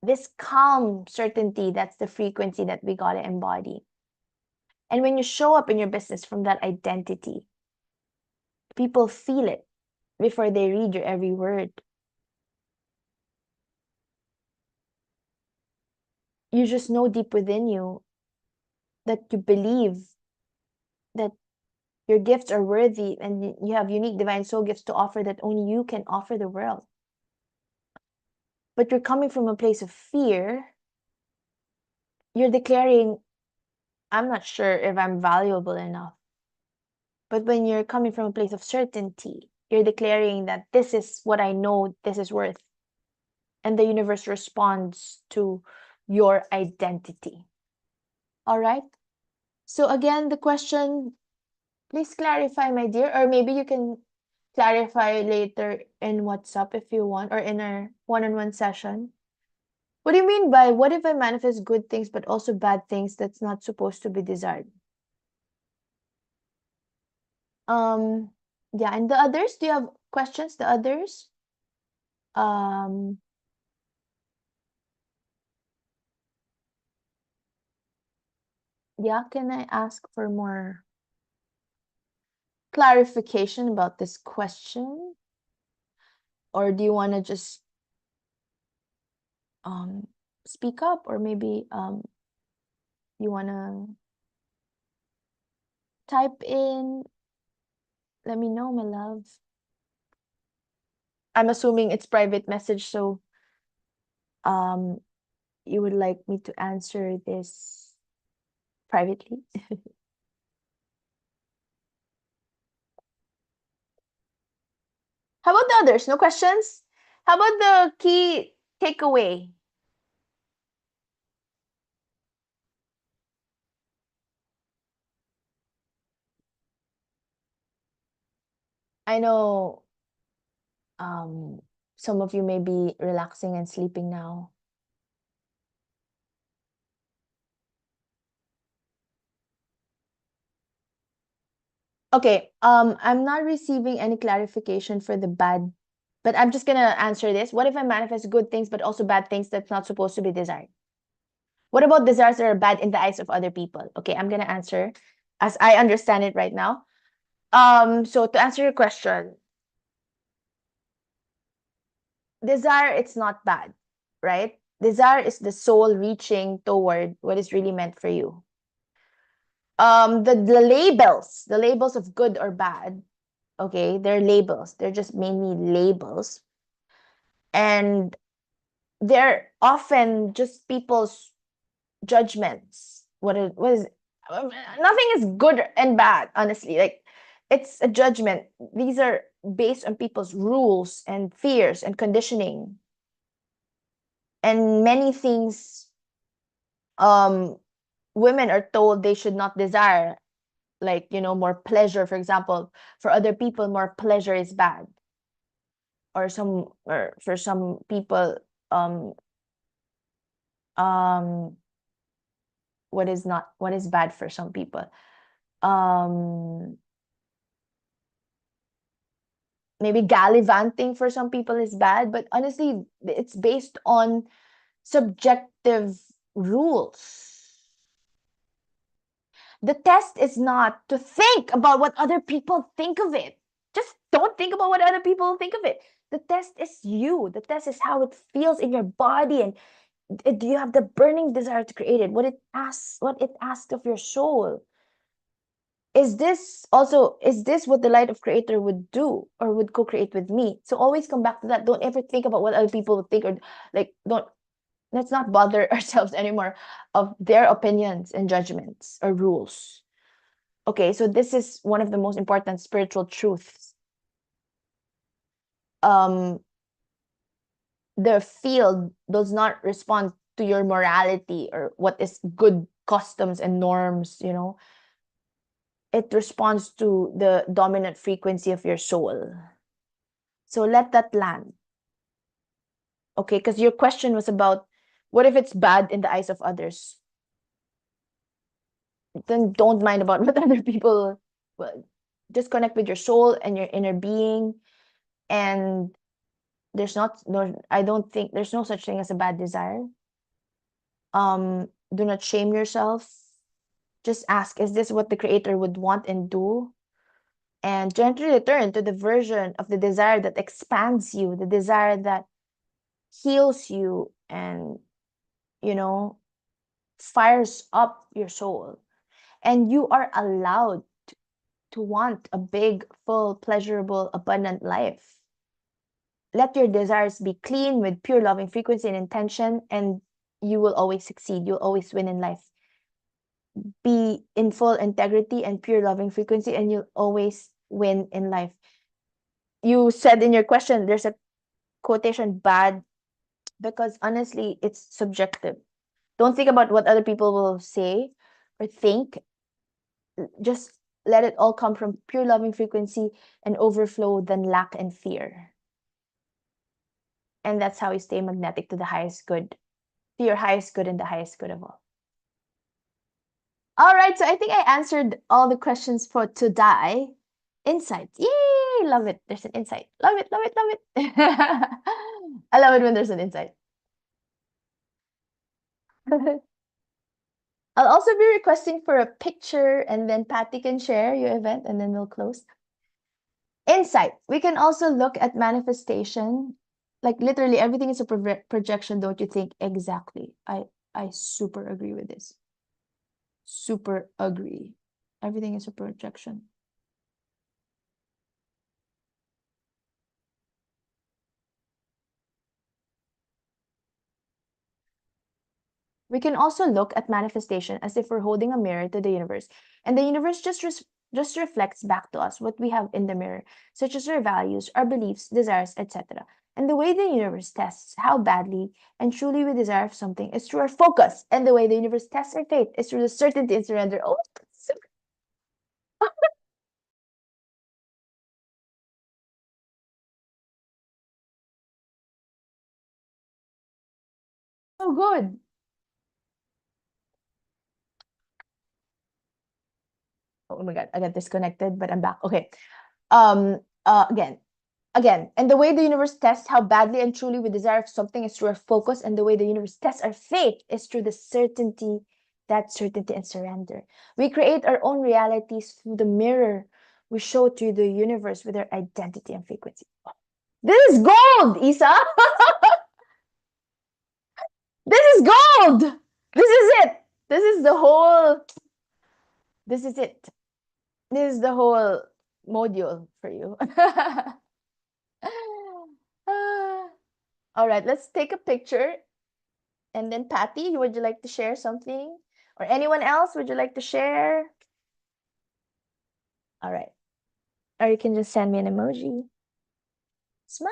This calm certainty, that's the frequency that we gotta embody. And when you show up in your business from that identity, people feel it before they read your every word. You just know deep within you that you believe that your gifts are worthy and you have unique divine soul gifts to offer that only you can offer the world. But you're coming from a place of fear. You're declaring, I'm not sure if I'm valuable enough. But when you're coming from a place of certainty, you're declaring that this is what I know this is worth. And the universe responds to your identity. All right? So again, the question, please clarify, my dear, or maybe you can clarify later in WhatsApp if you want, or in our one-on-one session. What do you mean by what if I manifest good things but also bad things that's not supposed to be desired? Um, yeah, and the others, do you have questions? The others? Um, yeah, can I ask for more clarification about this question? Or do you want to just um speak up, or maybe you want to type in, let me know, my love. I'm assuming it's private message, so um you would like me to answer this privately. How about the others? No questions? How about the key takeaway? I know um some of you may be relaxing and sleeping now. Okay, I'm not receiving any clarification for the bad, but I'm just gonna answer this. What if I manifest good things but also bad things that's not supposed to be desired? What about desires that are bad in the eyes of other people? Okay, I'm gonna answer as I understand it right now. So to answer your question, desire, it's not bad, right? Desire is the soul reaching toward what is really meant for you. The labels of good or bad, okay, they're labels. They're just mainly labels. And they're often just people's judgments. What is Nothing is good and bad, honestly. Like, it's a judgment. These are based on people's rules and fears and conditioning and many things um women are told they should not desire, like, more pleasure, for example. For other people, more pleasure is bad, or for some people, um um what is bad for some people, um maybe gallivanting for some people is bad, but honestly, it's based on subjective rules. The test is not to think about what other people think of it. Just don't think about what other people think of it. The test is you. The test is how it feels in your body, and do you have the burning desire to create it? What it asks of your soul. Is this what the light of creator would do or would co-create with me? So always come back to that. Don't ever think about what other people would think, or like, don't let's not bother ourselves anymore of their opinions and judgments or rules. Okay, so this is one of the most important spiritual truths. Um, the field does not respond to your morality or what is good customs and norms, it responds to the dominant frequency of your soul. So let that land. Okay, because your question was about, what if it's bad in the eyes of others? Then don't mind about what other people. Well, just connect with your soul and your inner being, and there's not no I don't think there's no such thing as a bad desire. Do not shame yourself. Just ask, is this what the creator would want and do? And gently return to the version of the desire that expands you, the desire that heals you, and you know fires up your soul. And you are allowed to want a big, full, pleasurable, abundant life. Let your desires be clean with pure loving frequency and intention, and you will always succeed. You'll always win in life. Be in full integrity and pure loving frequency, and you'll always win in life. You said in your question, there's a quotation bad, because honestly, it's subjective. Don't think about what other people will say or think. Just let it all come from pure loving frequency and overflow than lack and fear. And that's how you stay magnetic to the highest good, to your highest good and the highest good of all. All right, so I think I answered all the questions for today. Insights. Yay! Love it. There's an insight. Love it, love it, love it. I love it when there's an insight. I'll also be requesting for a picture, and then Patty can share your event, and then we'll close. Insight. We can also look at manifestation. Like, literally everything is a projection, don't you think? Exactly. I super agree with this. Super agree. Everything is a projection. We can also look at manifestation as if we're holding a mirror to the universe, and the universe just reflects back to us what we have in the mirror, such as our values, our beliefs, desires, etc. And the way the universe tests how badly and truly we desire something is through our focus, and the way the universe tests our faith is through the certainty and surrender. Oh, so, so good. Oh my god, I got disconnected, but I'm back. Okay. Again, and the way the universe tests how badly and truly we desire something is through our focus, and the way the universe tests our faith is through the certainty, that certainty and surrender. We create our own realities through the mirror we show to the universe with our identity and frequency. This is gold, Isa. This is gold. This is it. This is the whole. This is it. This is the whole module for you. All right, let's take a picture. And then Patty, would you like to share something? Or anyone else, would you like to share? All right. Or you can just send me an emoji. Smile.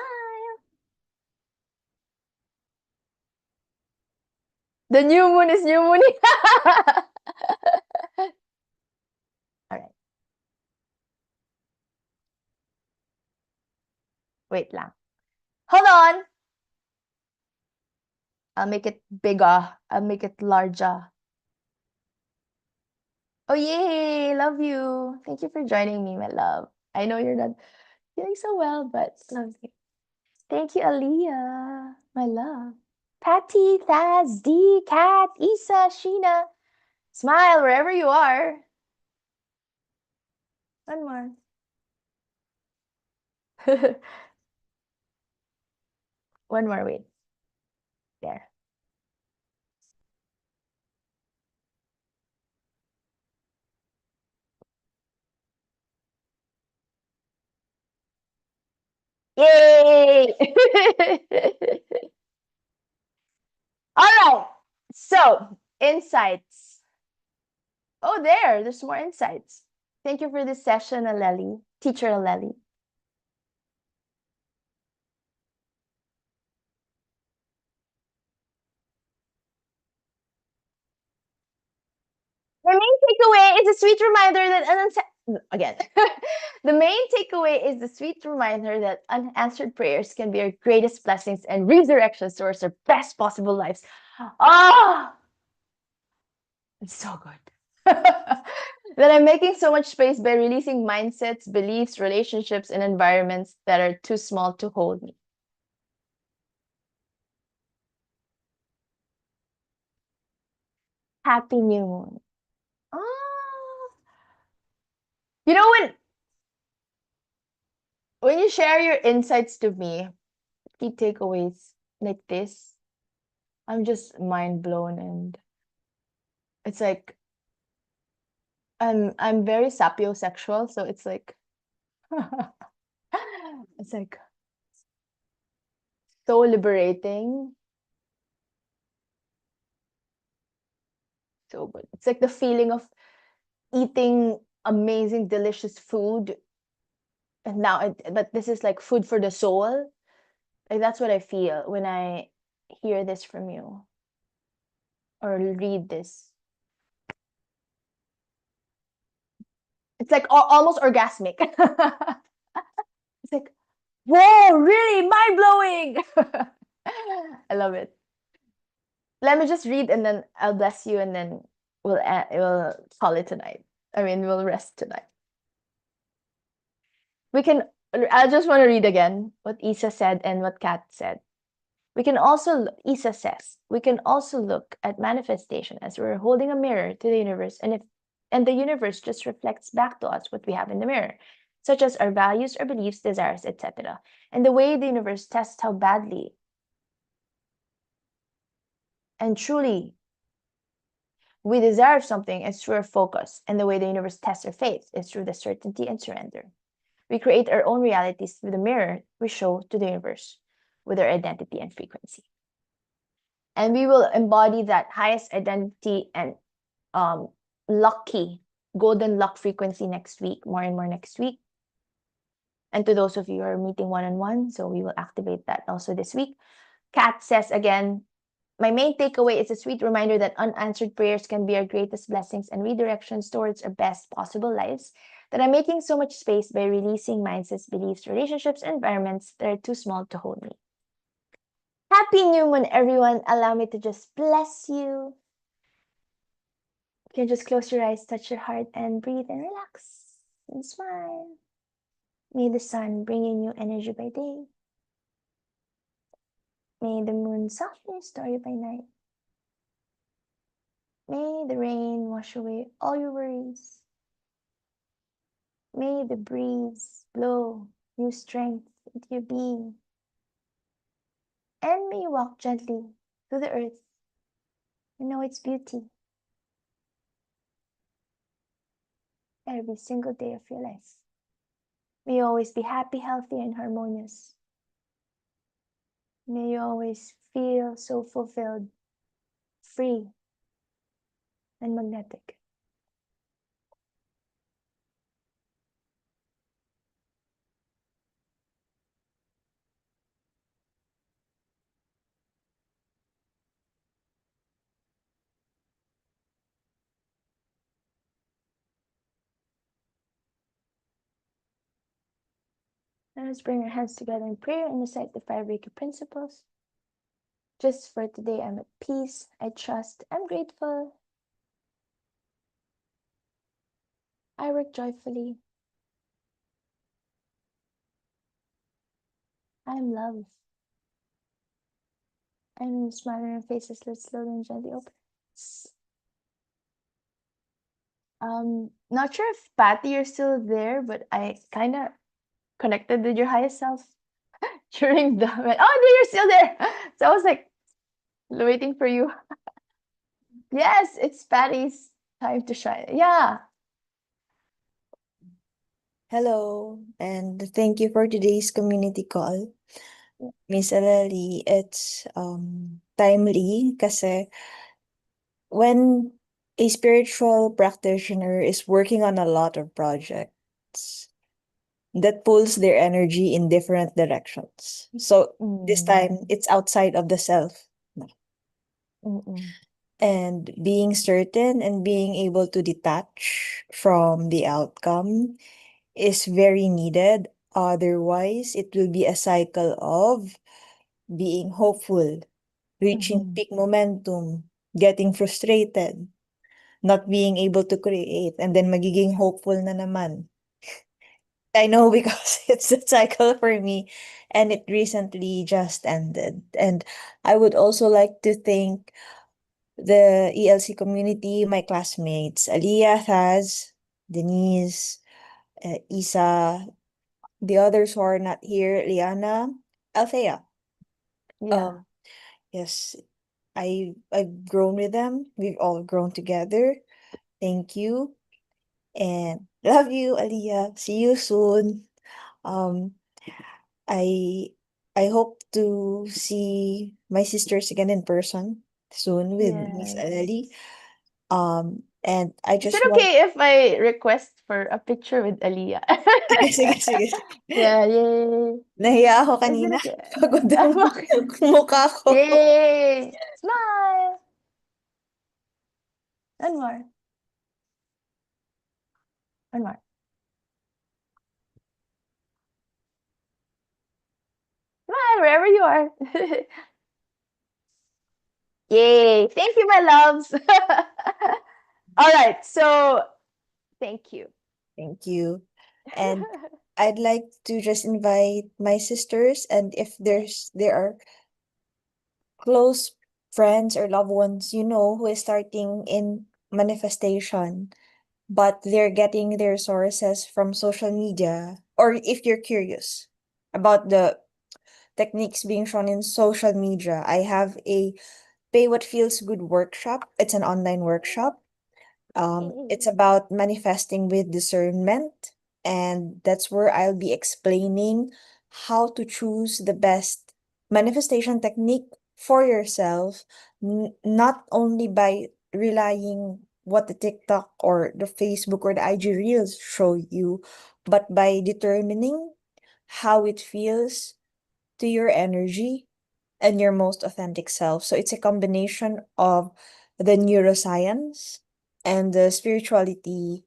The new moon is new moon. All right. Wait lang. Hold on. I'll make it bigger. I'll make it larger. Oh, yay. Love you. Thank you for joining me, my love. I know you're not feeling so well, but love you. Thank you, Aaliyah. My love. Patty, Thaz, D, Kat, Isa, Sheena. Smile wherever you are. One more. One more, wait. There. Yay! All right. So, insights. Oh, there's more insights. Thank you for this session, Aleli. Teacher Aleli. The main takeaway is a sweet reminder that again. The main takeaway is the sweet reminder that unanswered prayers can be our greatest blessings and redirections towards our best possible lives. Ah, it's so good. That I'm making so much space by releasing mindsets, beliefs, relationships, and environments that are too small to hold me. Happy new moon. Ah, you know when you share your insights to me, key takeaways like this, I'm just mind blown, and it's like I'm very sapiosexual, so it's like it's like so liberating. So good. It's like the feeling of eating amazing, delicious food. And but this is like food for the soul. Like that's what I feel when I hear this from you or read this. It's like almost orgasmic. It's like, whoa, really mind blowing. I love it. Let me just read and then I'll bless you and then we'll call it tonight. I mean, we'll rest tonight. We can I just want to read again what Isa said and what Kat said. We can also, Isa says, we can also look at manifestation as we're holding a mirror to the universe, and the universe just reflects back to us what we have in the mirror, such as our values, our beliefs, desires, etc. And the way the universe tests how badly and truly we desire something is through our focus, and the way the universe tests our faith is through the certainty and surrender. We create our own realities through the mirror we show to the universe with our identity and frequency. And we will embody that highest identity and lucky golden luck frequency next week, more and more next week. And to those of you who are meeting one-on-one, so we will activate that also this week. Kat says again, my main takeaway is a sweet reminder that unanswered prayers can be our greatest blessings and redirections towards our best possible lives. That I'm making so much space by releasing mindsets, beliefs, relationships, environments that are too small to hold me. Happy new moon, everyone. Allow me to just bless you. You can just close your eyes, touch your heart, and breathe and relax and smile. May the sun bring you new energy by day. May the moon soften your story by night. May the rain wash away all your worries. May the breeze blow new strength into your being. And may you walk gently through the earth and know its beauty every single day of your life. May you always be happy, healthy, and harmonious. May you always feel so fulfilled, free, and magnetic. Let us bring our hands together in prayer and recite the 5 Reiki principles. Just for today, I'm at peace, I trust, I'm grateful. I work joyfully. I am love. I'm smiling on faces. Let's slowly and gently open. Not sure if Patty, you're still there, but I kind of connected with your highest self during the. Oh, no, you're still there. So I was like waiting for you. Yes, it's Patty's time to shine. Yeah. Hello, and thank you for today's community call. Miss Alali, it's timely kasi when a spiritual practitioner is working on a lot of projects that pulls their energy in different directions. So this time it's outside of the self. Mm-mm. And being certain and being able to detach from the outcome is very needed. Otherwise, it will be a cycle of being hopeful, reaching Mhm. peak momentum, getting frustrated, not being able to create, and then magiging hopeful na naman. I know because it's a cycle for me and it recently just ended. And I would also like to thank the ELC community, my classmates, Aliyah, Thaz, Denise, Isa, the others who are not here, Liana, Althea. Yeah. Um, yes, I've grown with them. We've all grown together. Thank you. And love you, Aliyah. See you soon. Um, I I hope to see my sisters again in person soon with Miss Yes. Ali. And I Is just it want okay if I request for a picture with Aliyah? sige, sige, sige. Yeah, yay. Nahiya ako Is it kanina. okay? Pagod ang Okay. mukha ko. Yay! Smile! One more. One more. Smile wherever you are. Yay! Thank you, my loves. All right, so thank you. Thank you. And I'd like to just invite my sisters, and if there are close friends or loved ones who is starting in manifestation, but they're getting their sources from social media, or if you're curious about the techniques being shown in social media, I have a Pay What Feels Good workshop. It's an online workshop. It's about manifesting with discernment, and that's where I'll be explaining how to choose the best manifestation technique for yourself, not only by relying what the TikTok or the Facebook or the IG Reels show you, but by determining how it feels to your energy and your most authentic self. So it's a combination of the neuroscience and the spirituality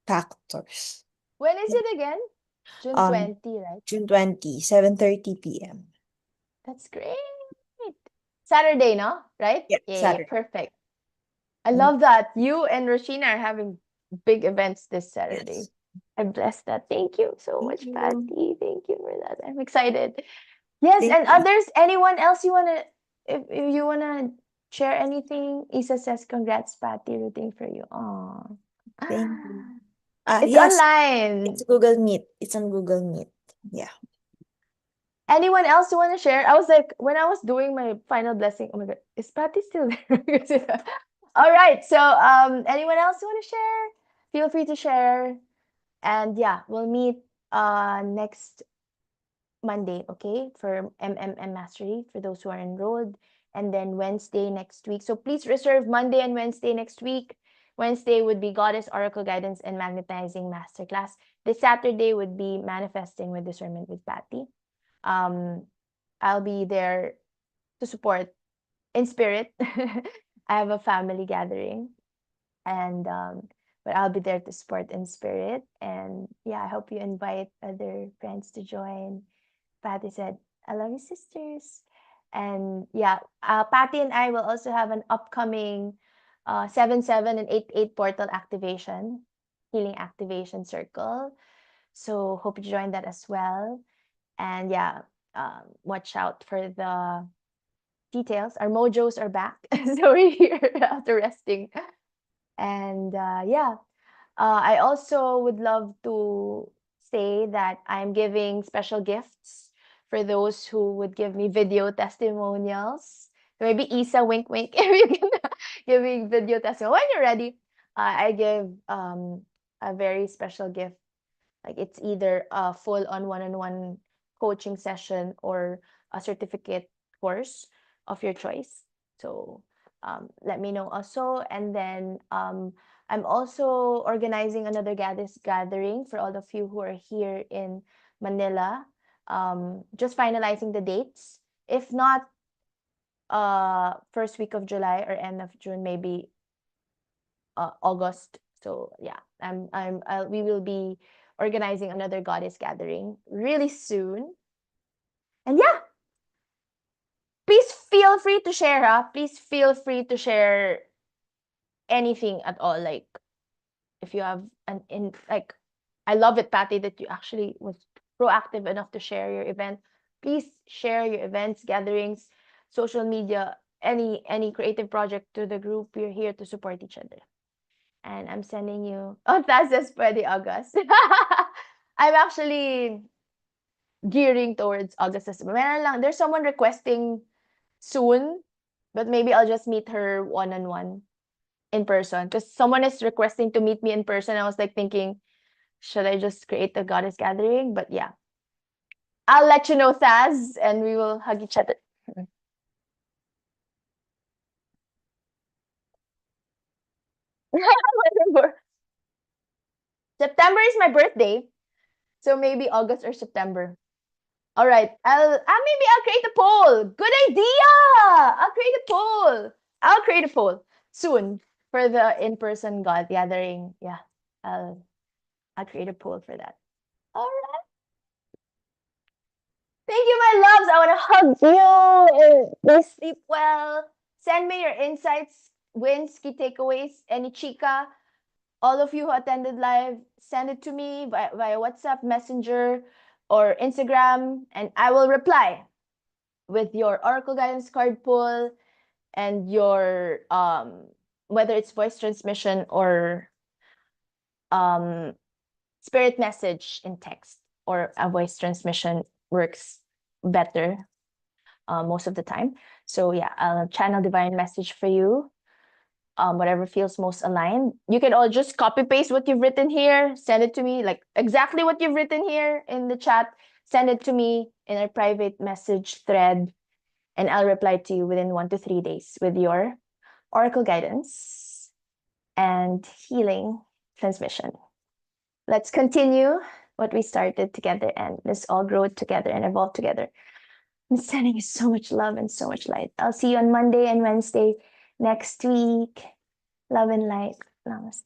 factors. When is it again? June Um, 20, right? June 20, 7:30 p.m. That's great. Saturday, no? Right? Yeah, Yay, Saturday. perfect. I Mm, love that. You and Rosina are having big events this Saturday. yes. I'm blessed that. Thank you so Thank much, you. Patty. Thank you for that. I'm excited. Yes, Thank and you. others, anyone else you wanna if you wanna share anything? Isa says, congrats, Patty, rooting for you. Oh. Thank you. It's Yes, online. it's Google Meet. It's on Google Meet. Yeah. Anyone else you want to share? I was like, when I was doing my final blessing, oh my god, is Patty still there? All right. So, anyone else you want to share? Feel free to share. And yeah, we'll meet next Monday, okay? For MMM Mastery for those who are enrolled. and then Wednesday next week. So please reserve Monday and Wednesday next week. Wednesday would be Goddess Oracle Guidance and Magnetizing Masterclass. This Saturday would be Manifesting with Discernment with Patty. I'll be there to support in spirit. I have a family gathering, and but I'll be there to support in spirit. And yeah, I hope you invite other friends to join. Patty said, "I love you, sisters." And yeah, Patty and I will also have an upcoming 7/7 and 8/8 portal activation, healing activation circle. So hope you join that as well. And yeah, watch out for the details. Our mojos are back. So we're here after resting. And yeah, I also would love to say that I'm giving special gifts for those who would give me video testimonials. So maybe Isa, wink, wink, if you can give me video testimonial. When you're ready, I give a very special gift. Like it's either a full-on one-on-one coaching session or a certificate course of your choice. So let me know also. And then I'm also organizing another gathering for all of you who are here in Manila. Just finalizing the dates. If not first week of July or end of June, maybe August. So yeah, we will be organizing another goddess gathering really soon. And yeah, please feel free to share, please feel free to share anything at all. Like if you have like, I love it, Patty, that you actually was proactive enough to share your event. Please share your events, gatherings, social media, any creative project to the group. We're here to support each other. And I'm sending you. Oh, that's just pwede August. I'm actually gearing towards August. There's someone requesting soon, but maybe I'll just meet her one-on-one in person. Because someone is requesting to meet me in person. I was like thinking, should I just create a goddess gathering? But yeah, I'll let you know, Thaz, and we will hug each other. September is my birthday, so maybe August or September. All right, maybe I'll create a poll. Good idea. I'll create a poll soon for the in-person God gathering. Yeah, I'll create a poll for that. All right. Thank you, my loves. I want to hug you and please sleep well. Send me your insights, wins, key takeaways, any chica. All of you who attended live, send it to me via WhatsApp, Messenger, or Instagram, and I will reply with your Oracle Guidance card pull and your whether it's voice transmission or spirit message in text, or a voice transmission works better most of the time. So yeah, I'll channel divine message for you. Whatever feels most aligned. You can all just copy paste what you've written here, send it to me, like exactly what you've written here in the chat. Send it to me in a private message thread, and I'll reply to you within 1 to 3 days with your Oracle guidance and healing transmission. Let's continue what we started together, and let's all grow together and evolve together. I'm sending you so much love and so much light. I'll see you on Monday and Wednesday next week. Love and light. Namaste.